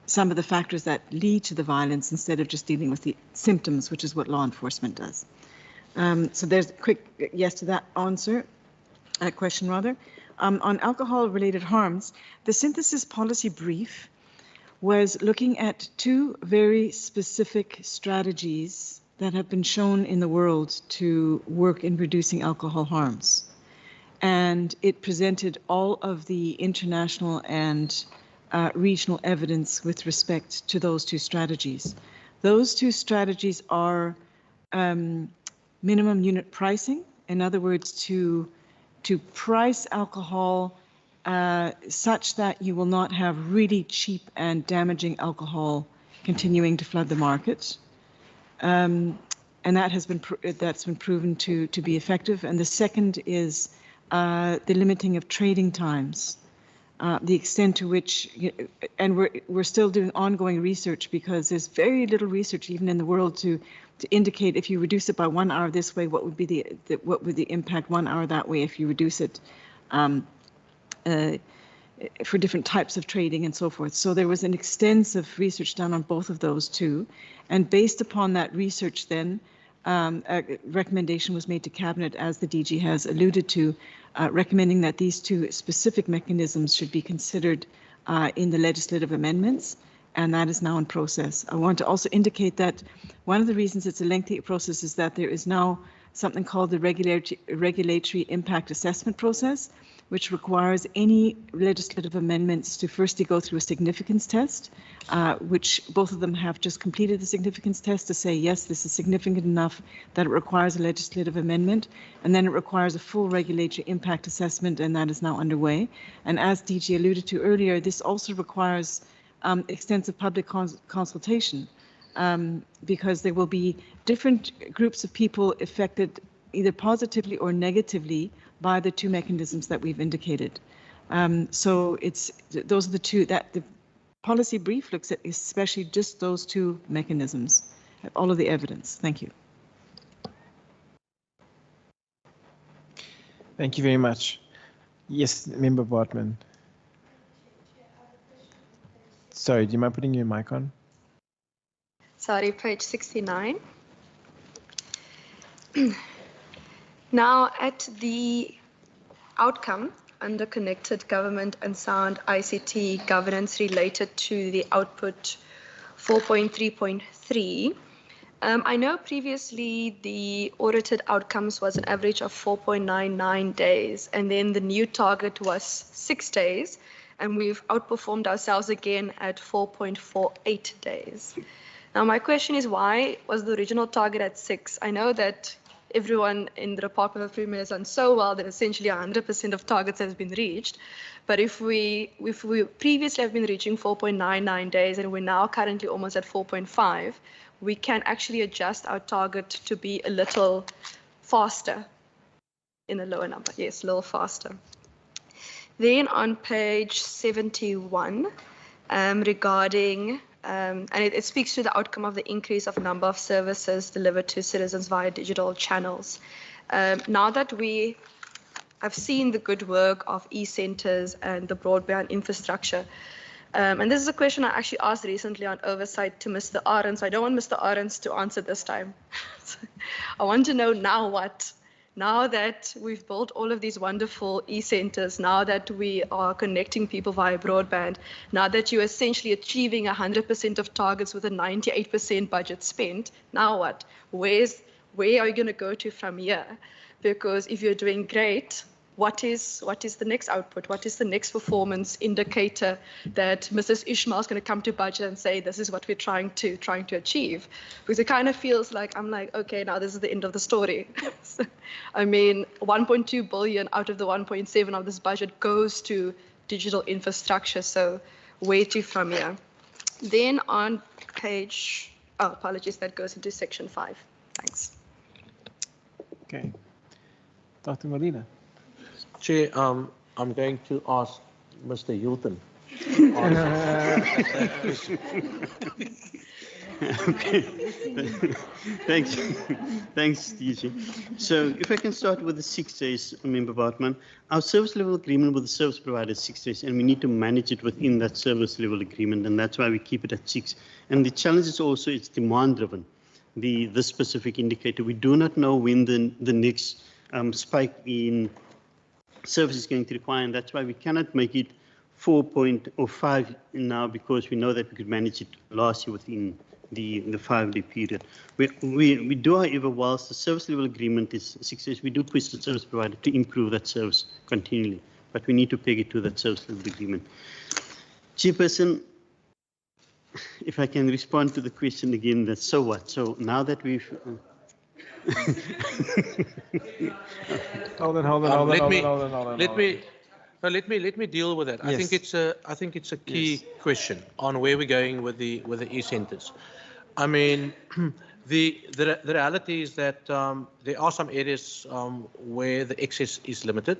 some of the factors that lead to the violence instead of just dealing with the symptoms, which is what law enforcement does. So there's a quick yes to that question rather. On alcohol-related harms, the synthesis policy brief was looking at two very specific strategies that have been shown in the world to work in reducing alcohol harms. And it presented all of the international and regional evidence with respect to those two strategies. Those two strategies are minimum unit pricing, in other words, to price alcohol such that you will not have really cheap and damaging alcohol continuing to flood the market. And that has been that's been proven to be effective. And the second is the limiting of trading times, the extent to which, and we're still doing ongoing research because there's very little research even in the world to indicate if you reduce it by 1 hour this way, what would be what would the impact 1 hour that way if you reduce it for different types of trading and so forth. So there was an extensive research done on both of those too. And based upon that research then, a recommendation was made to Cabinet, as the DG has alluded to, recommending that these two specific mechanisms should be considered in the legislative amendments, and that is now in process. I want to also indicate that one of the reasons it's a lengthy process is that there is now something called the regulatory impact assessment process, which requires any legislative amendments to firstly go through a significance test, which both of them have just completed the significance test to say, yes, this is significant enough that it requires a legislative amendment. And then it requires a full regulatory impact assessment, and that is now underway. And as DG alluded to earlier, this also requires extensive public consultation because there will be different groups of people affected either positively or negatively by the two mechanisms that we've indicated. So those are the two that the policy brief looks at, especially just those two mechanisms, all of the evidence. Thank you. Thank you very much. Yes, Member Bartman. Sorry, do you mind putting your mic on? Sorry, page 69. Now, at the outcome under connected government and sound ICT governance related to the output 4.3.3, I know previously the audited outcomes was an average of 4.99 days, and then the new target was 6 days, and we've outperformed ourselves again at 4.48 days. Now, my question is, why was the original target at 6? I know that everyone in the Department of Premier has done so well that essentially 100% of targets has been reached. But if we previously have been reaching 4.99 days and we're now currently almost at 4.5, we can actually adjust our target to be a little faster in a lower number. Yes, a little faster. Then on page 71, regarding and it speaks to the outcome of the increase of number of services delivered to citizens via digital channels. Now that we have seen the good work of e-centers and the broadband infrastructure, and this is a question I actually asked recently on oversight to Mr. Arends. I don't want Mr. Arends to answer this time. I want to know now what. Now that we've built all of these wonderful e-centers, now that we are connecting people via broadband, now that you're essentially achieving 100% of targets with a 98% budget spent, now what? Where are you going to go to from here? Because if you're doing great, what is the next output? What is the next performance indicator that Mrs. Ishmael is going to come to budget and say, this is what we're trying to achieve? Because it kind of feels like, I'm like, okay, now this is the end of the story. So, I mean, 1.2 billion out of the 1.7 of this budget goes to digital infrastructure. So where to from here? Then on page, oh, apologies, that goes into section 5. Thanks. Okay. Dr. Molina. Chair, I'm going to ask Mr. Hilton. Okay. Thanks, DG. So if I can start with the 6 days, Member Bartman, our service level agreement with the service provider is 6 days, and we need to manage it within that service level agreement, and that's why we keep it at 6. And the challenge is also it's demand driven. this specific indicator. We do not know when the next spike in service is going to require, and that's why we cannot make it 4.05 now, because we know that we could manage it last year within the 5-day period. We do, however, whilst the service level agreement is 6 years, we do push the service provider to improve that service continually, but we need to peg it to that service level agreement. Chairperson, if I can respond to the question again, that's so what? So now that we've... Hold on. Let me deal with that. Yes. I think it's a key question on where we're going with the e-centers. I mean, the reality is that there are some areas where the access is limited.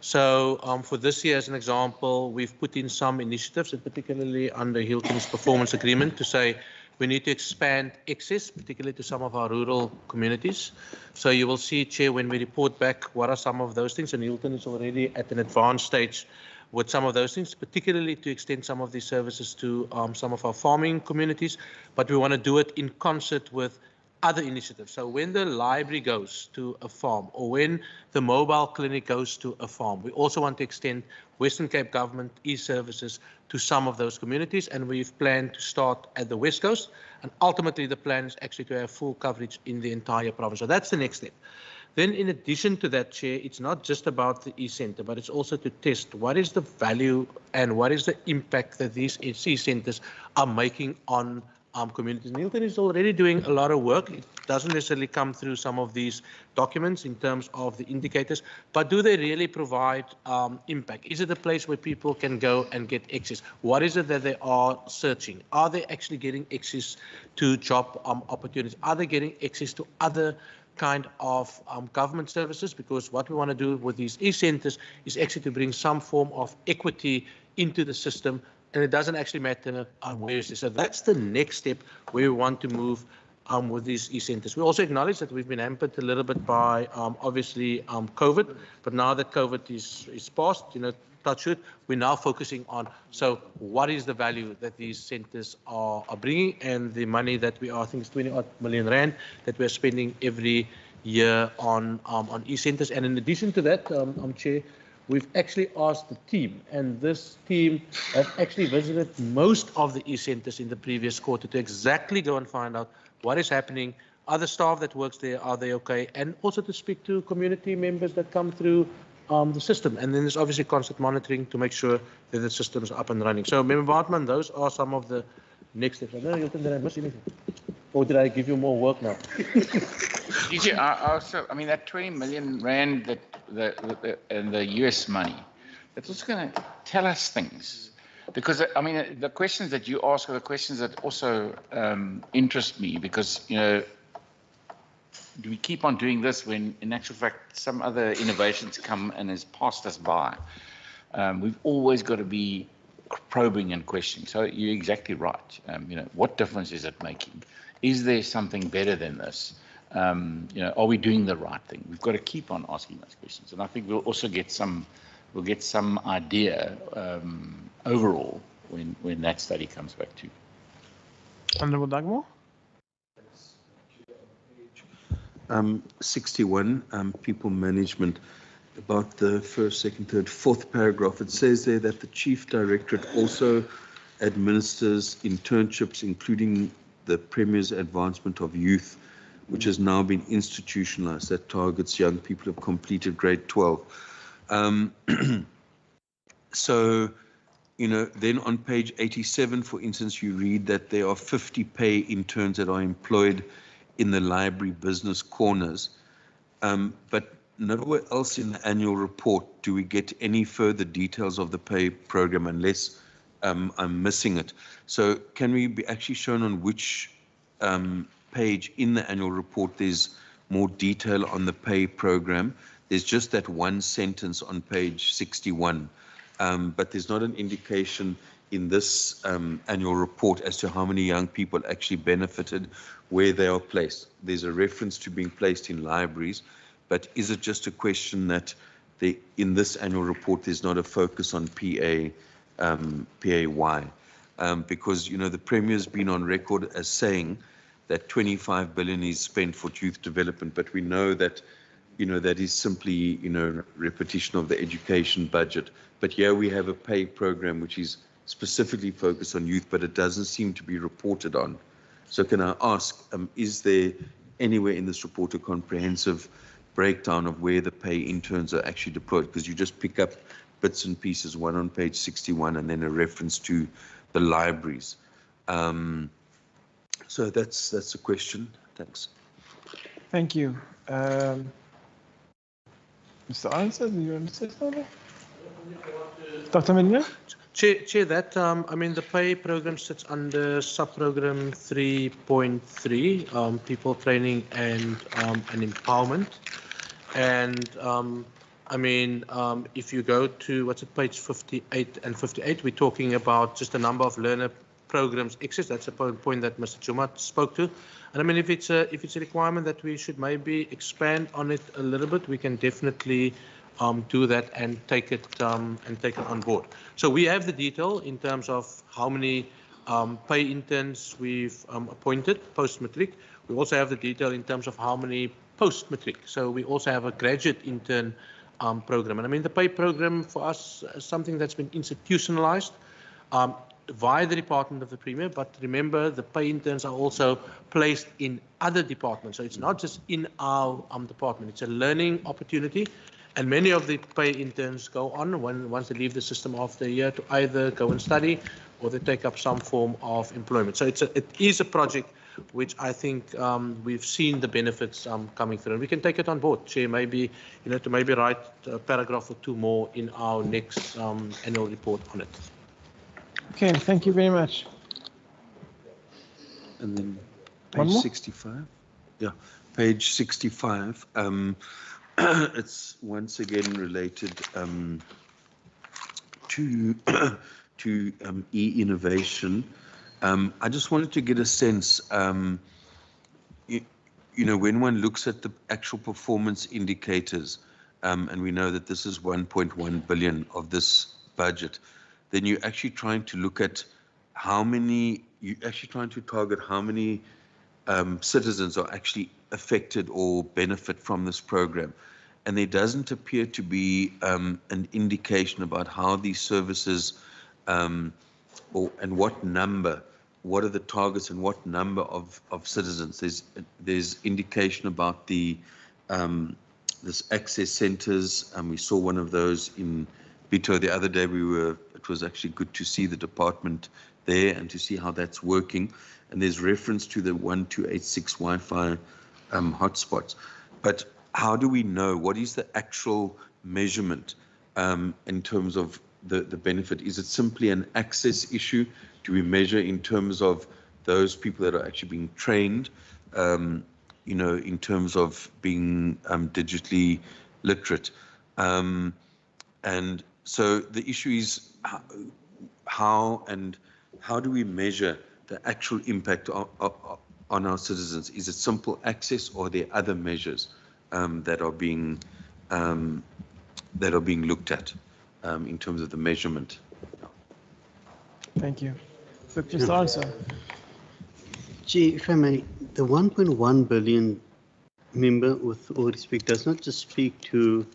So for this year, as an example, we've put in some initiatives, and particularly under Hilton's performance agreement, to say we need to expand access, particularly to some of our rural communities. So you will see, Chair, when we report back, what are some of those things, and Hilton is already at an advanced stage with some of those things, particularly to extend some of these services to some of our farming communities, but we want to do it in concert with other initiatives. So when the library goes to a farm, or when the mobile clinic goes to a farm, we also want to extend Western Cape Government e-services to some of those communities, and we've planned to start at the West Coast, and ultimately the plan is actually to have full coverage in the entire province. So that's the next step. Then in addition to that, Chair, it's not just about the e-centre, but it's also to test what is the value and what is the impact that these e-centres are making on communities. Hilton is already doing a lot of work. It doesn't necessarily come through some of these documents in terms of the indicators, but do they really provide impact? Is it a place where people can go and get access? What is it that they are searching? Are they actually getting access to job opportunities? Are they getting access to other kind of government services? Because what we want to do with these e-centres is actually to bring some form of equity into the system, and it doesn't actually matter where it is. So that's the next step where we want to move with these e-centres. We also acknowledge that we've been hampered a little bit by obviously COVID, but now that COVID is past, touch wood, we're now focusing on, so what is the value that these centres are bringing, and the money that we are, I think it's 20-odd million rand that we're spending every year on e-centres. And in addition to that, Chair, we've actually asked the team, and this team have actually visited most of the e-centres in the previous quarter to exactly go and find out what is happening. Other staff that works there, are they okay? And also to speak to community members that come through the system. And then there's obviously constant monitoring to make sure that the system is up and running. So, Member Bartman, those are some of the next steps. I don't know, Hilton, did I miss anything? Or did I give you more work now? DJ, I mean, that 20 million rand and the US money, that's also going to tell us things. Because, I mean, the questions that you ask are the questions that also interest me, because, do we keep on doing this when, in actual fact, some other innovations come and has passed us by? We've always got to be probing and questioning. So you're exactly right. What difference is it making? Is there something better than this? Are we doing the right thing? We've got to keep on asking those questions, and I think we'll also get some idea overall when that study comes back too. Honourable Dagmore. 61, people management, about the first, second, third, fourth paragraph. It says there that the Chief Directorate also administers internships, including the Premier's Advancement of Youth, which has now been institutionalized, that targets young people who have completed grade 12. So, then on page 87, for instance, you read that there are 50 pay interns that are employed in the library business corners, but nowhere else in the annual report do we get any further details of the pay program, unless I'm missing it. So can we be actually shown on which page in the annual report there's more detail on the pay program? There's just that one sentence on page 61, but there's not an indication in this annual report as to how many young people actually benefited, where they are placed. There's a reference to being placed in libraries, but is it just a question that in this annual report there's not a focus on PAY? Because the Premier's been on record as saying that 25 billion is spent for youth development, but we know that, that is simply, repetition of the education budget. But here we have a pay program which is specifically focused on youth, but it doesn't seem to be reported on. So can I ask, is there anywhere in this report a comprehensive breakdown of where the pay interns are actually deployed? Because you just pick up bits and pieces, one on page 61 and then a reference to the libraries. So that's the question. Thanks. Thank you. Mr. Answer, do you want to say something? Dr. Minya? Chair, that, I mean, the pay program sits under sub-program 3.3, people training and empowerment. And I mean, if you go to, what's it, page 58 and 58, we're talking about just a number of learner programs access. That's a point that Mr. Jumat spoke to. And I mean, if it's a requirement that we should maybe expand on it a little bit, we can definitely do that and take it on board. So we have the detail in terms of how many pay interns we've appointed post-matric. We also have the detail in terms of how many post-matric. So we also have a graduate intern program. And I mean, the pay program for us is something that's been institutionalized via the Department of the Premier, but remember the pay interns are also placed in other departments. So it's not just in our department, it's a learning opportunity. And many of the pay interns go on once they leave the system after a year to either go and study or they take up some form of employment. So it is a project which I think we've seen the benefits coming through. And we can take it on board, Chair, maybe, to maybe write a paragraph or two more in our next annual report on it. Okay, thank you very much. And then page 65. Yeah, page 65. It's once again related to e-innovation. I just wanted to get a sense, when one looks at the actual performance indicators, and we know that this is 1.1 billion of this budget, then you're actually trying to look at target how many citizens are actually affected or benefit from this program. And there doesn't appear to be an indication about how these services and what are the targets and what number of citizens. There's indication about the this access centers, and we saw one of those in Bito the other day. It was actually good to see the department there and to see how that's working. And there's reference to the 1286 Wi-Fi hotspots. But how do we know? What is the actual measurement in terms of the benefit? Is it simply an access issue? Do we measure in terms of those people that are actually being trained, in terms of being digitally literate? And so the issue is how do we measure the actual impact on our citizens? Is it simple access, or are there other measures that are being looked at in terms of the measurement? Thank you. So, Mr. Answer. Gee, if I may, the 1.1 billion, member, with all respect, does not just speak to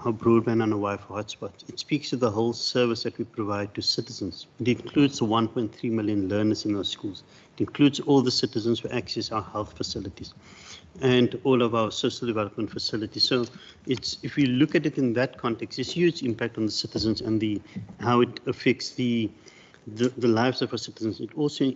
our broadband and a Wi-Fi hotspot. It speaks to the whole service that we provide to citizens. It includes the 1.3 million learners in our schools. It includes all the citizens who access our health facilities and all of our social development facilities. So if we look at it in that context, it's a huge impact on the citizens and how it affects the lives of our citizens. It also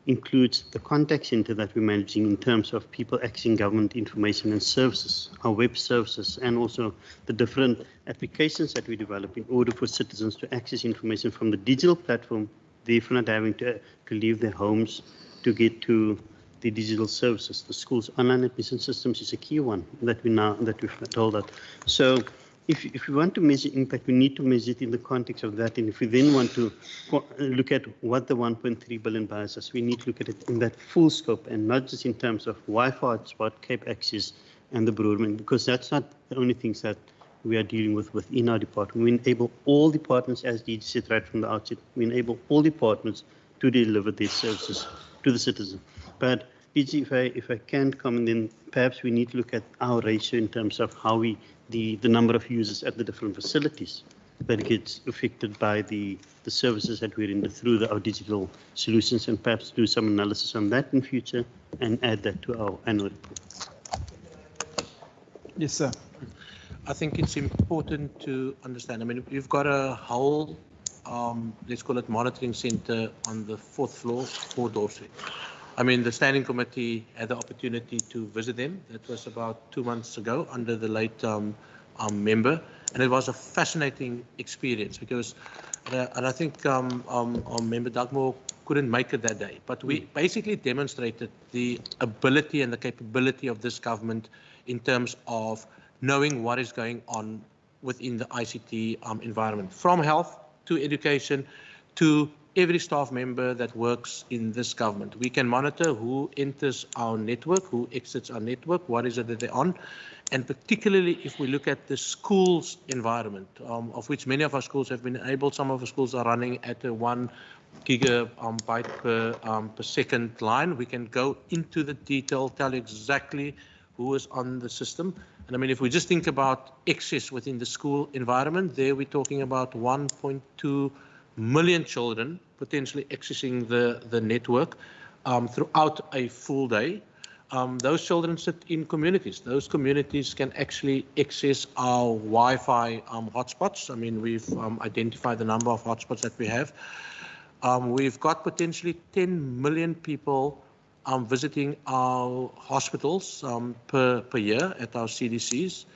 includes the contact center that we're managing in terms of people accessing government information and services, our web services, and also the different applications that we develop in order for citizens to access information from the digital platform, therefore not having to leave their homes to get to the digital services. The school's online admission systems is a key one that we've told that. So if we want to measure impact, we need to measure it in the context of that. And if we then want to look at what the 1.3 billion buys us, we need to look at it in that full scope and not just in terms of Wi-Fi hotspot, Cape access, and the broadband, because that's not the only things that we are dealing with within our department. We enable all departments, as DG said right from the outset, we enable all departments to deliver these services to the citizen. But PG, if I can comment, then perhaps we need to look at our ratio in terms of how the number of users at the different facilities that gets affected by the services that we're in through our digital solutions, and perhaps do some analysis on that in future and add that to our annual report. Yes, sir. I think it's important to understand. I mean, we've got a whole, let's call it monitoring center on the 4th floor for Dorset. I mean, the standing committee had the opportunity to visit them. That was about 2 months ago under the late member. And it was a fascinating experience because, and I think member Dagmore couldn't make it that day, but we basically demonstrated the ability and the capability of this government in terms of knowing what is going on within the ICT environment, from health to education to every staff member that works in this government. We can monitor who enters our network, who exits our network, what is it that they're on, and particularly if we look at the schools environment, of which many of our schools have been enabled. Some of our schools are running at a 1 gigabyte per second line. We can go into the detail, tell you exactly who is on the system. And I mean, if we just think about access within the school environment, there we're talking about 1.2 million children potentially accessing the network throughout a full day. Those children sit in communities. Those communities can actually access our Wi-Fi hotspots. I mean, we've identified the number of hotspots that we have. We've got potentially 10 million people visiting our hospitals per year at our CDCs.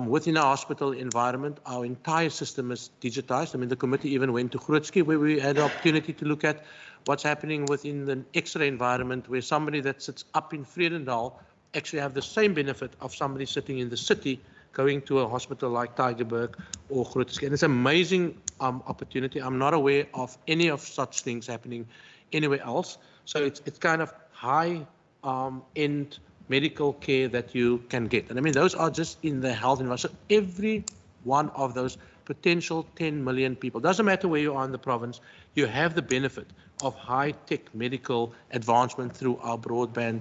Within our hospital environment, our entire system is digitized. I mean, the committee even went to Grootski, where we had the opportunity to look at what's happening within the X-ray environment, where somebody that sits up in Vredendal actually have the same benefit of somebody sitting in the city going to a hospital like Tygerberg or Grootski. And it's an amazing opportunity. I'm not aware of any of such things happening anywhere else. So it's kind of high-end medical care that you can get. And I mean, those are just in the health environment. So every one of those potential 10 million people, doesn't matter where you are in the province, you have the benefit of high-tech medical advancement through our broadband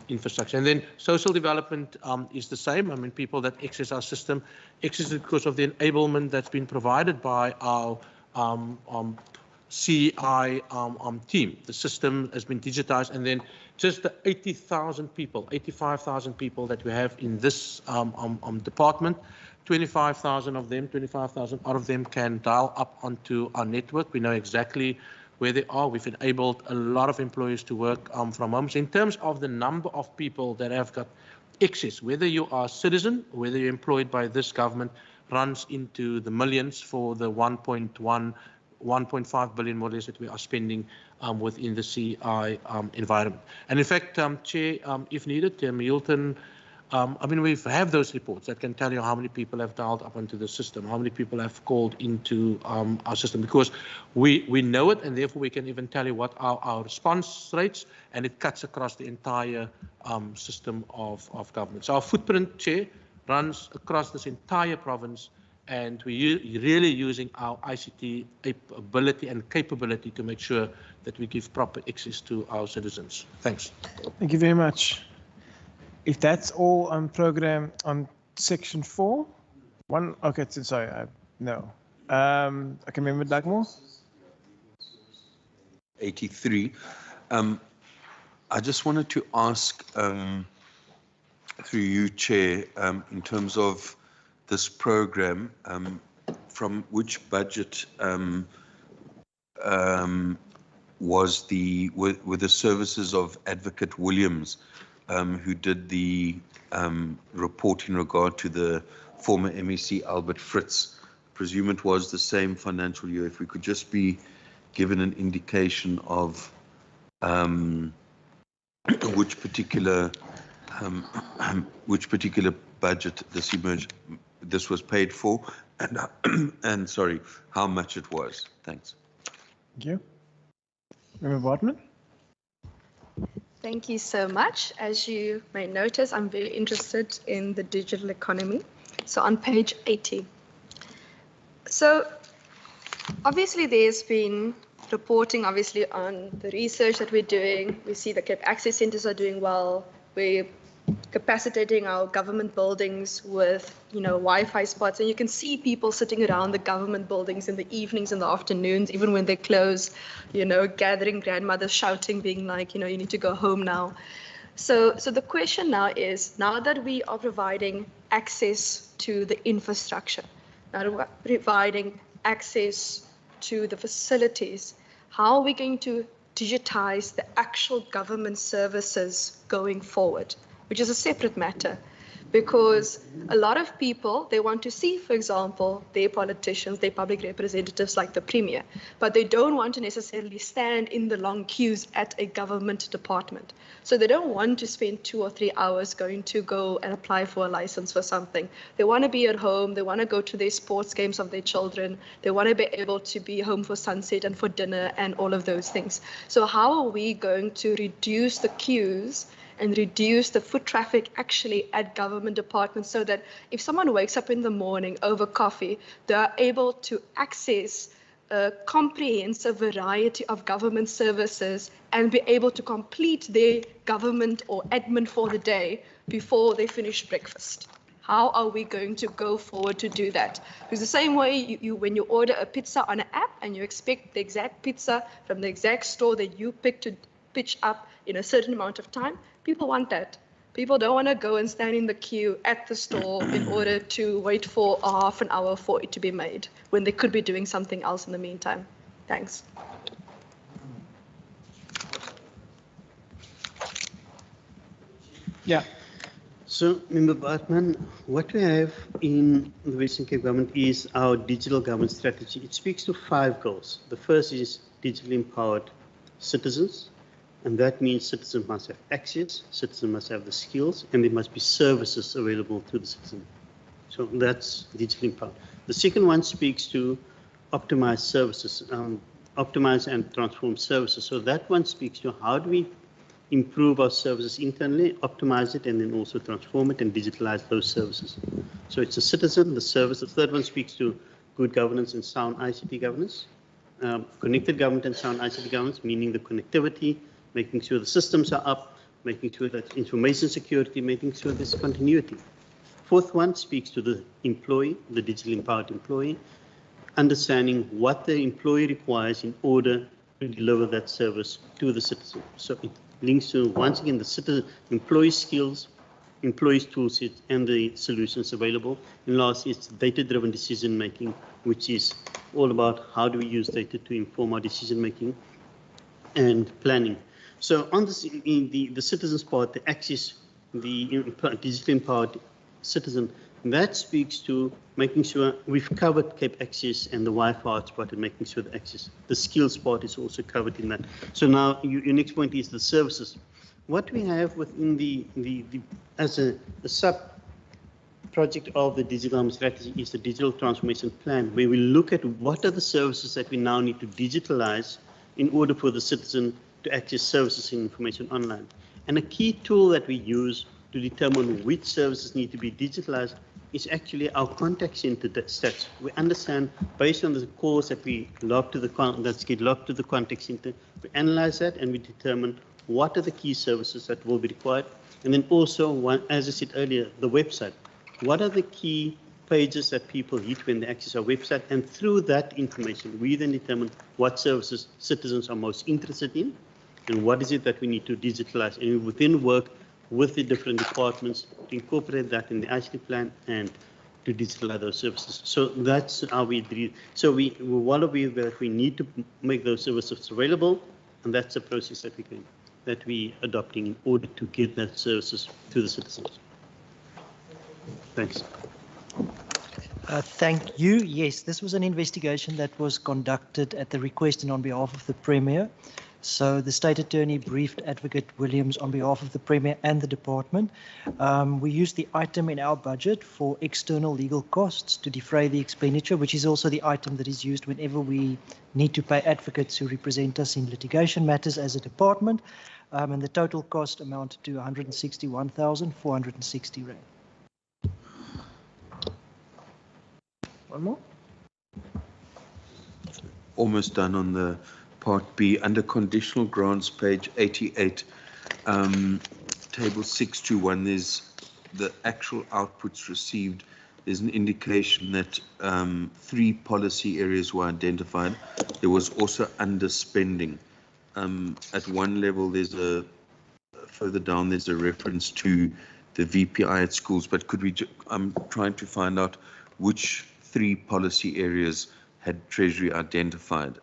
infrastructure. And then social development is the same. I mean, people that access our system access it because of the enablement that's been provided by our CI team. The system has been digitized, and then just the 80,000 people, 85,000 people that we have in this department, 25,000 of them, 25,000 out of them can dial up onto our network. We know exactly where they are. We've enabled a lot of employees to work from home. So in terms of the number of people that have got access, whether you are a citizen, whether you're employed by this government, runs into the millions for the 1.5 billion more or less that we are spending within the CI environment. And in fact, Chair, if needed, Milton, I mean, we have those reports that can tell you how many people have dialed up onto the system, how many people have called into our system, because we know it, and therefore we can even tell you what are our response rates, and it cuts across the entire system of government. So our footprint, Chair, runs across this entire province, and we're really using our ICT ability and capability to make sure that we give proper access to our citizens. Thanks. Thank you very much. If that's all on program on section 4, okay, sorry, no. Okay, Member Dagmore? 83. I just wanted to ask, through you, Chair, in terms of this program, from which budget were the services of Advocate Williams, who did the report in regard to the former MEC Albert Fritz? I presume it was the same financial year. If we could just be given an indication of which particular budget this was paid for, and sorry, how much it was. Thanks. Thank you. Member Bartman? Thank you so much. As you may notice, I'm very interested in the digital economy. So on page 80. So obviously there's been reporting obviously on the research that we're doing. We see the Cape Access Centres are doing well. We're capacitating our government buildings with, Wi-Fi spots, and you can see people sitting around the government buildings in the evenings and the afternoons, even when they close, gathering, grandmothers shouting, being like, you need to go home now. So the question now is, now that we are providing access to the infrastructure, now that we're providing access to the facilities, how are we going to digitize the actual government services going forward, which is a separate matter? Because a lot of people, they want to see, for example, their politicians, their public representatives like the Premier, but they don't want to necessarily stand in the long queues at a government department. So they don't want to spend 2 or 3 hours going to go and apply for a license for something. They want to be at home, they want to go to their sports games of their children, they want to be able to be home for sunset and for dinner and all of those things. So how are we going to reduce the queues and reduce the foot traffic actually at government departments, so that if someone wakes up in the morning over coffee, they are able to access a comprehensive variety of government services and be able to complete their government or admin for the day before they finish breakfast? How are we going to go forward to do that? Because the same way when you order a pizza on an app and you expect the exact pizza from the exact store that you picked to pitch up in a certain amount of time, people want that. People don't want to go and stand in the queue at the store in order to wait for a half an hour for it to be made, when they could be doing something else in the meantime. Thanks. Yeah. So, Member Bartman, what we have in the Western Cape government is our digital government strategy. It speaks to 5 goals. The first is digitally empowered citizens. And that means citizens must have access, citizens must have the skills, and there must be services available to the citizen. So that's digitally empowered. The second one speaks to optimize services, optimize and transform services. So that one speaks to how do we improve our services internally, optimize it, and then also transform it and digitalize those services. So it's a citizen, the service. The third one speaks to good governance and sound ICT governance. Connected government and sound ICT governance, meaning the connectivity, making sure the systems are up, making sure that information security, making sure there's continuity. Fourth one speaks to the employee, the digitally empowered employee, understanding what the employee requires in order to deliver that service to the citizen. So it links to, once again, the citizen, employee skills, employees toolset, and the solutions available. And last, it's data-driven decision making, which is all about how do we use data to inform our decision making and planning. So on this, in the citizens part, the access, the digitally empowered citizen, that speaks to making sure we've covered Cape Access and the Wi-Fi hotspot and making sure the access. The skills part is also covered in that. So now your next point is the services. What we have within as a sub project of the digital strategy is the digital transformation plan, where we look at what are the services that we now need to digitalize in order for the citizen to access services and information online. And a key tool that we use to determine which services need to be digitalized is actually our contact center stats. We understand based on the calls that we log to the contact center, we analyze that and we determine what are the key services that will be required. And then also, as I said earlier, the website. What are the key pages that people hit when they access our website? And through that information, we then determine what services citizens are most interested in and what is it that we need to digitalize. And we within work with the different departments to incorporate that in the ICT plan and to digitalize those services. So that's how we do. So we're well aware that we need to make those services available, and that's a process that we adopting in order to get that services to the citizens. Thanks. Thank you. Yes, this was an investigation that was conducted at the request and on behalf of the Premier. So the State Attorney briefed Advocate Williams on behalf of the Premier and the Department. We used the item in our budget for external legal costs to defray the expenditure, which is also the item that is used whenever we need to pay advocates who represent us in litigation matters as a department. And the total cost amounted to 161,460 rand. One more? Almost done on the Part B, under conditional grants, page 88, table 621, there's the actual outputs received. There's an indication that 3 policy areas were identified. There was also underspending. At one level, further down, there's a reference to the VPI at schools, but could we, I'm trying to find out which 3 policy areas had Treasury identified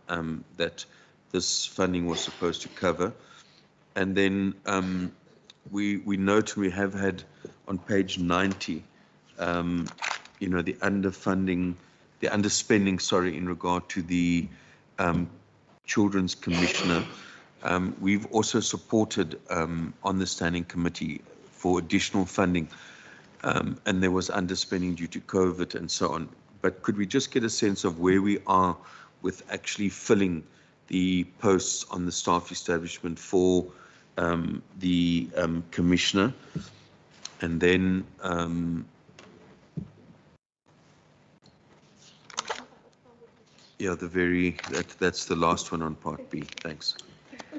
that this funding was supposed to cover. And then we note we have had on page 90, the underspending, sorry, in regard to the Children's Commissioner. We've also supported on the standing committee for additional funding, and there was underspending due to COVID and so on. But could we just get a sense of where we are with actually filling the posts on the staff establishment for the Commissioner? And then yeah, that's the last one on Part B. Thanks.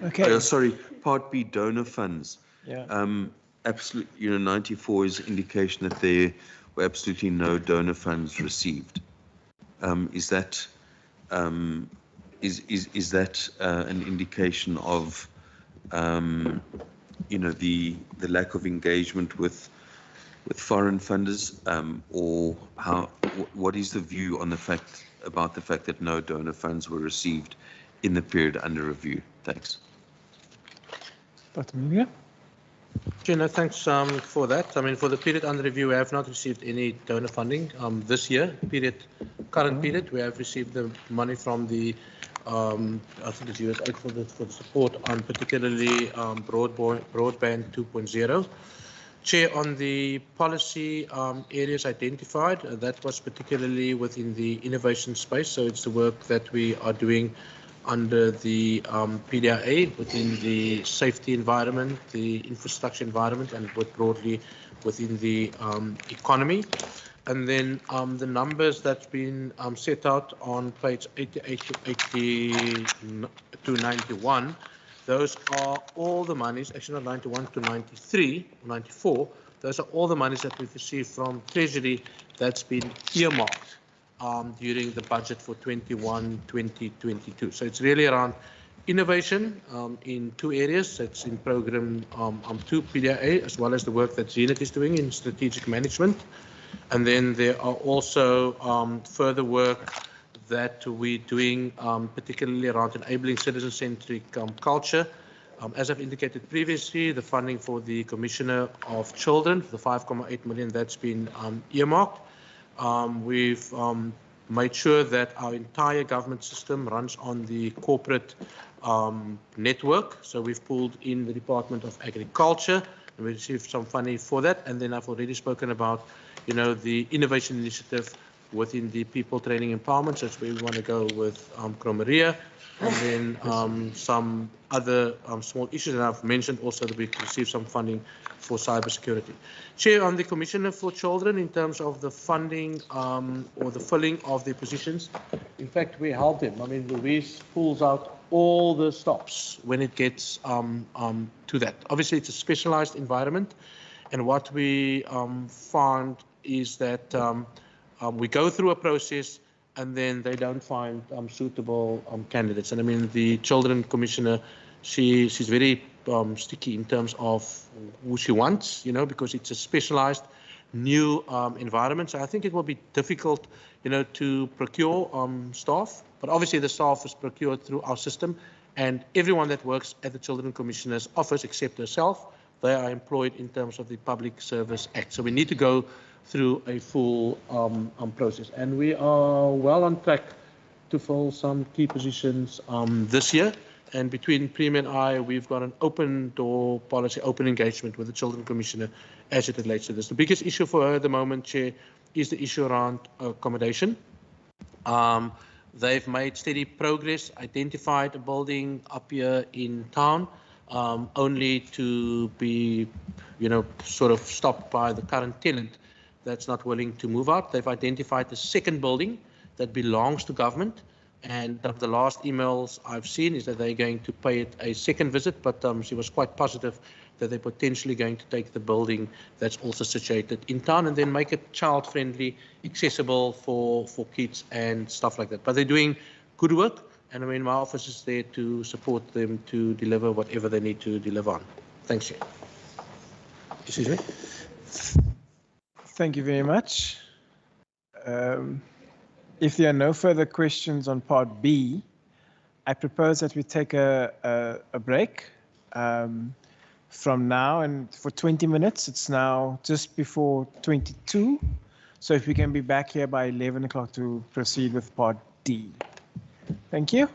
Okay. Sorry, Part B, donor funds. Yeah. Absolutely, 94 is indication that there were absolutely no donor funds received. Is that an indication of the lack of engagement with foreign funders, or what is the view on about the fact that no donor funds were received in the period under review? Thanks. Dr. Mulia? Chair, thanks for that. I mean, for the period under review, we have not received any donor funding. This year, current period, we have received the money from the, I think it's USAID for the support on particularly broadband 2.0. Chair, on the policy areas identified, that was particularly within the innovation space. So it's the work that we are doing under the PDIA within the safety environment, the infrastructure environment, and broadly within the economy. And then the numbers that's been set out on page 88 to 91, those are all the monies, actually not 91 to 93, 94, those are all the monies that we've received from Treasury that's been earmarked during the budget for 21-2022. So it's really around innovation in 2 areas. That's in program 2 PDIA, as well as the work that Zenith is doing in strategic management. And then there are also further work that we're doing, particularly around enabling citizen-centric culture. As I've indicated previously, the funding for the Commissioner of Children, the 5.8 million that's been earmarked. We've made sure that our entire government system runs on the corporate network. So we've pulled in the Department of Agriculture, and we received some funding for that. And then I've already spoken about, the innovation initiative within the people training empowerment. So that's where we want to go with Cromeria. And then some other small issues. And I've mentioned also that we received some funding for cybersecurity. Chair, on the Commissioner for Children, in terms of the funding or the filling of the positions, in fact, we help him. I mean, Louise pulls out all the stops when it gets to that. Obviously, it's a specialized environment. And what we found is that we go through a process and then they don't find suitable candidates. And I mean, the Children Commissioner, she's very sticky in terms of who she wants, because it's a specialized new environment. So I think it will be difficult, to procure staff, but obviously the staff is procured through our system, and everyone that works at the Children Commissioner's office, except herself, they are employed in terms of the Public Service Act. So we need to go through a full process, and we are well on track to fill some key positions this year. And between Premier and I, we've got an open door policy, open engagement with the Children Commissioner as it relates to this. The biggest issue for her at the moment, Chair, is the issue around accommodation. They've made steady progress, identified a building up here in town, only to be, sort of stopped by the current tenant that's not willing to move out. They've identified the second building that belongs to government, And the last emails I've seen is that they're going to pay it a second visit, but she was quite positive that they're potentially going to take the building that's also situated in town and then make it child-friendly, accessible for kids and stuff like that. But they're doing good work, and I mean, my office is there to support them to deliver whatever they need to deliver on. Thanks, Chair. Excuse me? Thank you very much. If there are no further questions on part B, I propose that we take a break from now and for 20 minutes. It's now just before 22. So if we can be back here by 11 o'clock to proceed with part D. Thank you.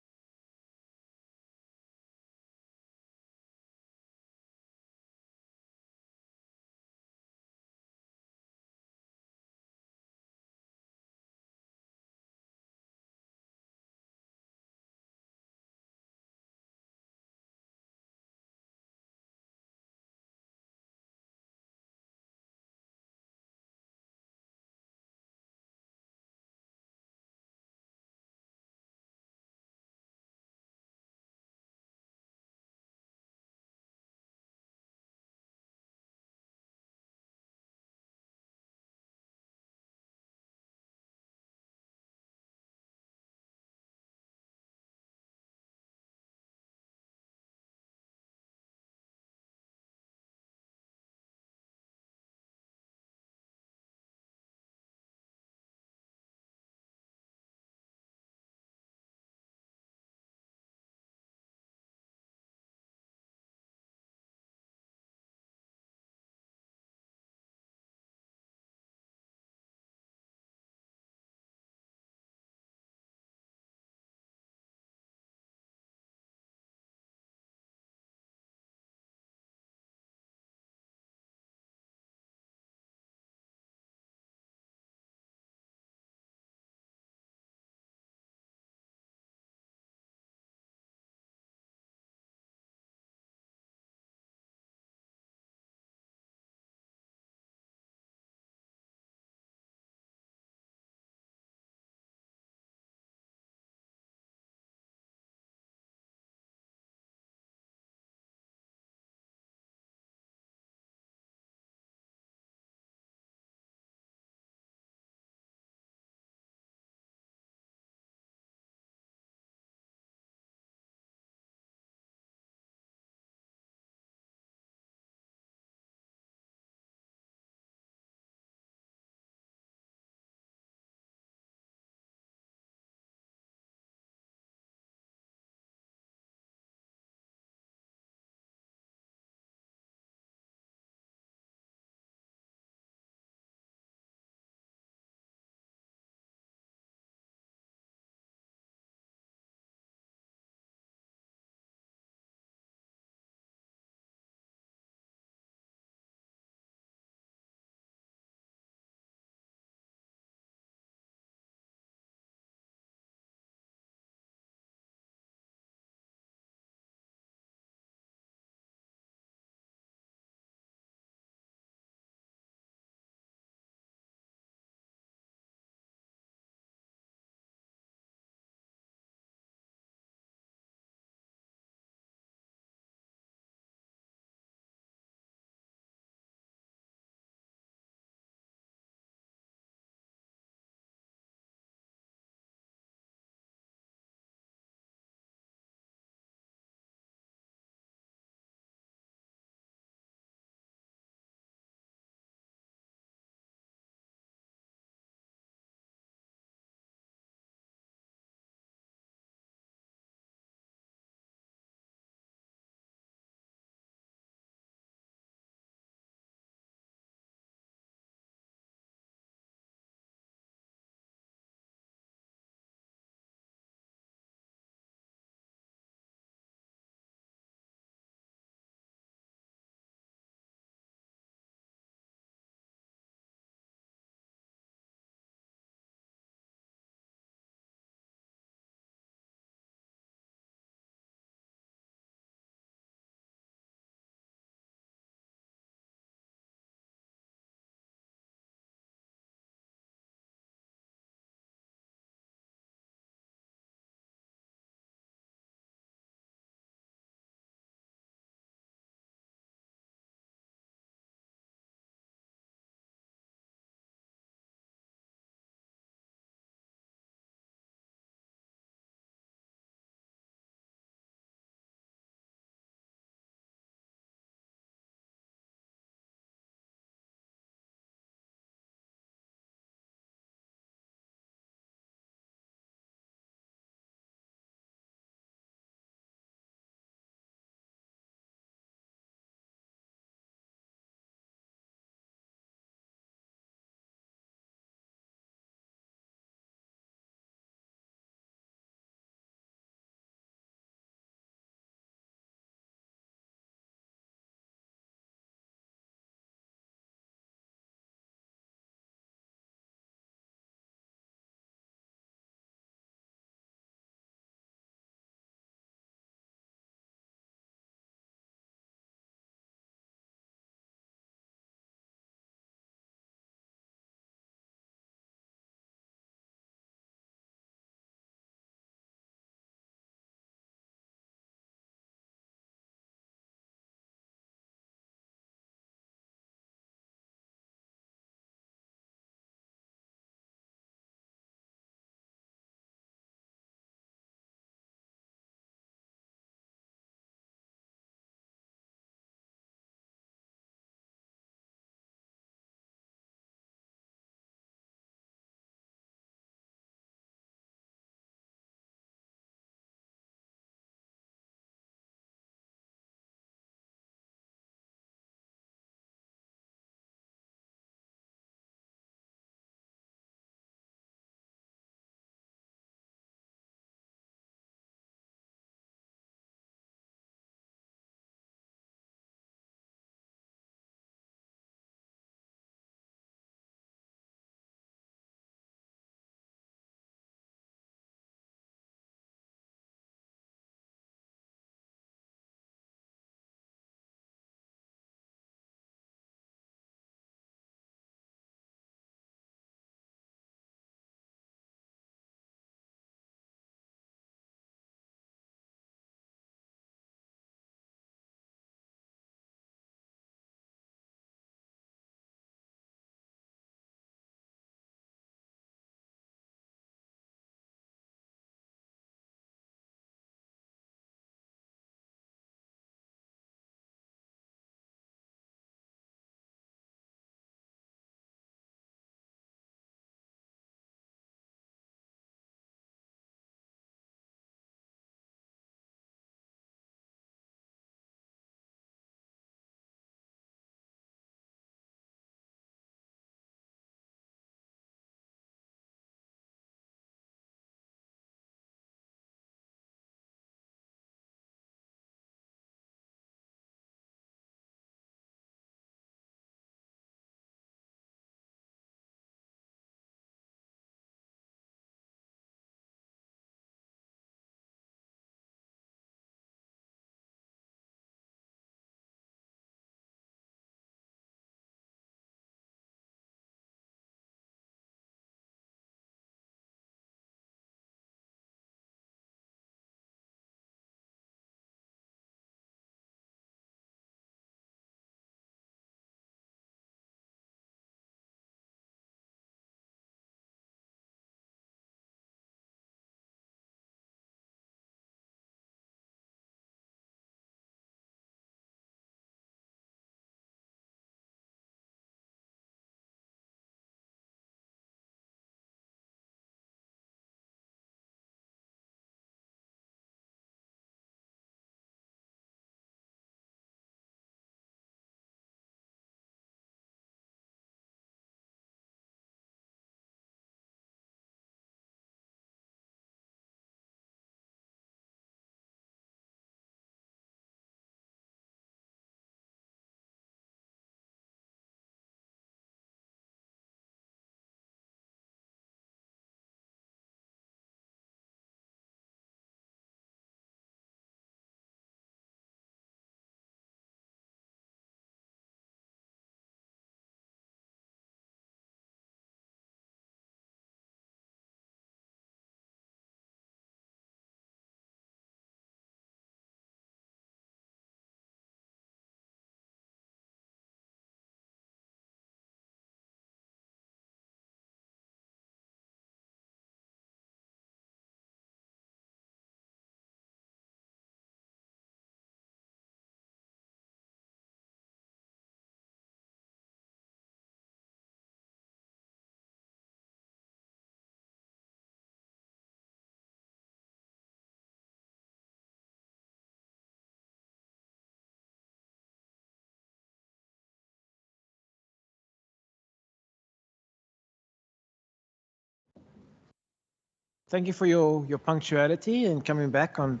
Thank you for your punctuality and coming back on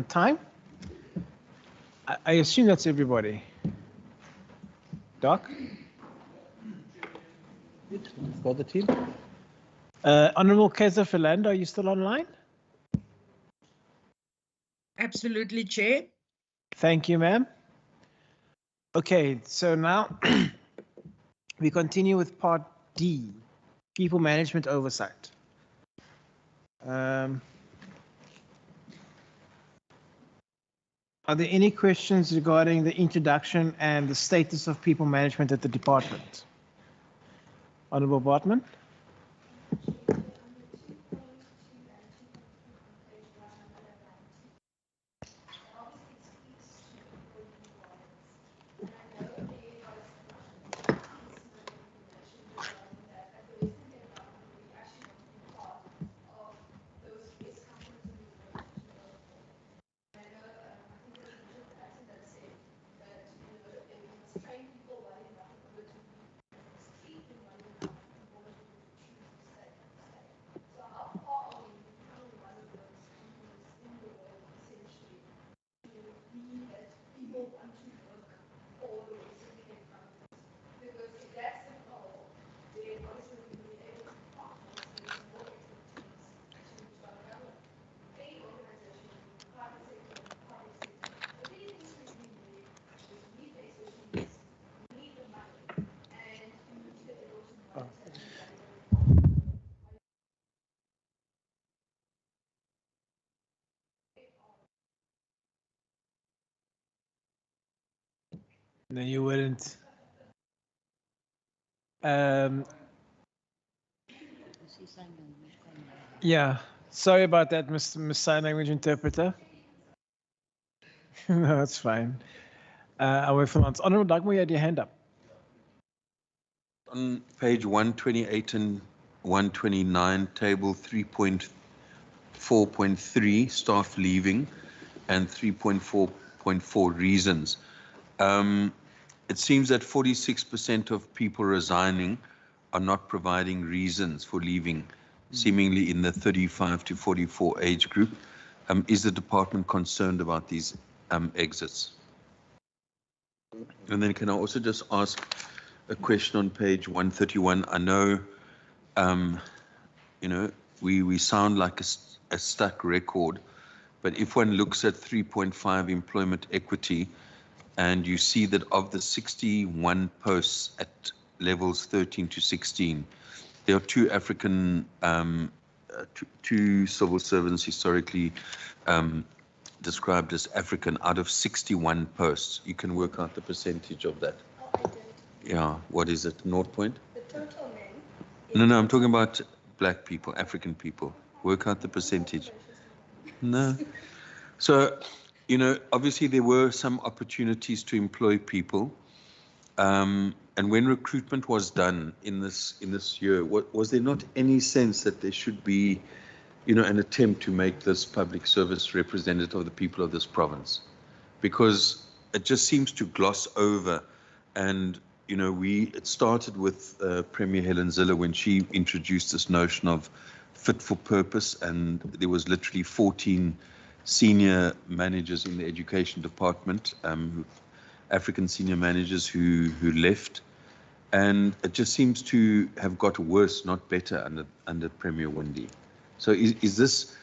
time. I assume that's everybody. Doc? For the team. Honorable Kaiser Philando, are you still online? Absolutely, Chair. Thank you, ma'am. Okay, so now we continue with part D, people management oversight. Are there any questions regarding the introduction and the status of people management at the department? Honorable Bartman? No, you wouldn't. Yeah, sorry about that, Miss Sign Language Interpreter. No, it's fine. I'll wait for months. Honorable Dagmo, you had your hand up. On page 128 and 129, table 3.4.3, staff leaving, and 3.4.4 reasons. It seems that 46% of people resigning are not providing reasons for leaving, seemingly in the 35 to 44 age group. Is the department concerned about these exits? And then can I also just ask a question on page 131? I know, you know, we sound like a stuck record, but if one looks at 3.5 employment equity, and you see that of the 61 posts at levels 13 to 16, there are two African, two civil servants historically described as African out of 61 posts. You can work out the percentage of that. Oh, I did. Yeah, what is it, 0 point? The total men. No, I'm talking about black people, African people. Work out the percentage. No. So, you know, obviously there were some opportunities to employ people. And when recruitment was done in this year, was there not any sense that there should be, you know, an attempt to make this public service representative of the people of this province? Because it just seems to gloss over. And, you know, it started with Premier Helen Zille when she introduced this notion of fit for purpose, and there was literally 14 senior managers in the education department, African senior managers who left, and it just seems to have got worse, not better, under Premier Windi. So is this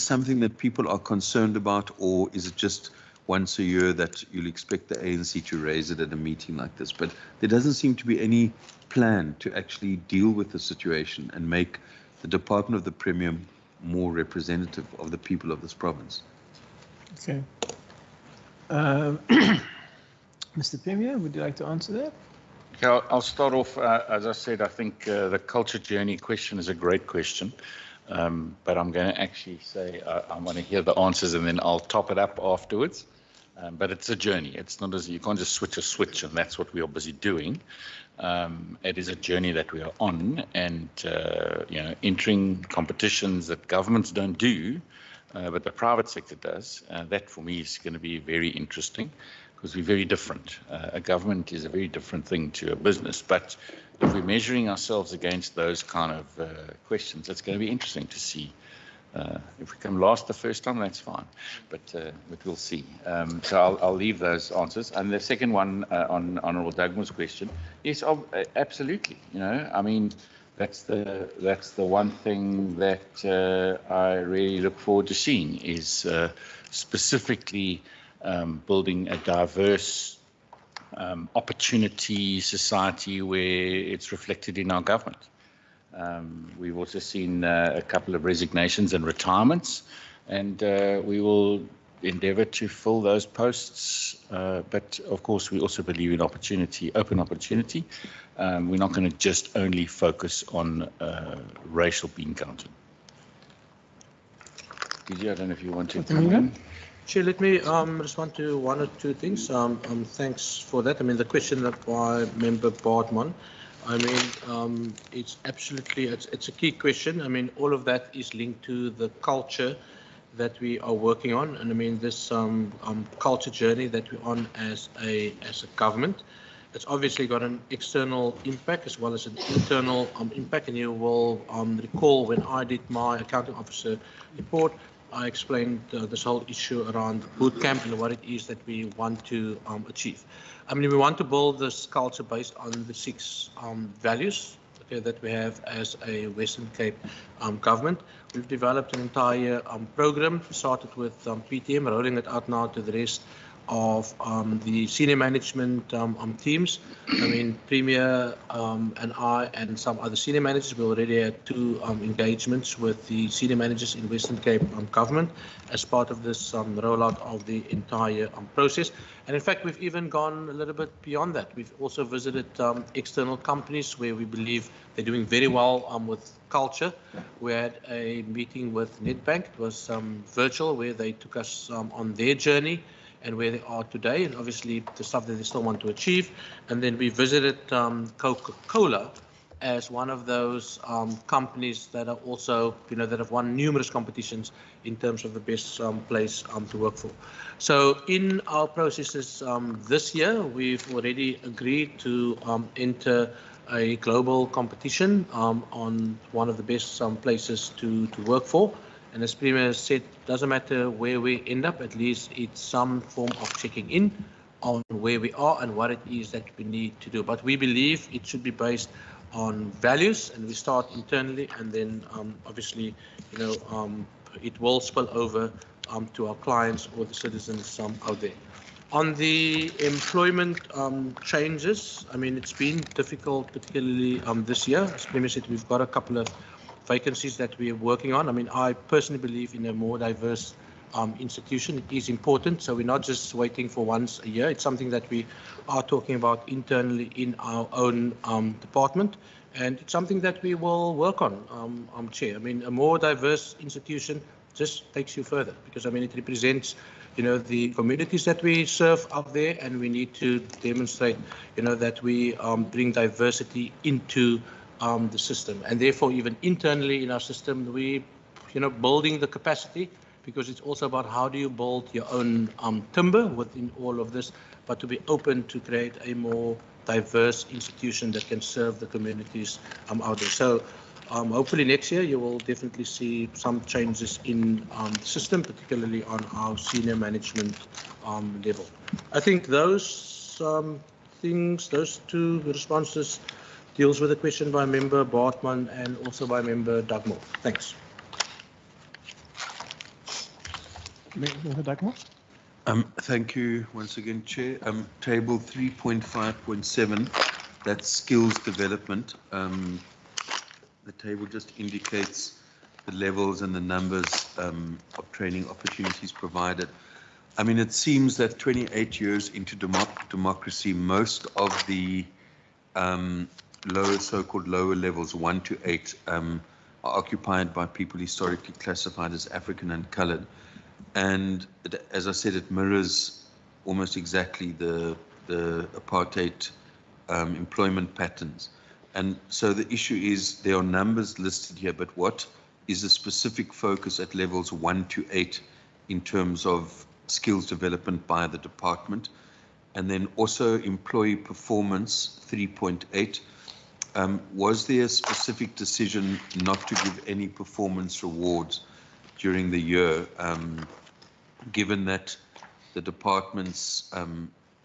something that people are concerned about, or is it just once a year that you'll expect the ANC to raise it at a meeting like this? But there doesn't seem to be any plan to actually deal with the situation and make the Department of the Premier more representative of the people of this province. Okay. Mr. Premier, would you like to answer that? Yeah, I'll start off. As I said, I think the culture journey question is a great question. But I'm going to actually say I want to hear the answers and then I'll top it up afterwards. But it's a journey. It's not as you can't just switch a switch, and that's what we are busy doing. It is a journey that we are on, and you know, entering competitions that governments don't do, but the private sector does. That for me is going to be very interesting, because we're very different. A government is a very different thing to a business, but if we're measuring ourselves against those kind of questions, it's going to be interesting to see If we come last the first time, that's fine, but we'll see. So I'll leave those answers. And the second one on Honourable Dugmore's question, yes, absolutely. You know, I mean, that's the one thing that I really look forward to seeing is specifically building a diverse opportunity society where it's reflected in our government. We've also seen a couple of resignations and retirements, and we will endeavour to fill those posts. But of course, we also believe in opportunity, open opportunity. We're not going to just only focus on racial bean counting. DJ, I don't know if you want to come in. Chair, let me respond to one or two things. Thanks for that. I mean, the question by Member Bartman, I mean, it's absolutely, it's a key question. I mean, all of that is linked to the culture that we are working on. And I mean, this culture journey that we're on as a government, it's obviously got an external impact as well as an internal impact. And you will recall when I did my accounting officer report, I explained this whole issue around boot camp and what it is that we want to achieve. I mean, we want to build this culture based on the 6 values, okay, that we have as a Western Cape government. We've developed an entire program, started with PTM, rolling it out now to the rest of the senior management teams. I mean, Premier and I and some other senior managers, we already had 2 engagements with the senior managers in Western Cape government as part of this rollout of the entire process. And in fact, we've even gone a little bit beyond that. We've also visited external companies where we believe they're doing very well with culture. We had a meeting with Nedbank. It was virtual, where they took us on their journey and where they are today, and obviously the stuff that they still want to achieve. And then we visited Coca-Cola as one of those companies that are also, you know, that have won numerous competitions in terms of the best place to work for. So in our processes this year, we've already agreed to enter a global competition on one of the best places to work for. And as Premier said, doesn't matter where we end up, at least it's some form of checking in on where we are and what it is that we need to do. But we believe it should be based on values, and we start internally, and then obviously, you know, it will spill over to our clients or the citizens out there. On the employment changes, I mean, it's been difficult, particularly this year. As Premier said, we've got a couple of vacancies that we are working on. I mean, I personally believe in a more diverse institution. It is important, so we're not just waiting for once a year. It's something that we are talking about internally in our own department, and it's something that we will work on, Chair. I mean, a more diverse institution just takes you further, because I mean, it represents, you know, the communities that we serve out there, and we need to demonstrate, you know, that we bring diversity into the system. And therefore, even internally in our system, we, you know, building the capacity, because it's also about how do you build your own timber within all of this, but to be open to create a more diverse institution that can serve the communities out there. So hopefully next year you will definitely see some changes in the system, particularly on our senior management level. I think those things, those 2 responses, deals with a question by Member Bartman and also by Member Dugmore. Thanks. Member Dugmore? Thank you once again, Chair. Table 3.5.7, that's skills development. The table just indicates the levels and the numbers of training opportunities provided. I mean, it seems that 28 years into democracy, most of the so-called lower levels, 1 to 8, are occupied by people historically classified as African and coloured. And as I said, it mirrors almost exactly the apartheid employment patterns. And so the issue is, there are numbers listed here, but what is the specific focus at levels 1 to 8 in terms of skills development by the department? And then also employee performance 3.8. Was there a specific decision not to give any performance rewards? during the year, given that the department's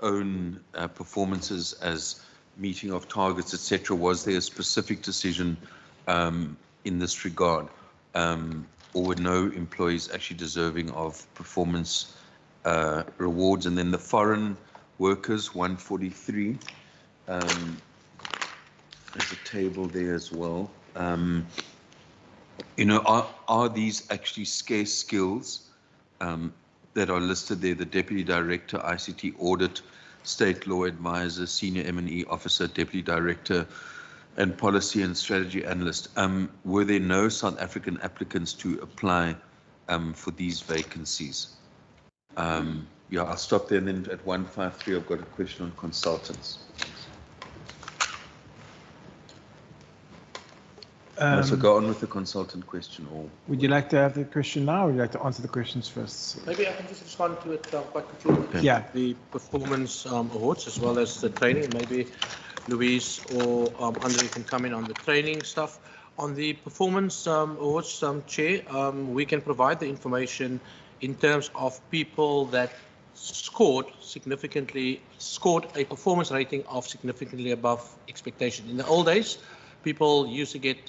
own performances as meeting of targets, etc., was there a specific decision in this regard, or were no employees actually deserving of performance rewards? And then the foreign workers, 143, there's a table there as well. You know, are these actually scarce skills that are listed there? The Deputy Director, ICT Audit, State Law Advisor, Senior M&E Officer, Deputy Director, and Policy and Strategy Analyst. Were there no South African applicants to apply for these vacancies? Yeah, I'll stop there, and then at 153, I've got a question on consultants. So go on with the consultant question, or would you like to have the question now, or would you like to answer the questions first? Maybe I can just respond to it quite quickly. Okay. Yeah. The performance awards as well as the training. Maybe Louise or Andre can come in on the training stuff. On the performance awards, Chair, we can provide the information in terms of people that scored a performance rating of significantly above expectation. In the old days, people used to get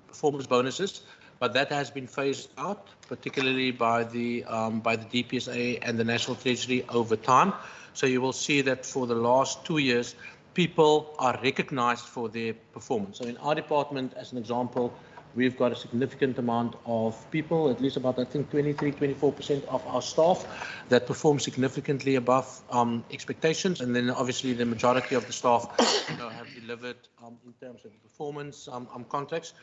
performance bonuses, but that has been phased out, particularly by the DPSA and the National Treasury over time. So you will see that for the last 2 years, people are recognized for their performance. So in our department, as an example, we've got a significant amount of people, at least about, I think, 23-24% of our staff that perform significantly above expectations. And then obviously the majority of the staff have delivered in terms of the performance context.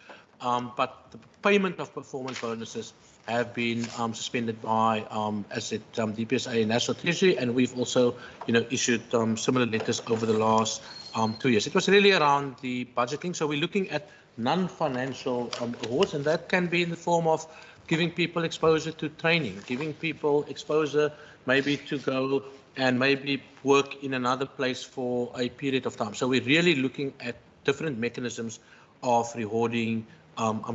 But the payment of performance bonuses have been suspended by, as said, DPSA and National Treasury, and we've also, issued similar letters over the last 2 years. It was really around the budgeting. So we're looking at non-financial awards, and that can be in the form of giving people exposure to training, giving people exposure maybe to go and maybe work in another place for a period of time. So we're really looking at different mechanisms of rewarding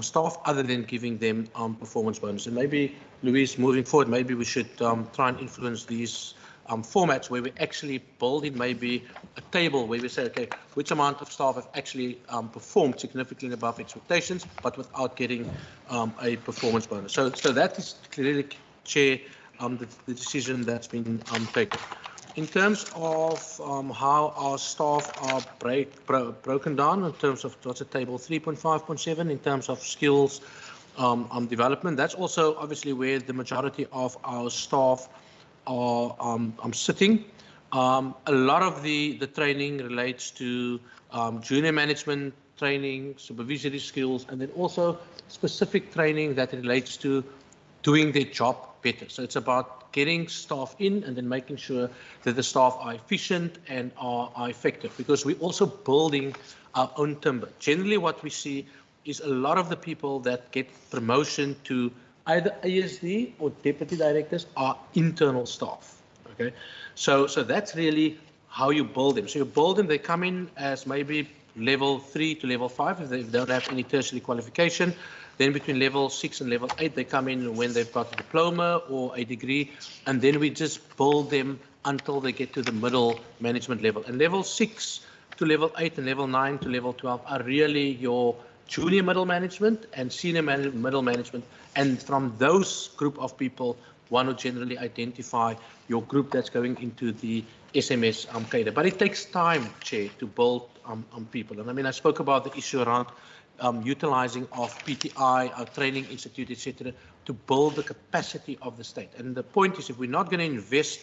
staff other than giving them performance bonus. And maybe, Louise, moving forward, maybe we should try and influence these formats where we actually build in maybe a table where we say, okay, which amount of staff have actually performed significantly above expectations, but without getting a performance bonus. So that is clearly, Chair, the decision that's been taken. In terms of how our staff are broken down in terms of what's a table 3.5.7 in terms of skills development, that's also obviously where the majority of our staff are sitting. A lot of the training relates to junior management training, supervisory skills, and then also specific training that relates to doing their job better. So it's about getting staff in and then making sure that the staff are efficient and are effective, because we're also building our own timber. Generally, what we see is a lot of the people that get promotion to either ASD or deputy directors are internal staff. Okay, so that's really how you build them. So you build them, they come in as maybe level 3 to level 5 if they don't have any tertiary qualification. Then between level 6 and level 8, they come in when they've got a diploma or a degree, and then we just build them until they get to the middle management level. And level 6 to level 8 and level 9 to level 12 are really your junior middle management and senior middle management. And from those group of people, one will generally identify your group that's going into the SMS cadre. But it takes time, Chair, to build people. And I mean, I spoke about the issue around utilizing of PTI, our training institute, etc., to build the capacity of the state. And the point is, if we're not going to invest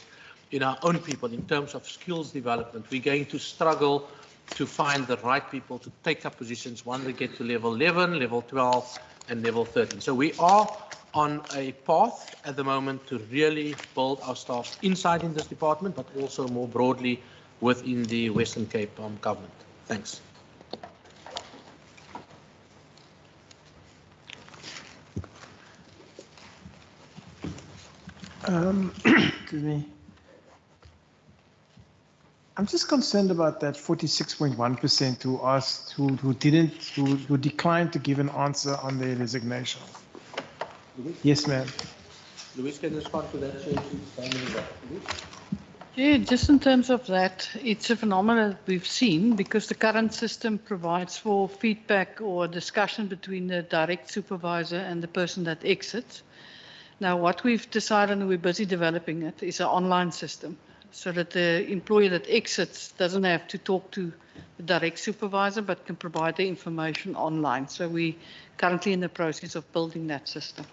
in our own people in terms of skills development, we're going to struggle to find the right people to take up positions once they get to level 11, level 12, and level 13. So we are on a path at the moment to really build our staff inside in this department, but also more broadly within the Western Cape government. Thanks. Excuse me. I'm just concerned about that 46.1% who asked, who declined to give an answer on their resignation. Yes, ma'am. Louise, can you respond to that? Yeah, just in terms of that, it's a phenomenon that we've seen because the current system provides for feedback or discussion between the direct supervisor and the person that exits. Now, what we've decided, and we're busy developing it, is an online system so that the employee that exits doesn't have to talk to the direct supervisor but can provide the information online. So we're currently in the process of building that system.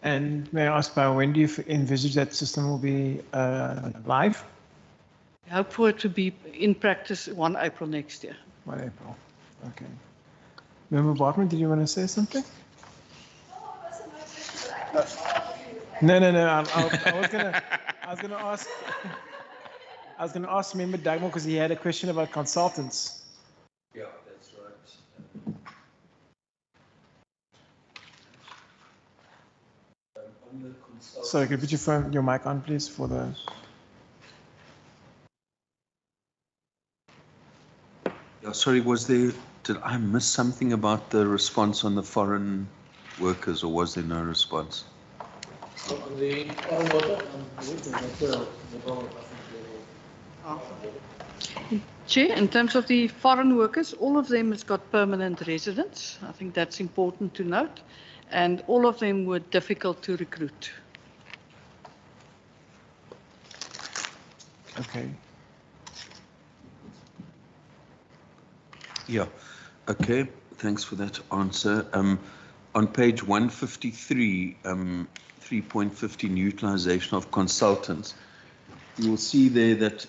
And may I ask, by when do you envisage that system will be live? We hope for it to be in practice 1 April next year. 1 April. Okay. Member Bartman, did you want to say something? No. I was gonna ask Member Dagmar because he had a question about consultants. Yeah, that's right. Sorry, could you put your mic on, please, for the. Yeah, sorry, did I miss something about the response on the foreign workers, or was there no response? On the foreign worker, Chair, in terms of the foreign workers, all of them has got permanent residence. I think that's important to note. And all of them were difficult to recruit. Okay. Yeah, okay, thanks for that answer. On page 153, 3.15, utilization of consultants, you will see there that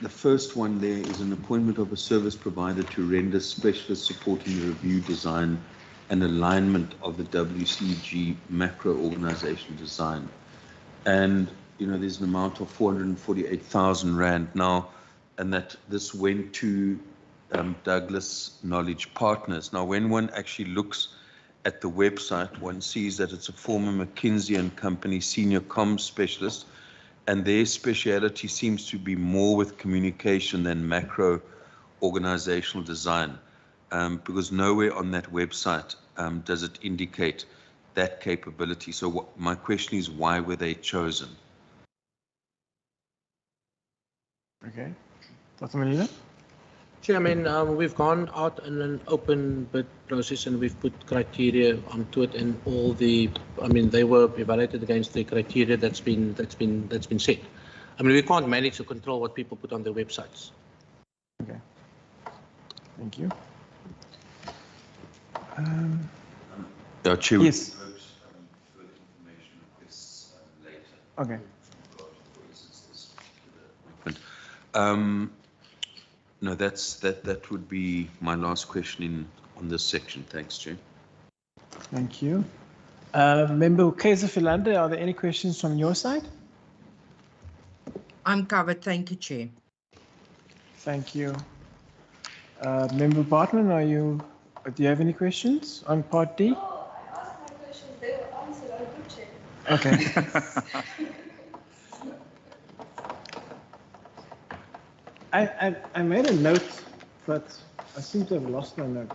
the first one there is an appointment of a service provider to render specialist support in the review, design and alignment of the WCG macro organization design. And, you know, there's an amount of 448,000 Rand now, and that this went to Douglas Knowledge Partners. Now, when one actually looks at the website, one sees that it's a former McKinsey & Company senior comms specialist, and their speciality seems to be more with communication than macro organizational design, because nowhere on that website does it indicate that capability. So my question is, why were they chosen? Okay. Dr. Melina? Chair, I mean, we've gone out in an open bid process and we've put criteria onto it, and all the, I mean, they were evaluated against the criteria that's been set. I mean, we can't manage to control what people put on their websites. Okay. Thank you. Chair, yes. Okay. No, that would be my last question on this section. Thanks, Chair. Thank you. Member Kaiser Philander, are there any questions from your side? I'm covered. Thank you, Chair. Thank you. Member Bartman, do you have any questions on Part D? Oh, I asked my questions. They were answered. I'm good, Chair. Okay. I made a note, but I seem to have lost my note.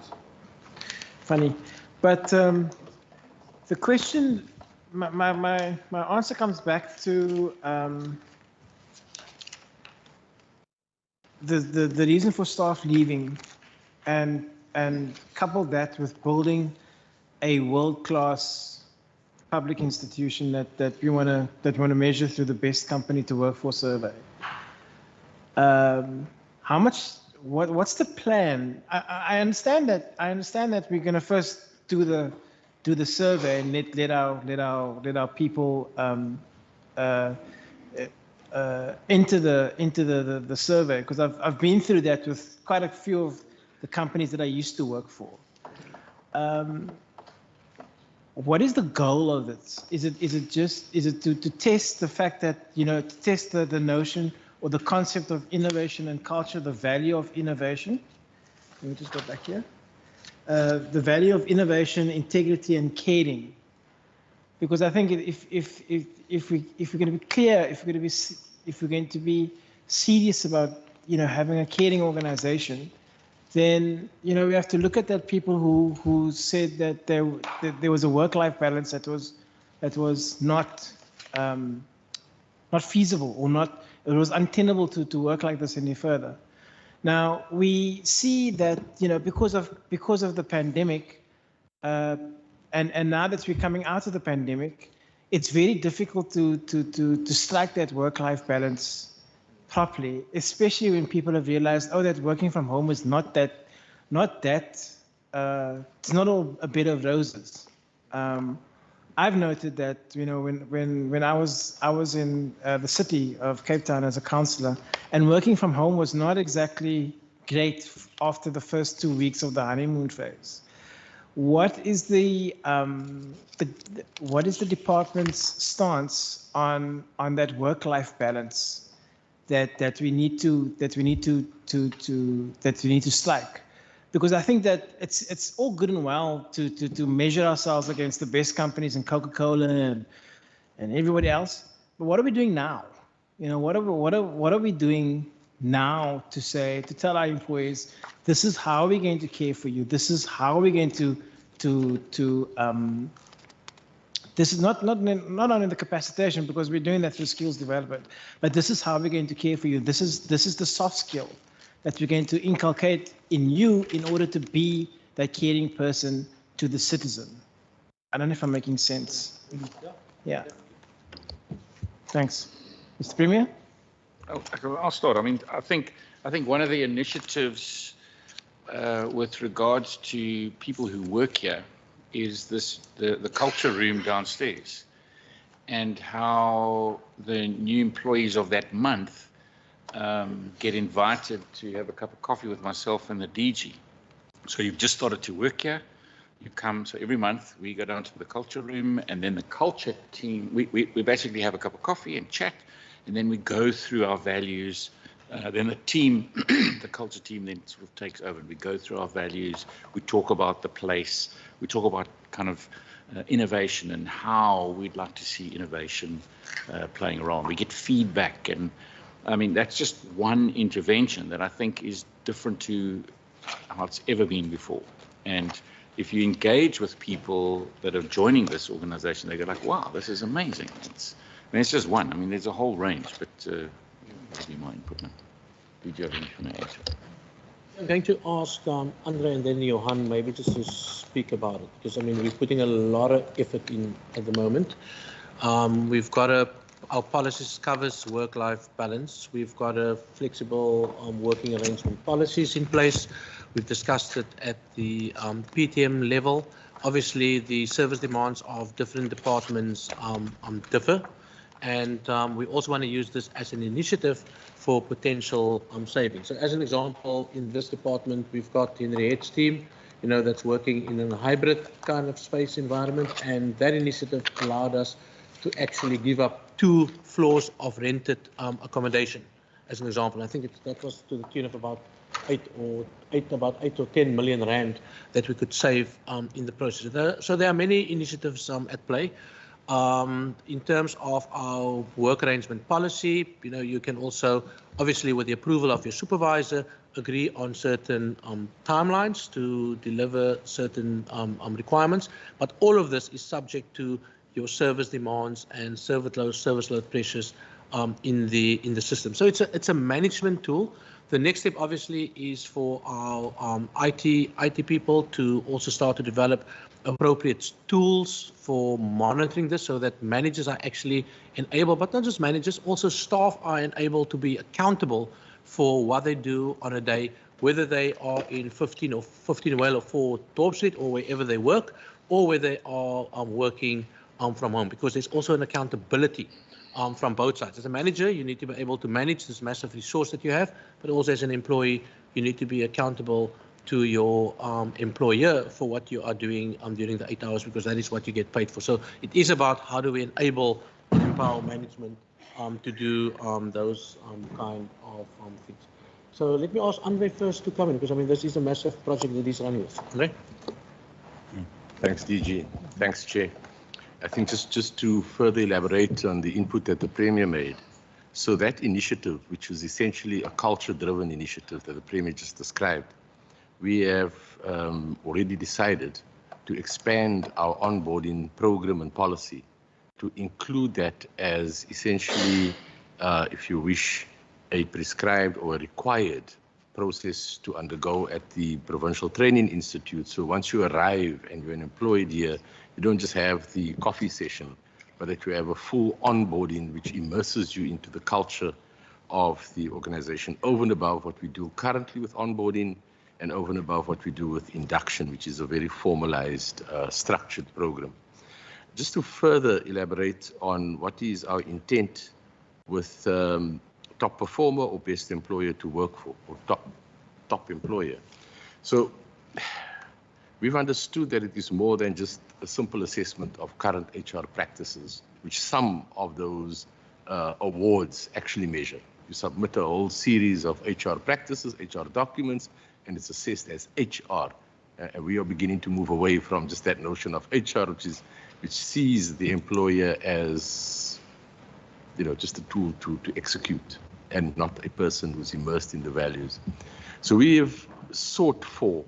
Funny. But the question, my answer comes back to the reason for staff leaving, and couple that with building a world-class public institution that we want to measure through the best company to work for survey. How much? What's the plan? I understand that we're going to first do the survey and let our people enter the survey, because I've been through that with quite a few of the companies that I used to work for. What is the goal of it? Is it to test the fact that, to test the notion or the concept of innovation and culture, the value of innovation? Let me just go back here. The value of innovation, integrity, and caring. Because I think if we're going to be clear, if we're going to be serious about having a caring organization, then we have to look at that people who said that there was a work-life balance that was not not feasible, or it was untenable to work like this any further. Now we see that because of the pandemic, and now that we're coming out of the pandemic, it's very difficult to strike that work-life balance properly, especially when people have realized, that working from home is not that it's not all a bed of roses. I've noted that when I was in the city of Cape Town as a councillor, and working from home was not exactly great after the first 2 weeks of the honeymoon phase. What is the department's stance on that work-life balance that we need to strike? Because I think that it's all good and well to measure ourselves against the best companies and Coca-Cola and everybody else, but what are we doing now? What are we doing now to tell our employees, this is how we're going to care for you. This is how we're going to this is not only the capacitation, because we're doing that through skills development, but this is how we're going to care for you. This is the soft skill that we're going to inculcate in you in order to be that caring person to the citizen. I don't know if I'm making sense. Yeah. Thanks. Mr. Premier? I'll start. I mean, I think one of the initiatives with regards to people who work here is the culture room downstairs, and how the new employees of that month get invited to have a cup of coffee with myself and the DG. So you've just started to work here. You come, so every month we go down to the culture room, and then the culture team, we basically have a cup of coffee and chat, and then we go through our values. Then the team, the culture team then sort of takes over, and we go through our values. We talk about the place. We talk about kind of innovation and how we'd like to see innovation playing a role. We get feedback, and I mean, that's just one intervention that I think is different to how it's ever been before. And if you engage with people that are joining this organization, they go like, wow, this is amazing. It's just one. I mean, there's a whole range, but that'll be my input now. Did you have anything to add? I'm going to ask Andre and then Johan maybe just to speak about it, because I mean, we're putting a lot of effort in at the moment. We've got our policies covers work-life balance. We've got a flexible working arrangement policies in place. We've discussed it at the PTM level. Obviously, the service demands of different departments differ. And we also want to use this as an initiative for potential savings. So as an example, in this department, we've got the Henriette's team, that's working in a hybrid kind of space environment. And that initiative allowed us to actually give up 2 floors of rented accommodation, as an example. I think that was to the tune of about 8 or 10 million rand that we could save in the process. So there are many initiatives at play. In terms of our work arrangement policy, you can also, obviously with the approval of your supervisor, agree on certain timelines to deliver certain requirements. But all of this is subject to your service demands and service load pressures in the system. So it's a management tool. The next step obviously is for our IT people to also start to develop appropriate tools for monitoring this, so that managers are actually enabled, but not just managers, also staff are enabled to be accountable for what they do on a day, whether they are in 15 Well or 4 Dorp Street, or wherever they work, or where they are working from home, because there's also an accountability from both sides. As a manager, you need to be able to manage this massive resource that you have, but also as an employee, you need to be accountable to your employer for what you are doing during the 8 hours, because that is what you get paid for. So it is about how do we enable and empower management to do those kind of things. So let me ask Andre first to come in, because I mean, this is a massive project that he's running with. Andre? Thanks, DG. Thanks, Chair. I think just to further elaborate on the input that the Premier made. So that initiative, which was essentially a culture-driven initiative that the Premier just described, we have already decided to expand our onboarding program and policy to include that as essentially, if you wish, a prescribed or required process to undergo at the Provincial Training Institute. So once you arrive and you're employed here, you don't just have the coffee session, but that you have a full onboarding which immerses you into the culture of the organization, over and above what we do currently with onboarding and over and above what we do with induction, which is a very formalized, structured program. Just to further elaborate on what is our intent with top performer or best employer to work for, or top employer. So we've understood that it is more than just a simple assessment of current HR practices, which some of those awards actually measure. You submit a whole series of HR practices, HR documents, and it's assessed as HR. And we are beginning to move away from just that notion of HR, which sees the employer as, you know, just a tool to execute and not a person who's immersed in the values. So we have sought for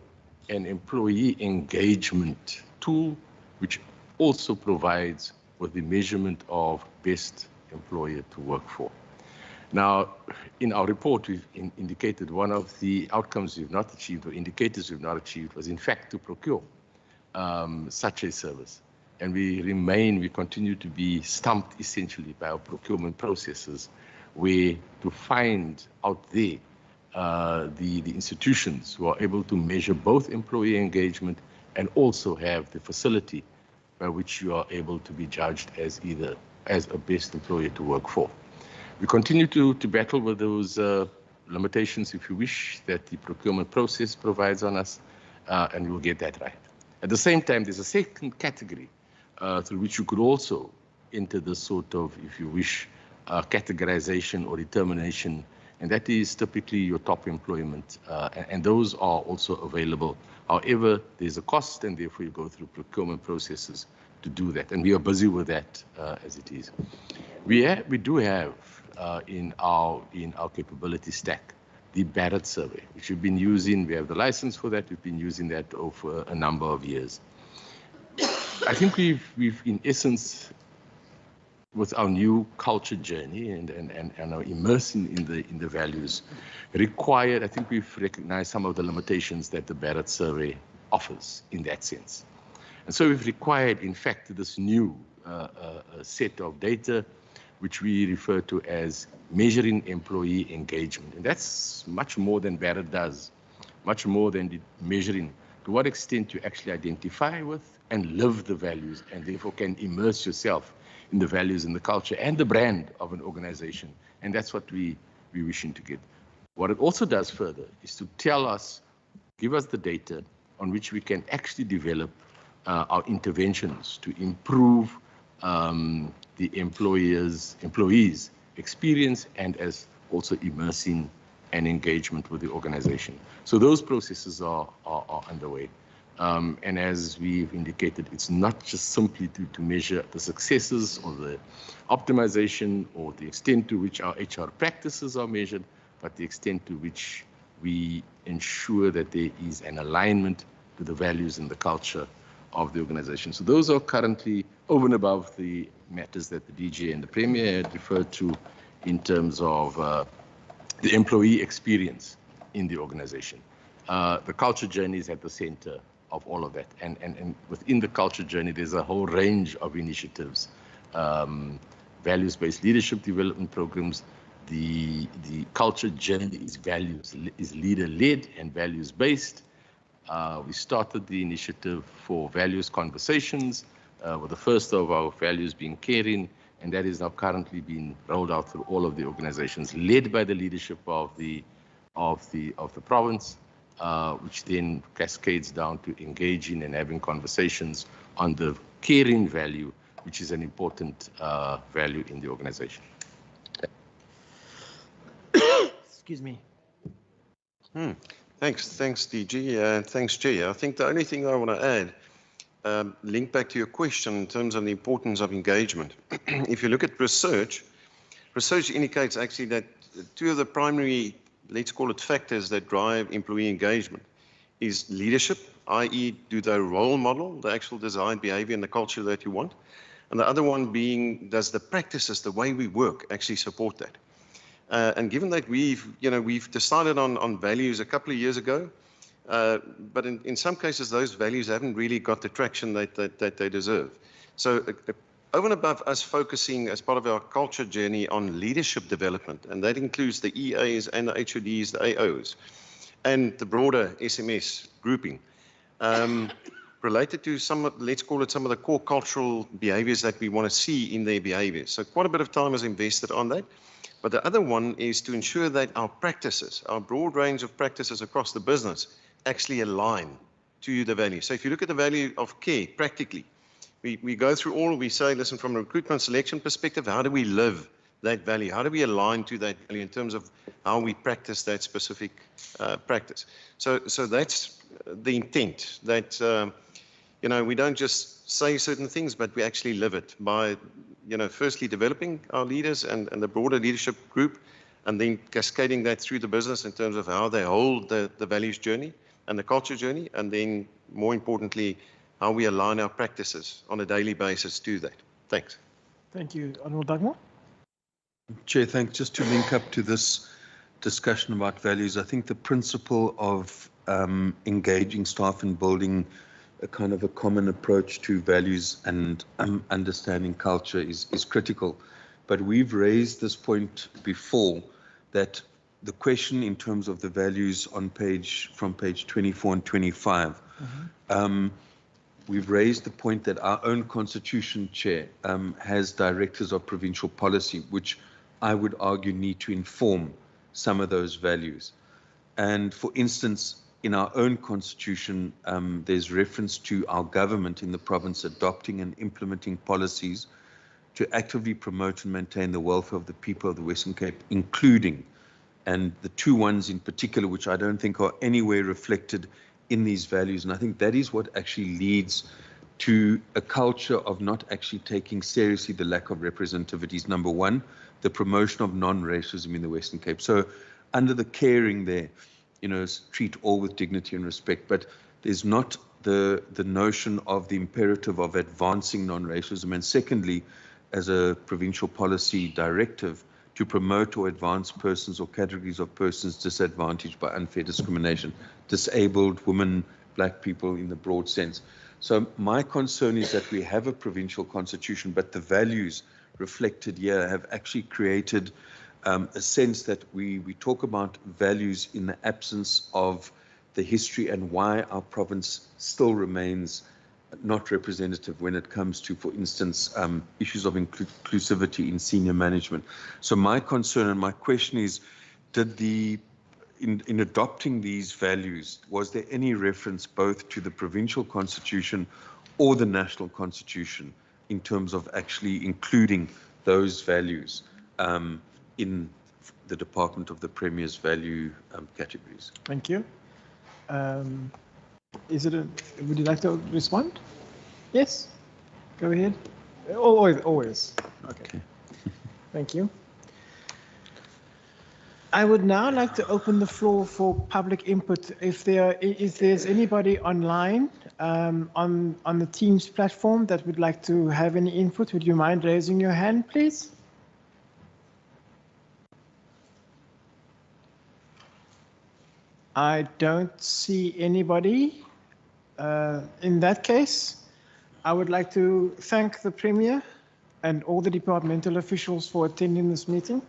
an employee engagement tool, which also provides with the measurement of best employer to work for. Now, in our report, we've indicated one of the outcomes we've not achieved, or indicators we've not achieved, was in fact to procure such a service. And we continue to be stumped essentially by our procurement processes, where to find out there the institutions who are able to measure both employee engagement and also have the facility by which you are able to be judged as either as a best employer to work for. We continue to battle with those limitations, if you wish, that the procurement process provides on us, and we'll get that right. At the same time, there's a second category through which you could also enter this sort of, if you wish, categorization or determination, and that is typically your top employment, and those are also available. However, there's a cost, and therefore you go through procurement processes to do that, and we are busy with that as it is. We do have in our capability stack the Barrett survey, which we've been using. We have the license for that. We've been using that over a number of years. I think we've in essence, with our new culture journey and our immersion in the values required, I think we've recognized some of the limitations that the Barrett survey offers in that sense. And so we've required, in fact, this new set of data, which we refer to as measuring employee engagement. And that's much more than Barrett does, much more than measuring to what extent you actually identify with and live the values, and therefore can immerse yourself in the values and the culture and the brand of an organization. And that's what we're wishing to get. What it also does further is to tell us, give us the data on which we can actually develop our interventions to improve the employees' experience and as also immersing and engagement with the organization. So those processes are underway. And as we've indicated, it's not just simply to measure the successes or the optimization or the extent to which our HR practices are measured, but the extent to which we ensure that there is an alignment to the values and the culture of the organization. So those are currently over and above the matters that the DG and the Premier had referred to in terms of the employee experience in the organization. The culture journey is at the center of all of that. And within the culture journey, there's a whole range of initiatives, values-based leadership development programs. The culture journey is leader-led and values-based. We started the initiative for values conversations, with the first of our values being caring, and that is now currently being rolled out through all of the organizations, led by the leadership of the province, which then cascades down to engaging and having conversations on the caring value, which is an important value in the organization. Excuse me. Thanks, DG. Thanks, Chair. I think the only thing I want to add, link back to your question in terms of the importance of engagement. If you look at research indicates actually that two of the primary, let's call it factors that drive employee engagement is leadership, i.e. do they role model the actual desired behavior and the culture that you want? And the other one being, does the practices, the way we work, actually support that? And given that we've decided on values a couple of years ago, but in some cases those values haven't really got the traction that they deserve. So over and above us focusing as part of our culture journey on leadership development, and that includes the EAs and the HODs, the AOs, and the broader SMS grouping, related to let's call it some of the core cultural behaviors that we want to see in their behaviors. So quite a bit of time is invested on that. But the other one is to ensure that our practices, our broad range of practices across the business, actually align to the value. So if you look at the value of care, practically, we go through all, we say, listen, from a recruitment selection perspective, how do we live that value? How do we align to that value in terms of how we practice that specific practice? So that's the intent, that we don't just say certain things, but we actually live it by, firstly developing our leaders and the broader leadership group, and then cascading that through the business in terms of how they hold the values journey and the culture journey, and then more importantly, how we align our practices on a daily basis to that. Thanks. Thank you. Honourable Dagmar? Chair, thanks. Just to link up to this discussion about values, I think the principle of engaging staff and building a kind of a common approach to values and understanding culture is critical. But we've raised this point before, that the question in terms of the values on from page 24 and 25, we've raised the point that our own constitution, Chair, has directors of provincial policy, which I would argue need to inform some of those values. And for instance, in our own constitution, there's reference to our government in the province adopting and implementing policies to actively promote and maintain the welfare of the people of the Western Cape, including, and the two ones in particular, which I don't think are anywhere reflected in these values. And I think that is what actually leads to a culture of not actually taking seriously the lack of representativity. Is number one, the promotion of non-racism in the Western Cape. So under the caring there, treat all with dignity and respect, but there's not the notion of the imperative of advancing non-racism. And secondly, as a provincial policy directive, to promote or advance persons or categories of persons disadvantaged by unfair discrimination, disabled, women, black people in the broad sense. So my concern is that we have a provincial constitution, but the values reflected here have actually created a sense that we talk about values in the absence of the history and why our province still remains not representative when it comes to, for instance, issues of inclusivity in senior management. So my concern and my question is, in adopting these values, was there any reference both to the provincial constitution or the national constitution in terms of actually including those values in the Department of the Premier's value categories? Thank you. Would you like to respond? Yes, go ahead. Always. Okay. Thank you. I would now like to open the floor for public input. If there's anybody online on the Teams platform that would like to have any input, would you mind raising your hand, please? I don't see anybody. In that case, I would like to thank the Premier and all the departmental officials for attending this meeting.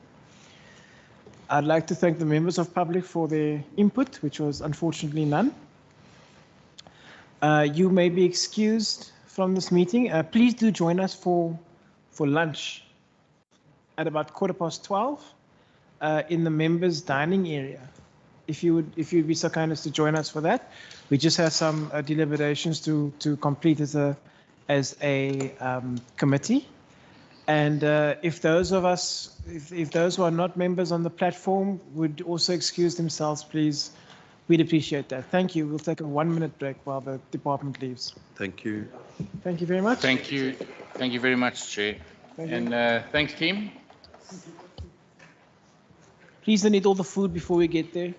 I'd like to thank the members of public for their input, which was unfortunately none. You may be excused from this meeting. Please do join us for lunch at about 12:15 in the members' dining area. If you'd be so kind as to join us for that. We just have some deliberations to complete as a committee. And if those who are not members on the platform would also excuse themselves, please, we'd appreciate that. Thank you. We'll take a 1-minute break while the department leaves. Thank you. Thank you very much. Thank you. Thank you very much, Chair. Thanks, team. Please don't eat all the food before we get there.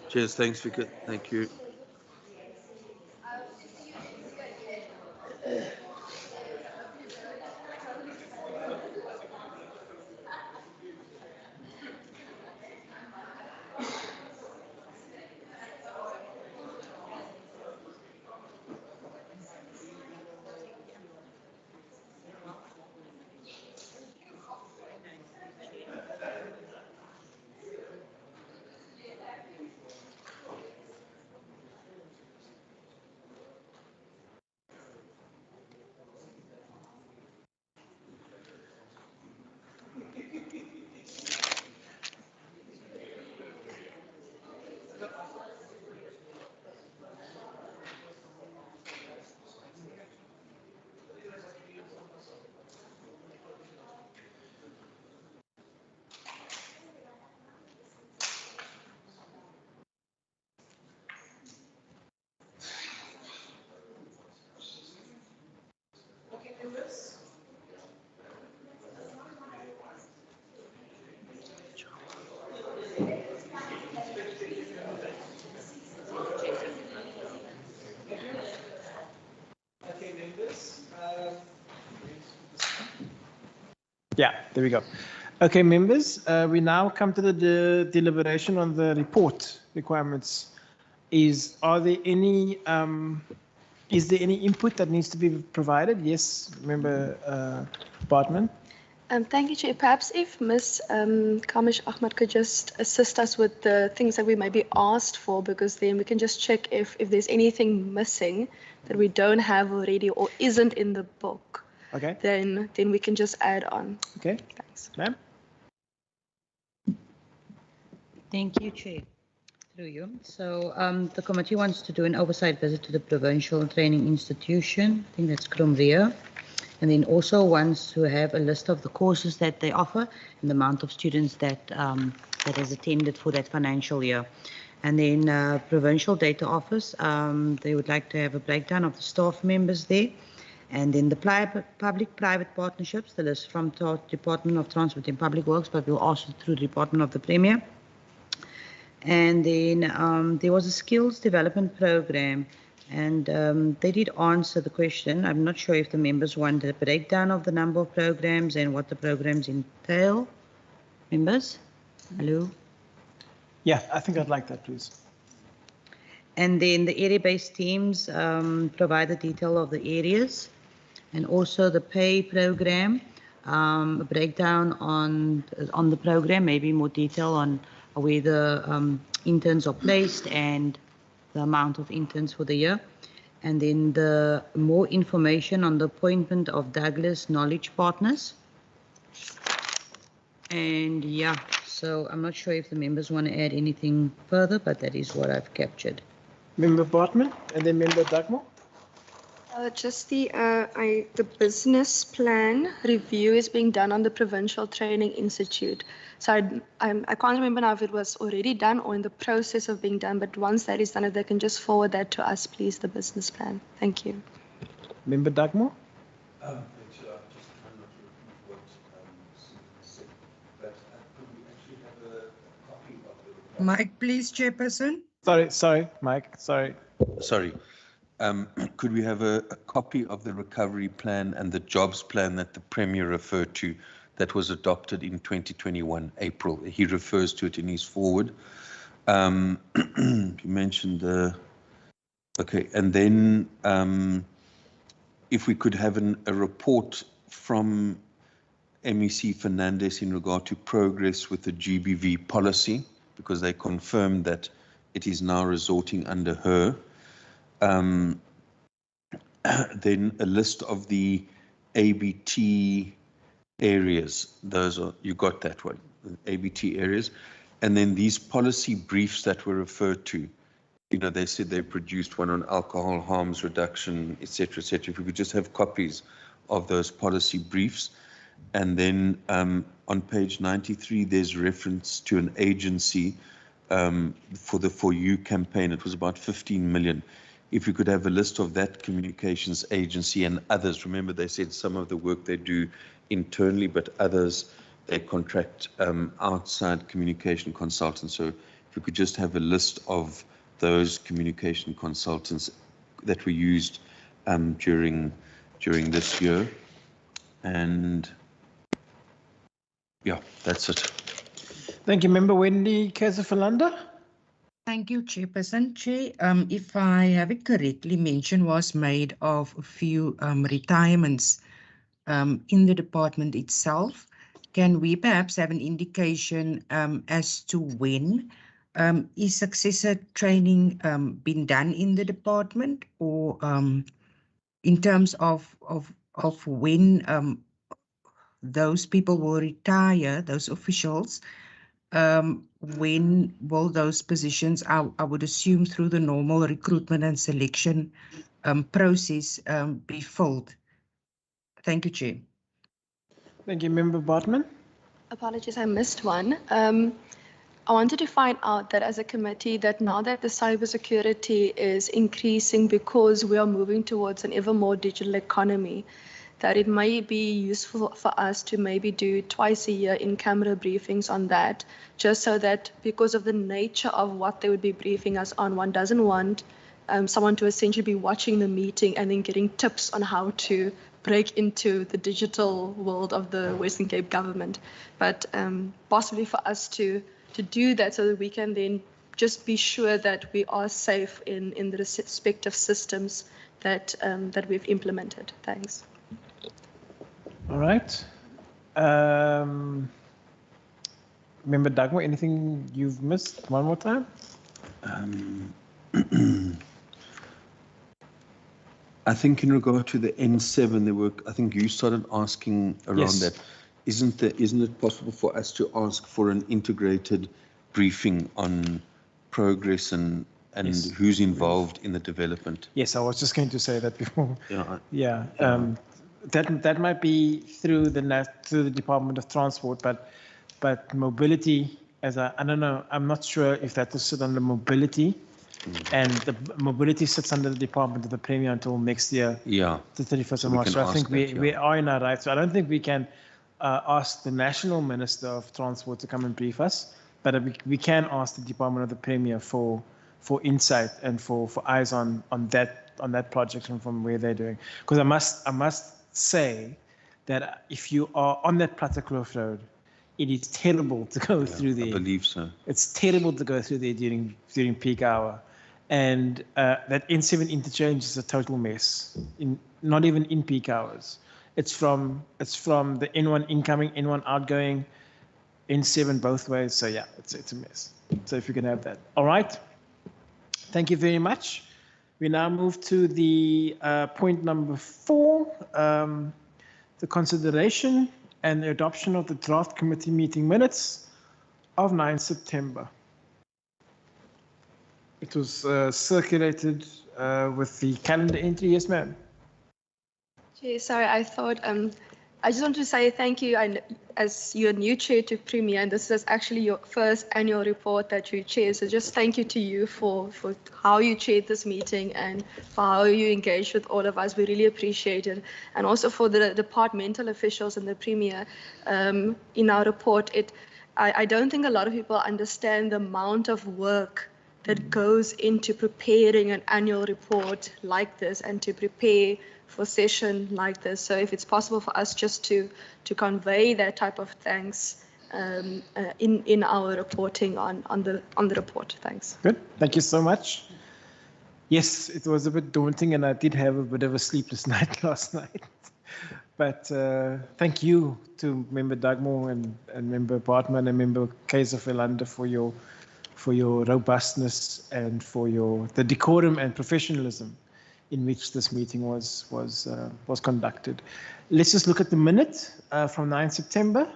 Cheers, thanks, Vicky. Thank you. Yeah, there we go. Okay, members, we now come to the deliberation on the report requirements. Is there any input that needs to be provided? Yes, Member Bartman. Thank you, Chair. Perhaps if Ms. Kamish Ahmad could just assist us with the things that we may be asked for, because then we can just check if there's anything missing that we don't have already or isn't in the book. Okay. Then we can just add on. Okay. Thanks. Ma'am. Thank you, Chair. Through you. So the committee wants to do an oversight visit to the Provincial Training Institution. I think that's Kromria. And then also wants to have a list of the courses that they offer and the amount of students that has attended for that financial year. And then Provincial Data Office, they would like to have a breakdown of the staff members there. And then the public-private partnerships, the list from the Department of Transport and Public Works, but we'll also through the Department of the Premier. And then there was a skills development program, and they did answer the question. I'm not sure if the members want a breakdown of the number of programs and what the programs entail. Members? Hello? Yeah, I think I'd like that, please. And then the area-based teams provide the detail of the areas and also the pay program, a breakdown on the program, maybe more detail on where the interns are placed and the amount of interns for the year. And then the more information on the appointment of Douglas Knowledge Partners. And yeah, so I'm not sure if the members want to add anything further, but that is what I've captured. Member Bartman and then Member Dagmar. Just the business plan review is being done on the Provincial Training Institute. So I can't remember now if it was already done or in the process of being done, but once that is done, if they can just forward that to us, please, the business plan. Thank you. Member Dagmar. Mike, please, Chairperson. Sorry, Mike, sorry. Sorry. Could we have a copy of the recovery plan and the jobs plan that the Premier referred to that was adopted in 2021, April? He refers to it in his forward. You mentioned the, okay, and then if we could have a report from MEC Fernandez in regard to progress with the GBV policy, because they confirmed that it is now resorting under her. Then a list of the ABT areas. Those are, you got that one, the ABT areas. And then these policy briefs that were referred to, you know, they said they produced one on alcohol harms reduction, et cetera, et cetera. If we could just have copies of those policy briefs. And then on page 93, there's reference to an agency for the For You campaign. It was about 15 million. If we could have a list of that communications agency and others. Remember, they said some of the work they do internally, but others they contract outside communication consultants. So if we could just have a list of those communication consultants that were used during this year. And yeah, that's it. Thank you, Member Wendy Kaiser-Philander. Thank you, Chairperson. Chair, if I have it correctly, mention was made of a few retirements in the department itself. Can we perhaps have an indication as to when is successor training been done in the department, or in terms of when those people will retire, those officials? When will those positions, I would assume through the normal recruitment and selection process, be filled? Thank you, Chair. Thank you, Member Bartman. Apologies, I missed one. I wanted to find out that as a committee, that now that the cybersecurity is increasing because we are moving towards an ever more digital economy, that it may be useful for us to maybe do twice a year in-camera briefings on that, just so that because of the nature of what they would be briefing us on, one doesn't want someone to essentially be watching the meeting and then getting tips on how to break into the digital world of the Western Cape government. But possibly for us to do that so that we can then just be sure that we are safe in the respective systems that we've implemented. Thanks. All right. Member Dagmar, anything you've missed one more time? I think in regard to the N7, there were, I think you started asking around Yes. that. Isn't it possible for us to ask for an integrated briefing on progress and Yes. who's involved in the development? Yes, I was just going to say that before. Yeah. Yeah. That might be through the Department of Transport, but mobility, I don't know, I'm not sure if that will sit under mobility. And the mobility sits under the Department of the Premier until next year, Yeah. the 31st So of we March. can So I ask think that, we yeah. are in our rights. So I don't think we can ask the National Minister of Transport to come and brief us, but we can ask the Department of the Premier for insight and for eyes on that project and from where they're doing. Because I must say that if you are on that Plattekloof Road, it is terrible to go through there. I believe so. It's terrible to go through there during peak hour. And that N7 interchange is a total mess, not even in peak hours. It's from the N1 incoming, N1 outgoing, N7 both ways. So yeah, it's a mess. So if you can have that. All right. Thank you very much. We now move to the point number 4, the consideration and the adoption of the draft committee meeting minutes of 9 September. It was circulated with the calendar entry. Yes, ma'am. Chair, sorry, I thought, I just want to say thank you. As you're new chair to Premier, and this is actually your first annual report that you chair. So just thank you to you for how you chaired this meeting and for how you engaged with all of us. We really appreciate it. And also for the departmental officials and the Premier in our report. I don't think a lot of people understand the amount of work that goes into preparing an annual report like this and to prepare for session like this. So if it's possible for us just to convey that type of thanks in our reporting on the report. Thanks. Good. Thank you so much. Yes, it was a bit daunting, and I did have a bit of a sleepless night last night. But thank you to Member Dagmar and Member Bartman and Member Kaiser-Philander for your robustness and for the decorum and professionalism in which this meeting was conducted. Let's just look at the minute from 9 September.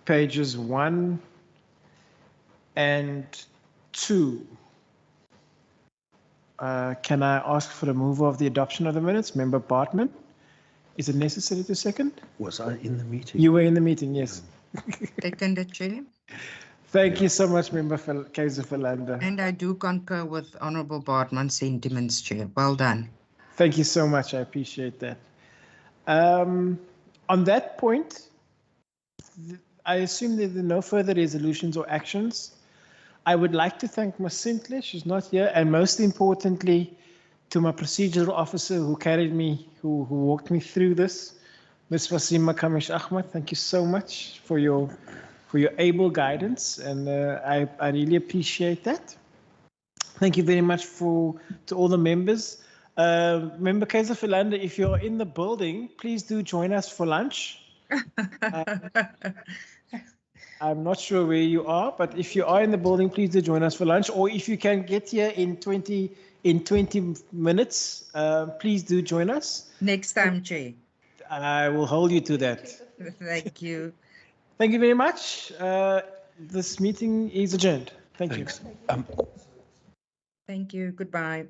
Pages 1 and 2. Can I ask for a mover of the adoption of the minutes? Member Bartman? Is it necessary to second? Was I in the meeting? You were in the meeting, yes. Seconded, Chair. Thank you so much, Member Kaiser Philander. And I do concur with Honourable Bartman's sentiments, Chair. Well done. Thank you so much. I appreciate that. On that point, I assume that there are no further resolutions or actions. I would like to thank Ms. Sinclair, she's not here, and most importantly, to my procedural officer who carried me, who walked me through this, Ms. Wasima Kamish Ahmad. Thank you so much for your able guidance, and I really appreciate that. Thank you very much to all the members. Member Kaiser Philander, if you're in the building, please do join us for lunch. I'm not sure where you are, but if you are in the building, please do join us for lunch. Or if you can get here in 20 minutes, please do join us. Next time, Chair. I will hold you to that. Thank you. Thank you very much. This meeting is adjourned. Thank you. Thank you. Goodbye.